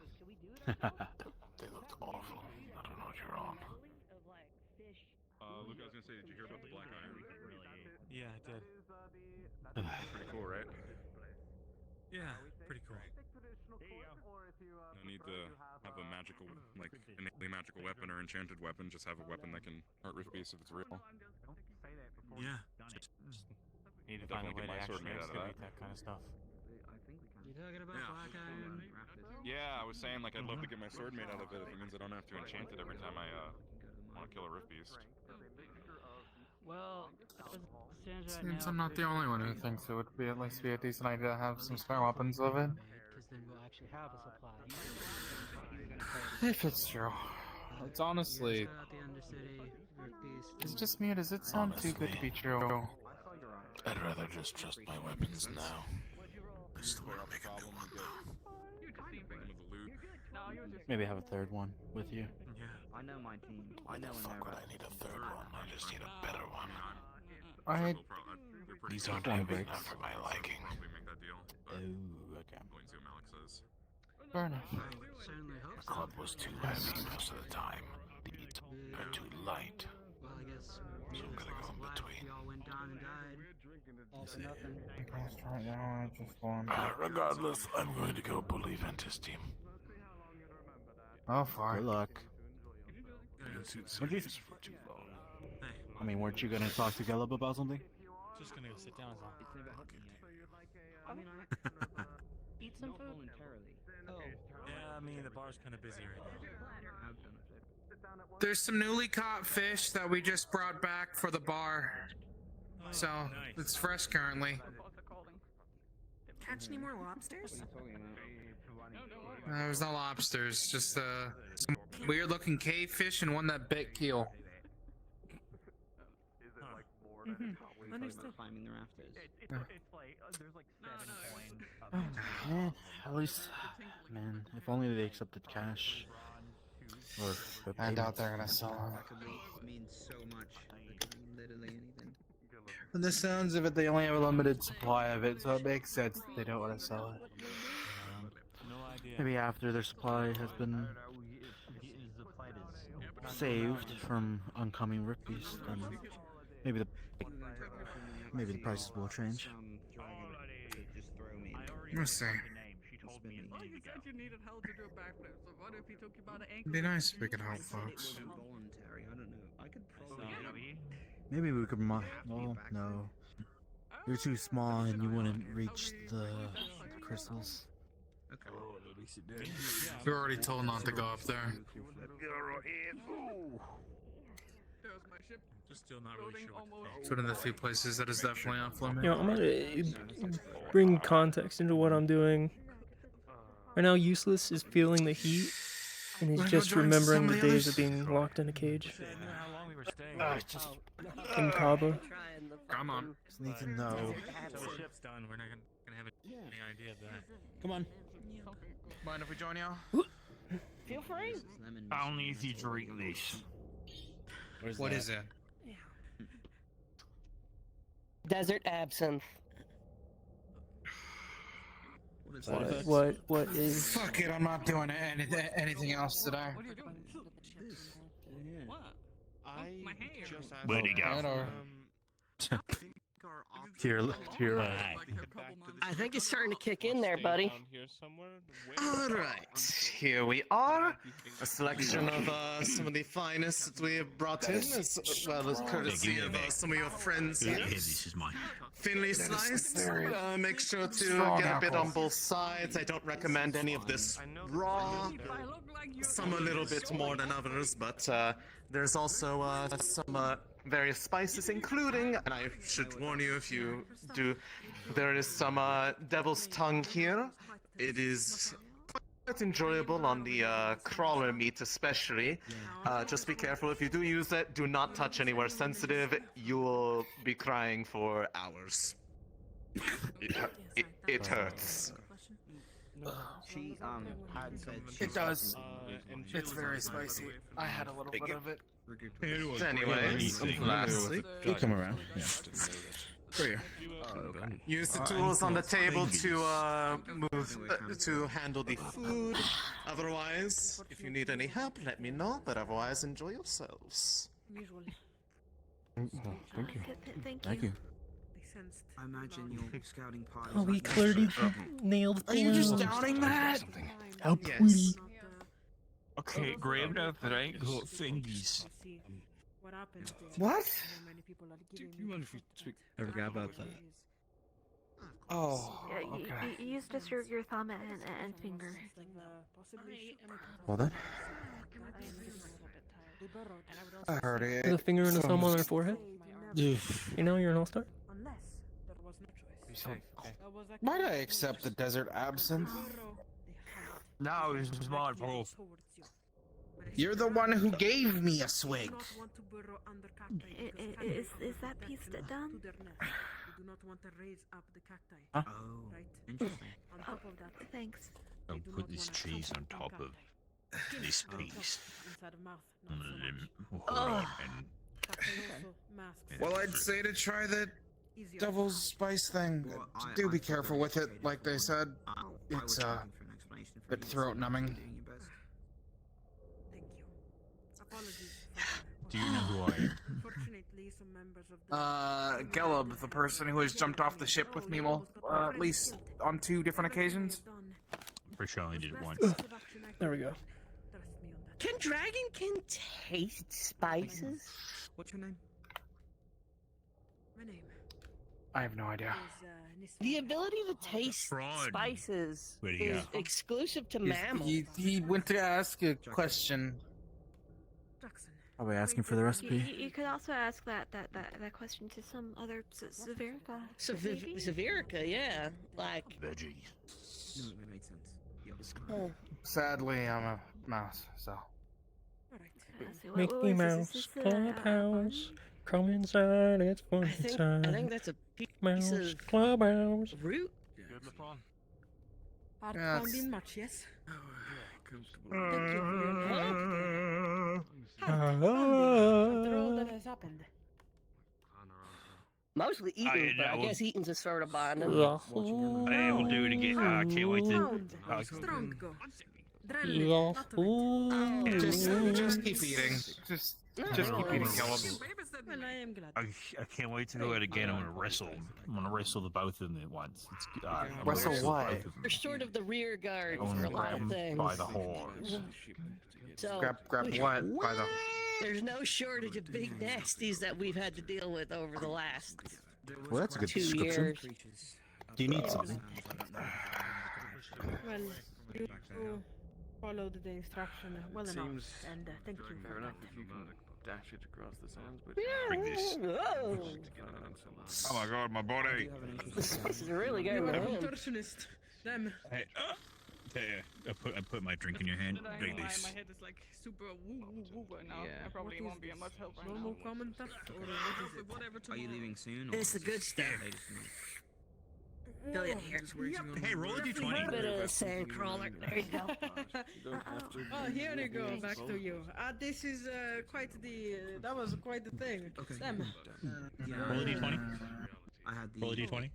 They looked awful. I don't know what you're on. Luke, I was gonna say, did you hear about the black iron? Yeah, I did. Pretty cool, right? Yeah, pretty cool. No need to have a magical, like, innately magical weapon or enchanted weapon. Just have a weapon that can hurt rift beasts if it's real. Yeah. Need to find a way to actually excavate that kind of stuff. You talking about black iron? Yeah, I was saying, like, I'd love to get my sword made out of it. It means I don't have to enchant it every time I want to kill a rift beast. Well, Seems I'm not the only one who thinks it would at least be a decent idea to have some spare weapons of it. because then we'll actually have a supply. If it's true. It's honestly... Shout out the Undercity, Rift Beast. It's just me, does it sound too good to be true? I'd rather just trust my weapons now. I still want to make a new one though. Maybe have a third one with you. Yeah. I know my team. Why the fuck would I need a third one? I just need a better one. I... These aren't heavy enough for my liking. Oh, okay. Fair enough. The club was too heavy most of the time. These are too light. Well, I guess So I'm gonna go in between. we all went down and died. All for nothing. Right now, I just want... Regardless, I'm going to go bully Ventus team. Oh, far. Good luck. What'd you for too long. I mean, weren't you gonna talk to Gelb about something? Just gonna go sit down. I mean, eat some food. Yeah, I mean the bar's kind of busy right now. There's some newly caught fish that we just brought back for the bar. So, it's fresh currently. Catch any more lobsters? There's no lobsters, just some weird looking cave fish and one that bit keel. Understood. Climbing the rafters. It's like there's like 7 coins. Oh, man, at least, man, if only they accepted cash. Or I doubt they're gonna sell them. That could mean so much. That could mean literally anything. From the sounds of it, they only have a limited supply of it, so it makes sense that they don't want to sell it. Maybe after their supply has been saved from oncoming rip beasts, then maybe the prices will change. We'll see. Oh, you said you needed help to do a backflip, so what if he took you by the ankle? It'd be nice if we could help folks. Voluntary, I don't know. I could probably. Maybe we could. Well, no. You're too small and you wouldn't reach the crystals. Okay. We were already told not to go up there. Just still not really sure. It's one of the few places that is definitely off limits. You know, I'm gonna bring context into what I'm doing. Right now, Useless is feeling the heat, and he's just remembering the days of being locked in a cage. How long we were staying? In Kaba. Come on. Just need to know. So the ship's done. We're not gonna have any idea of that. Come on. Mind if we join y'all? Feel free. I'll need you to drink this. What is it? Desert absinthe. What is? Fuck it, I'm not doing anything else today. Where'd he go? I think it's starting to kick in there, buddy. Alright, here we are. A selection of some of the finest that we have brought in, as well as courtesy of some of your friends here. This is mine. Thinly sliced. Make sure to get a bit on both sides. I don't recommend any of this raw. Some a little bit more than others, but there's also some various spices, including, and I should warn you if you do, there is some devil's tongue here. It is quite enjoyable on the crawler meat especially. Just be careful if you do use it, do not touch anywhere sensitive. You will be crying for hours. It hurts. She had said It does. It's very spicy. I had a little bit of it. Anyways, lastly, you come around. Yeah. Here. Use the tools on the table to to handle the food. Otherwise, if you need any help, let me know. But otherwise, enjoy yourselves. Usually. Thank you. Thank you. I imagine your scouting party. Oh, we clearly nailed. Are you just doubting that? How pretty. Okay, grab that triangle thingies. What happened? What? I forgot about that. Oh, Yeah, okay. use just your thumb and finger. Well then. I heard it. With a finger and a thumb on their forehead. You know you're an all-star. Unless there was no choice. Might I accept the desert absinthe? No, this is my fault. You're the one who gave me a swig. Is that piece done? You do not want to raise up the cacti. Huh? Right? Interesting. On top of that, Thanks. I'll put this cheese on top of this piece. inside of mouth. And Not so then much. hold on and Cacti also masks. Well, I'd say to try the devil's spice thing. Do be careful with it, like they said. It's a bit throat numbing. Apologies. do you know who I am? Fortunately, some members of the Gelub, the person who has jumped off the ship with me, at least on 2 different occasions. Pretty sure I only did it once. There we go. Can Dragonkin taste spices? What's your name? My name. I have no idea. The ability to taste spices Where'd he is go? exclusive to mammals. He went to ask a question. Probably asking for the recipe. You could also ask that question to some other Severica. maybe? Severica, yeah. Like. Veggie. No, that makes sense. Sadly, I'm a mouse, so. Mickey Mouse Clubhouse. Come inside, it's fun I think inside. that's a piece Mouse of Clubhouse. root. Good, LeBron. Hard Yes. found much, yes? Comfortable. Thank you for your help. After all that has happened. Mostly yeah, eating, but I well- guess eating's a sort of binding. Hey, we'll do it again. I can't wait to. Strong go. Just keep eating. Just keep eating, Caleb. Well, I am glad. I can't wait to do it again. I'm gonna wrestle. I'm gonna wrestle the both of them at once. It's, I'm gonna Wrestle what? both of them. They're sort of the rear guards I'm for gonna a lot grab of them things. by the horns. So, Grab what? By the. there's no shortage of big nasties that we've had to deal with over the last Well, that's a good 2 description. years. Do you need something? Well, you followed the instruction well enough, Seems and thank you fair for enough that. if you can dash it across the sands, but Bring this. Oh my god, my body! This is really You getting are the a hand. contortionist. Damn. Hey, I put my drink in your hand. Take this. My head is like super woo woo woo right now. Yeah. I probably What won't is be a this? much help right Normal now. common stuff, or what is it? Whatever Are you tomorrow. leaving soon? Or It's the good stuff. Tell you here. Hey, roll a A d20. bit of sand crawler. There you go. Oh, here you go. Back to you. This is quite the. That was quite the thing. Okay. Sam. Yeah, Roll a d20. I had the Roll a d20.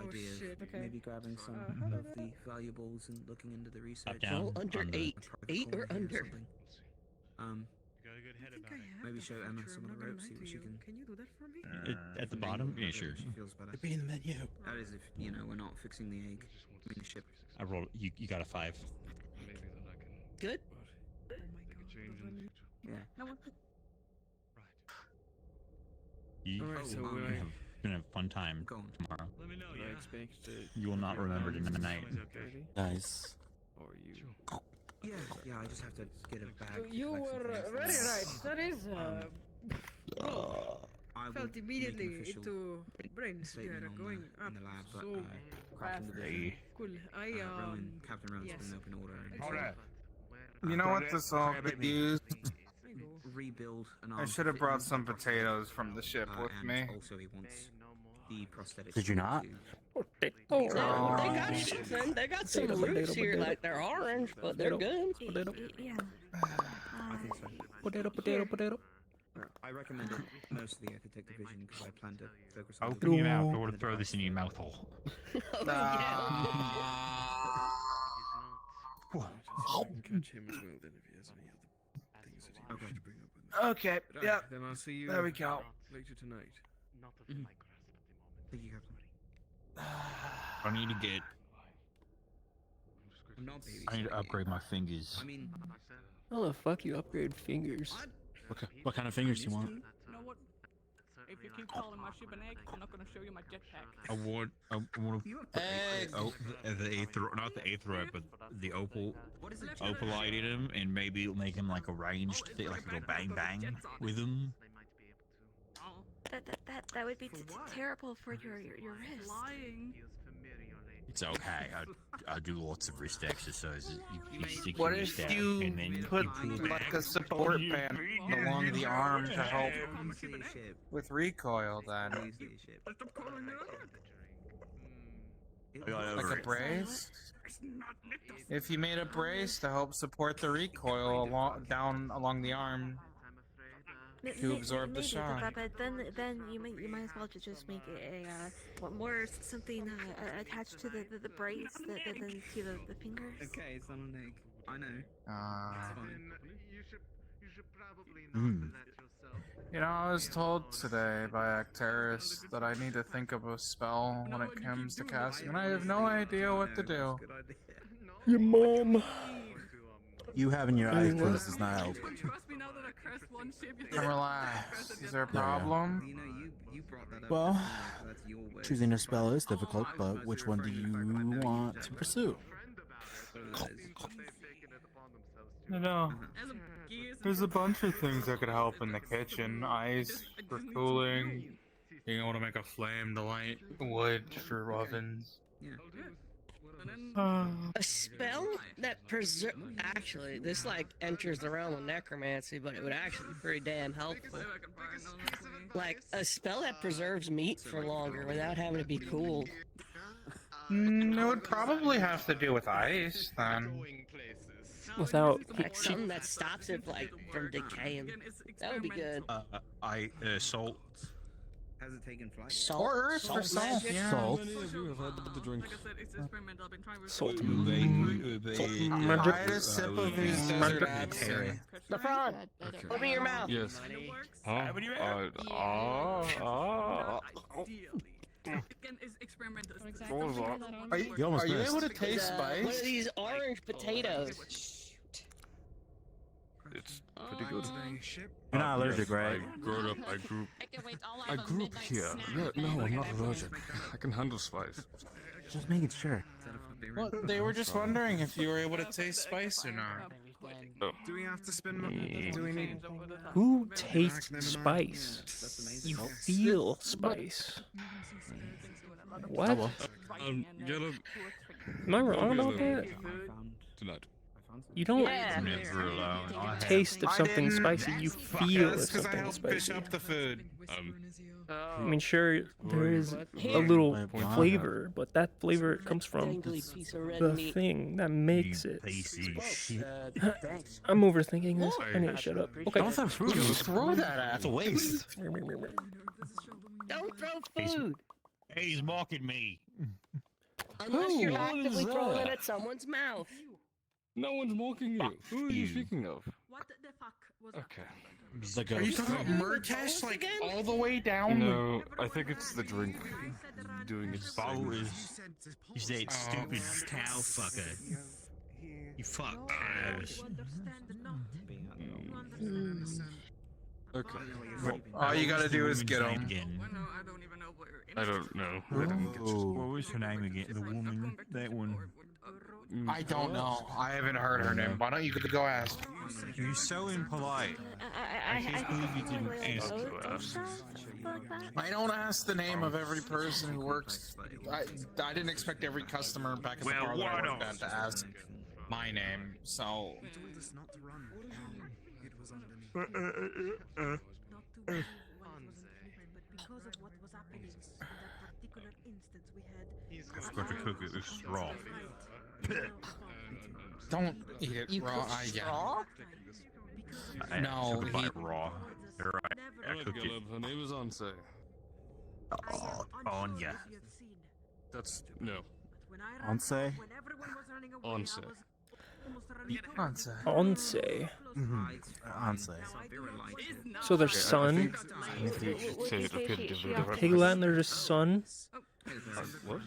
idea shit, of okay. maybe grabbing some of the valuables and looking into the research. down Roll under on the- 8. Private 8 or colony under. something. Got a good head I think I have Maybe that show Emma picture, some of I'm the not ropes, gonna see lie what to she you. can. Can you do that for me? At the bottom? Yeah, sure. She feels better. Be in the menu. That is if, you know, we're not fixing the egg. I mean, the ship. I rolled. You got a 5. Good. Oh my god. Yeah. No one. You Alright, so Oh, we gonna have a fun time Go on. tomorrow. Let me know. I expect You will not remember tonight. Nice. Or you. Yeah, I just have to get a bag. to You collect some were things. very right. That is. I will Felt make an immediately official into brains statement here on going the, up in the lab, but so Captain fast. Division, Cool. Rowan, Captain Rowan's yes. put an open order. Alright. You know what this all could use? Rebuild an I arm should have fit brought him. some potatoes from the ship with and me. also he wants the prosthetic. Did you not? They got something. They got some roots here, like they're orange, but they're good. Yeah. I think so. Potato. I recommend it mostly at the Tech Division because I plan to focus on. Open your mouth. I want to throw this in your mouth hole. Catch him as well then if he has any other things that he wishes to bring up with me. Okay, Right, yeah. Then I'll see you There we go. later tonight. Thank you, Captain. I need to get. I'm not baby. I need to upgrade my fingers. I mean, How the fuck you upgrade fingers? What kind of fingers do you want? You know what? If you keep calling my ship an egg, I'm not gonna show you my jetpack. I want the eighth, not the eighth row, but the opal item, and maybe make him like a ranged thing, like go bang bang with him. That would be terrible for your wrist. It's okay. I do lots of wrist exercises. You stick What your if wrist out, you and then put you pull like back. a support band along the arm to help with recoil then? Like a brace? If you made a brace to help support the recoil down along the arm to absorb the Maybe, shock. but then you might as well just make it a more something attached to the brace than to the fingers. okay, it's on an egg. I know. Uh, It's fine. Hmm. You know, I was told today by Acteris that I need to think of a spell when it comes to casting, and I have no idea what to do. Your mom. You having your eyes closed is not help. Relax. Is there a problem? You know, you brought that up. Well, That's your word. choosing a spell is difficult, but which one do you want to pursue? You know, there's a bunch of things that could help in the kitchen. Ice for cooling, being able to make a flame to light wood for ovens. A spell that preserve. Actually, this like enters the realm of necromancy, but it would actually be pretty damn helpful. Like a spell that preserves meat for longer without having to be cooled. It would probably have to do with ice then. Without Like something that stops it like from decaying. That would be good. Salt. Has it taken flight? Salt. Or earth for salt, magic? yeah. Salt. Salt. I had a sip of his desert absinthe. The front. Open your mouth. Yes. Huh? Are you able to taste spice? What are these orange potatoes? It's pretty good. You're not allergic, right? I grew up here. Yeah, no, I'm not allergic. I can handle spice. Just making sure. Well, they were just wondering if you were able to taste spice or not. Do we have to spend money? Do we need? Who tastes spice? You feel spice. What? Yellow. Am I wrong about that? Tonight. You don't Never alone. taste of something spicy. You feel That's of because I something helped fish spicy. up the food. I mean, sure, there is a little flavor, but that flavor comes from Dangly piece of red the meat. thing that makes it. shit. I'm overthinking this. I need to shut up. Okay. Don't throw that at. It's a waste. Don't throw food Hey, he's mocking me. unless you're Who actively is throwing it that? at someone's mouth. No one's mocking you. Who are you speaking of? What the fuck was Okay. It's like Are you talking about Murtash, like all the way down? No, I think it's the drink doing its Bo thing. is. You say it's stupid cow fucker. You fuck cows. Okay. All you gotta do is get them. I don't know. I didn't get you. What was her name again? The woman. That one. I don't know. I haven't heard her name. Why don't you go ask? You're so impolite. I can't believe you didn't ask her. I don't ask the name of every person who works. I didn't expect every customer back at the Well, parlor I why worked at to ask my name. So. because of what was happening in that particular instance we had. I've got to cook it with straw. Don't eat it You raw. cook Yeah. straw? No, I he- it raw. You're right. I Alright, cook it. Caleb, her name is Anse. On ya. That's no. Onse? Onse. Onse. Onse. Onse. So there's sun. Kayla and there's a sun. What?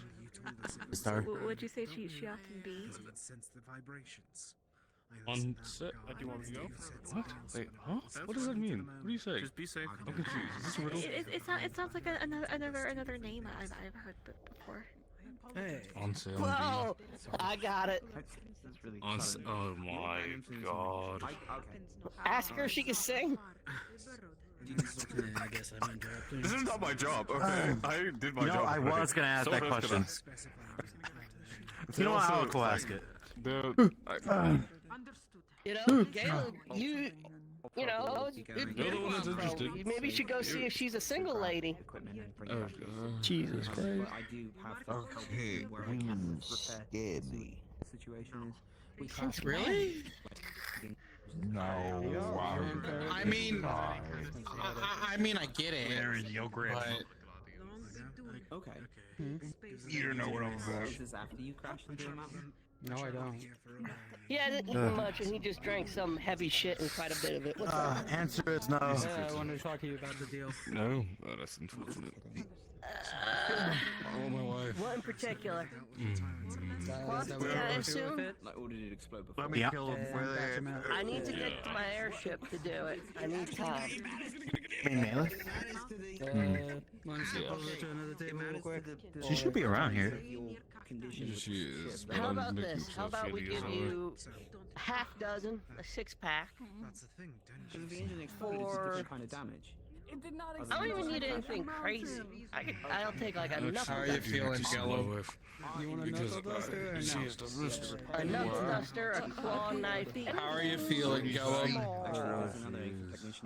Star. Would you say she often be? On set? Do you want me to go? What? Wait, huh? What does that mean? What do you say? Just be safe. I'm confused. Is this a riddle? It sounds like another name I've heard before. Hey. Onse. Whoa! I got it. Onse. Oh my god. Ask her if she can sing. I guess I'm interrupting. This is not my job, okay? I did my You know, job. I was gonna ask that Someone else question. could You know what? Also, I'll go ask it. You know, Caleb, you know, You're the one that's interested. maybe you should go see if she's a single lady. Oh god. Jesus Christ. I do have to Okay. scared me. Situation is. Since really? No. I mean, I get it. There is your grip. Okay. You don't know what I'm about. Is this after you crashed into the mountain? No, I don't. He hasn't eaten much, and he just drank some heavy shit and quite a bit of it. What's up? Answer is no. I wanted to talk to you about the deal. No, that's unfortunate. Oh, my wife. What in particular? What? Yeah, I assume. Like, or did it explode before? Let me kill him. I need to get to my airship to do it. I need time. I mean, Malek? She should be around here. She is. How about this? How about we give you a half dozen, a 6-pack? That's the thing. Don't the engine exploded, For- it's a different kind of damage. It did not I don't even need anything crazy. I'll take like a knuckle How are you duster. feeling, Jello? You want a knuckle duster or She no? is the rooster. A knuckle duster, a claw knife. How are you feeling, Jello?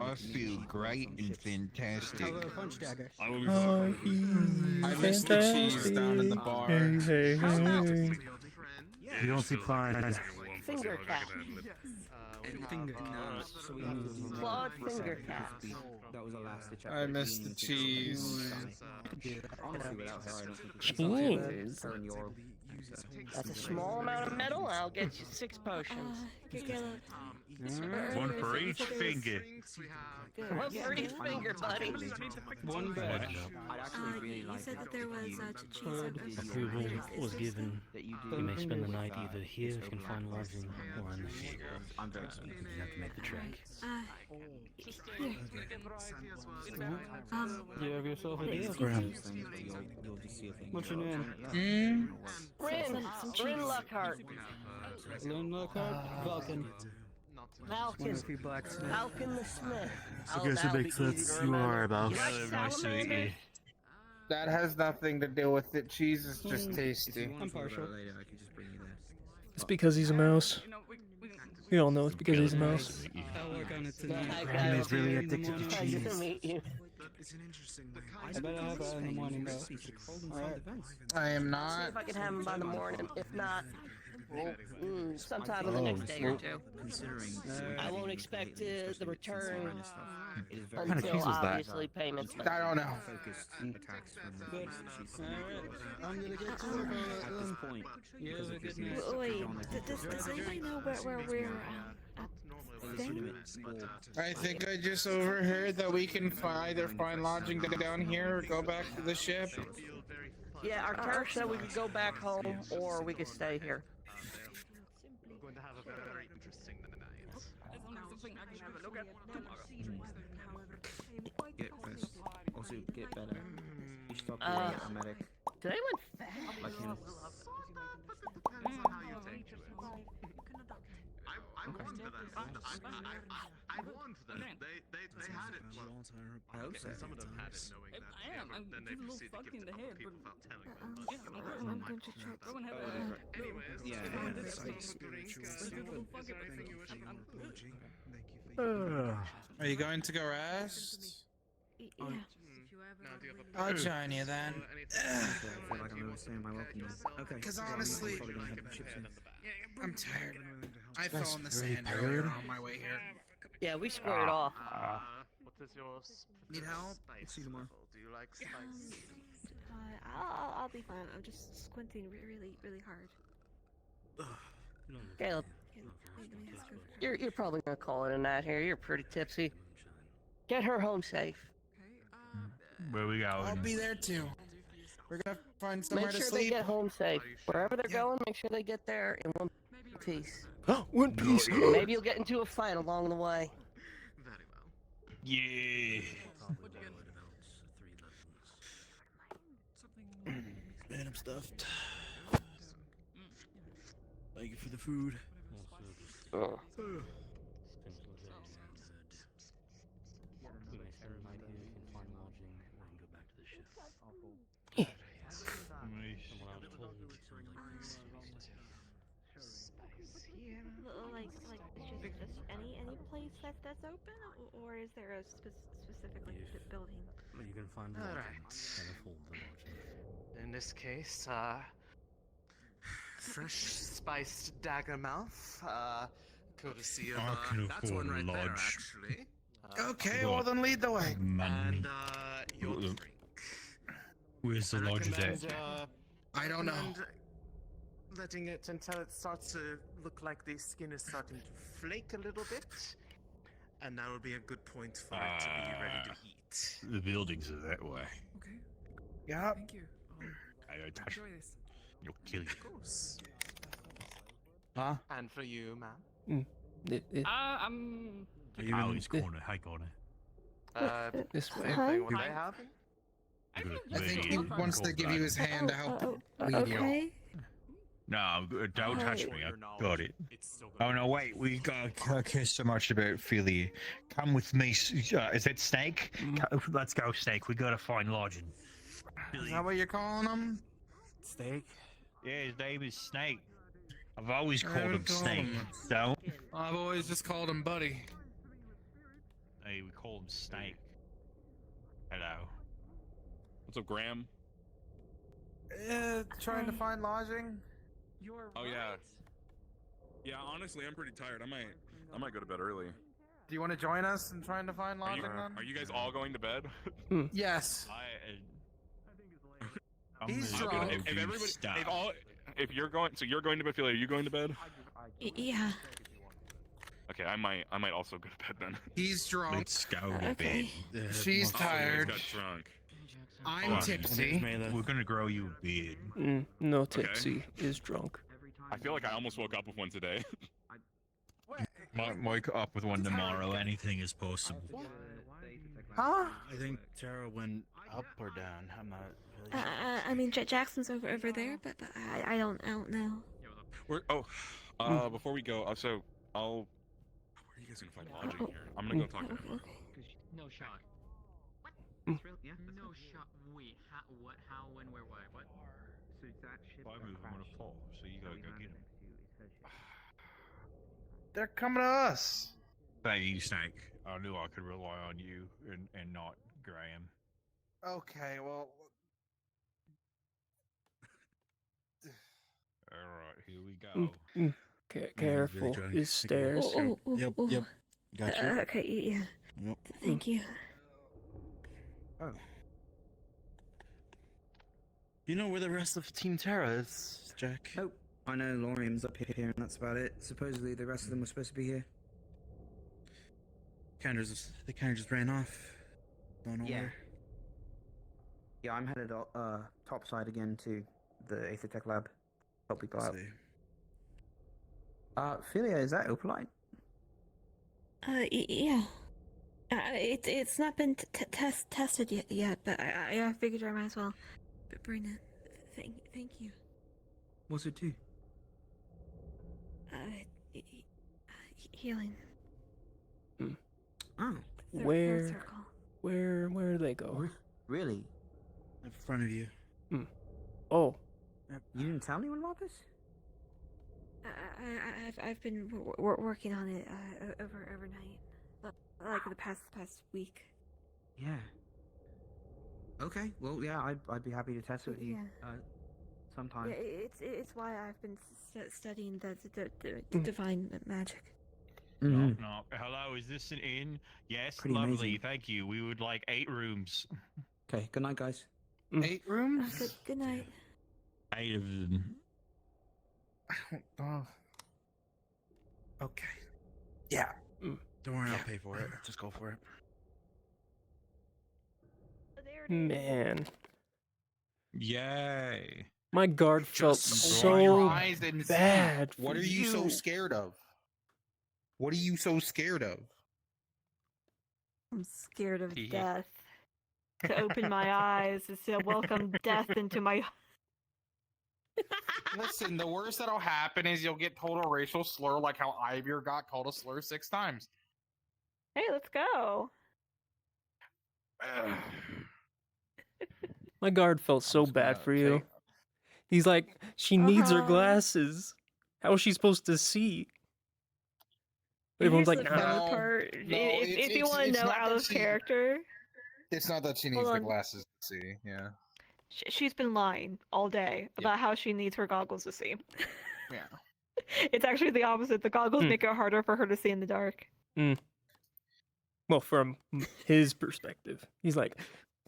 I feel great and fantastic. How about a punch dagger? I will be fine. I missed the cheese down in the bar. Hey, hey. You don't see Klein. Finger cap. Finger caps. So we have Clawed finger caps. That was a last ditch effort. I missed the cheese. Honestly, without her, I don't think we Cheese. could her and your. That's a small amount of metal. I'll get you 6 potions. One for each finger. One for each finger, buddy. One bed. I'd actually really You like said that there was cheese. Approval was given. You may spend the night either here if you can find lodging or in the ship. I'm very You have to make the trek. You have yourself a deal. You'll just see a thing. What's your name? Rin. Rin Lockhart. Lynn Lockhart? Vulcan. Falcon. Few blacks. Falcon the Smith. I guess it makes sense. You are about. Nice to meet you. That has nothing to do with it. Cheese is just tasty. I'm partial. It's because he's a mouse. We all know it's because he's a mouse. I'll work on it tonight. He's really addicted to Nice to cheese. meet you. I better have that in the morning, though. Alright. I am See not. if I can have them by the morning. If not, sometime in the next day or two. I won't expect the return kind of cheese until was that? obviously payments. I don't know. I'm gonna get to work on it at this point. You have a good night. Wait, does anybody know where we're staying? I think I just overheard that we can either find lodging down here or go back to the ship. Yeah, our tower said we could go back home or we could stay here. We're going to have a very interesting night. Get first. Also, get better. You stop Uh, being a medic. Did anyone fast? Like him. Depends on how you take to it. I warned them. I warned them. They had it. Well, I hope so. some of them had it knowing that. Then they proceeded to give it to other people without telling them. I'm going to try to... Anyways, Yeah, is yeah, there that's anything you wish to Are you going to go rest? Yeah. I'll join you then. I feel like I'm overstaying my welcome. Okay. Because honestly, Probably gonna head to the ship soon. I'm tired. I That's fell in the very sand tired. earlier on my way here. Yeah, we squared off. What is your Need help? spice See you tomorrow. level? Do you like spice? I'll be fine. I'm just squinting really hard. Caleb, you're probably gonna call it a night here. You're pretty tipsy. Get her home safe. Where we I'll going? be there too. We're gonna find somewhere Make to sure they sleep. get home safe. Wherever they're going, make sure they get there in one piece. One Piece. Maybe you'll get into a fight along the way. Very well. Yeah. Man, I'm stuffed. Thank you for the food. Oh. We may spend the night here if you can find lodging or you can go back to the ship. From what I was told, it seems like Just any place that's open, or is there a specific building? you can find lodging. Alright. Can afford the lodging. In this case, fresh spiced dagger mouth, courtesy of, I can that's one afford a right there, lodge. actually. Okay, well then lead the way. Money. And, your drink. Where's the I lodge recommend, at? I don't know. recommend letting it until it starts to look like the skin is starting to flake a little bit, and that will be a good point for it to be ready to eat. The buildings are that way. Okay. Yep. Thank you. I touch. Enjoy this. You'll kill you. Of course. Huh? And for you, ma'am. I'm. Oh, he's corner. Hi, corner. This way. Same thing. What they have? I think he wants to give you his hand to help lead you. Okay. No, don't touch me. I got it. Oh no, wait. We got care so much about Philly. Come with me. Is it Snake? Let's go, Snake. We gotta find lodging. Is that what you're calling him? Steak? Yeah, his name is Snake. I've always I called him haven't told Snake. him. Don't. I've always just called him Buddy. Hey, we call him Snake. Hello. What's up, Graham? Trying to find lodging. You're Oh yeah. Yeah, honestly, I'm pretty tired. I might go to bed early. Do you want to join us in trying to find lodging then? Are you guys all going to bed? Yes. He's Okay, drunk. if everybody, if you're going, so you're going to bed, Philly, are you going to bed? Yeah. Okay, I might also go to bed then. He's drunk. Let's go to Okay. bed. She's Oh, you guys tired. got drunk. I'm tipsy. We're gonna grow you a beard. No, tipsy is drunk. I feel like I almost woke up with one today. Might wake up with one tomorrow. Anything is possible. Huh? I think Tara went up or down. I'm not really sure. I mean, Jackson's over there, but I don't know. Before we go, so I'll. Where are you guys gonna find lodging here? I'm gonna go talk to him. No shot. Yeah. No shot. Wait. How? What? How? When? Where? Why? What? So that ship Five of them on a fall, so you gotta go get him. They're coming to us. Thank you, Snake. I knew I could rely on you and not Graham. Okay, well. Alright, here we go. Careful. His stairs. Yep. Gotcha. Okay, yeah. Yep. Thank you. Oh. You know where the rest of Team Terra is, Jack? Oh, I know Laurium's up here, and that's about it. Supposedly the rest of them were supposed to be here. They kind of just ran off. Don't know Yeah. where. Yeah, I'm headed topside again to the Aethertech lab. Help people out. Philia, is that Opalite? Yeah. It's not been tested yet, but I figured I might as well bring it. Thank you. What's it do? Healing. Oh. Where circle. where do they go? Really? In front of you. Oh. You didn't tell anyone about this? I've been working on it overnight, like the past week. Yeah. Okay. Well, yeah, I'd be happy to test it with you. Yeah. Sometime. Yeah, it's why I've been studying the divine magic. No. Hello, is this an inn? Yes, Pretty lovely. amazing. Thank you. We would like 8 rooms. Okay. Good night, guys. 8 rooms? Good night. 8 of them. I don't know. Okay. Yeah. Don't worry, I'll pay for it. Just go for it. Man. Yay. My guard felt so bad. What for are you so scared of? What are you so scared of? I'm scared of death. To open my eyes is to welcome death into my. Listen, the worst that'll happen is you'll get told a racial slur like how Ivor got called a slur 6 times. Hey, let's go. My guard felt so bad for you. He's like, she needs her glasses. How is she supposed to see? Everyone's like, Here's the funny part. If you want to know out of character, It's not that she Hold needs the on. glasses to see. Yeah. she's been lying all day about how she needs her goggles to see. Yeah. It's actually the opposite. The goggles make it harder for her to see in the dark. Well, from his perspective, he's like,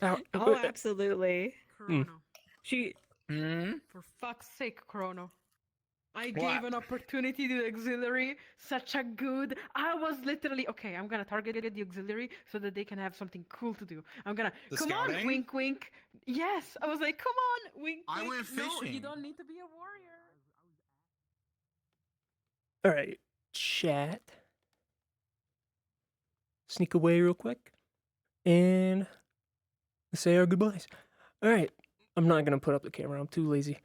Oh, absolutely. Mm. She. For fuck's sake, Chrono. I gave an opportunity to the auxiliary. Such a good. I was literally okay. I'm gonna target the auxiliary so that they can have something cool to do. I'm gonna The come on, scouting? wink, wink. Yes, I was like, come on, wink, I wink. went No, you fishing. don't need to be a warrior. All right, chat. Sneak away real quick and say our goodbyes. All right, I'm not gonna put up the camera. I'm too lazy.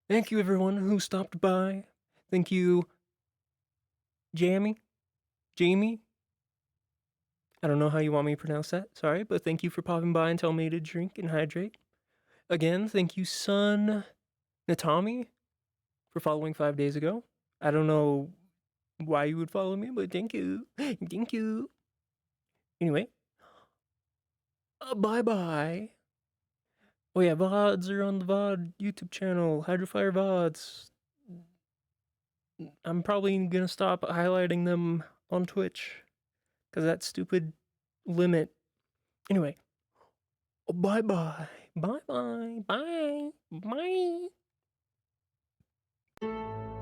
Thank you everyone who stopped by. Thank you, Jamie. I don't know how you want me to pronounce that. Sorry, but thank you for popping by and telling me to drink and hydrate. Again, thank you, son Natami, for following 5 days ago. I don't know why you would follow me, but thank you. Thank you. Anyway, bye-bye. Oh yeah, VODs are on the VOD YouTube channel, Hydrofire VODs. I'm probably gonna stop highlighting them on Twitch, because that stupid limit. Anyway, bye-bye. Bye-bye. Bye. Bye.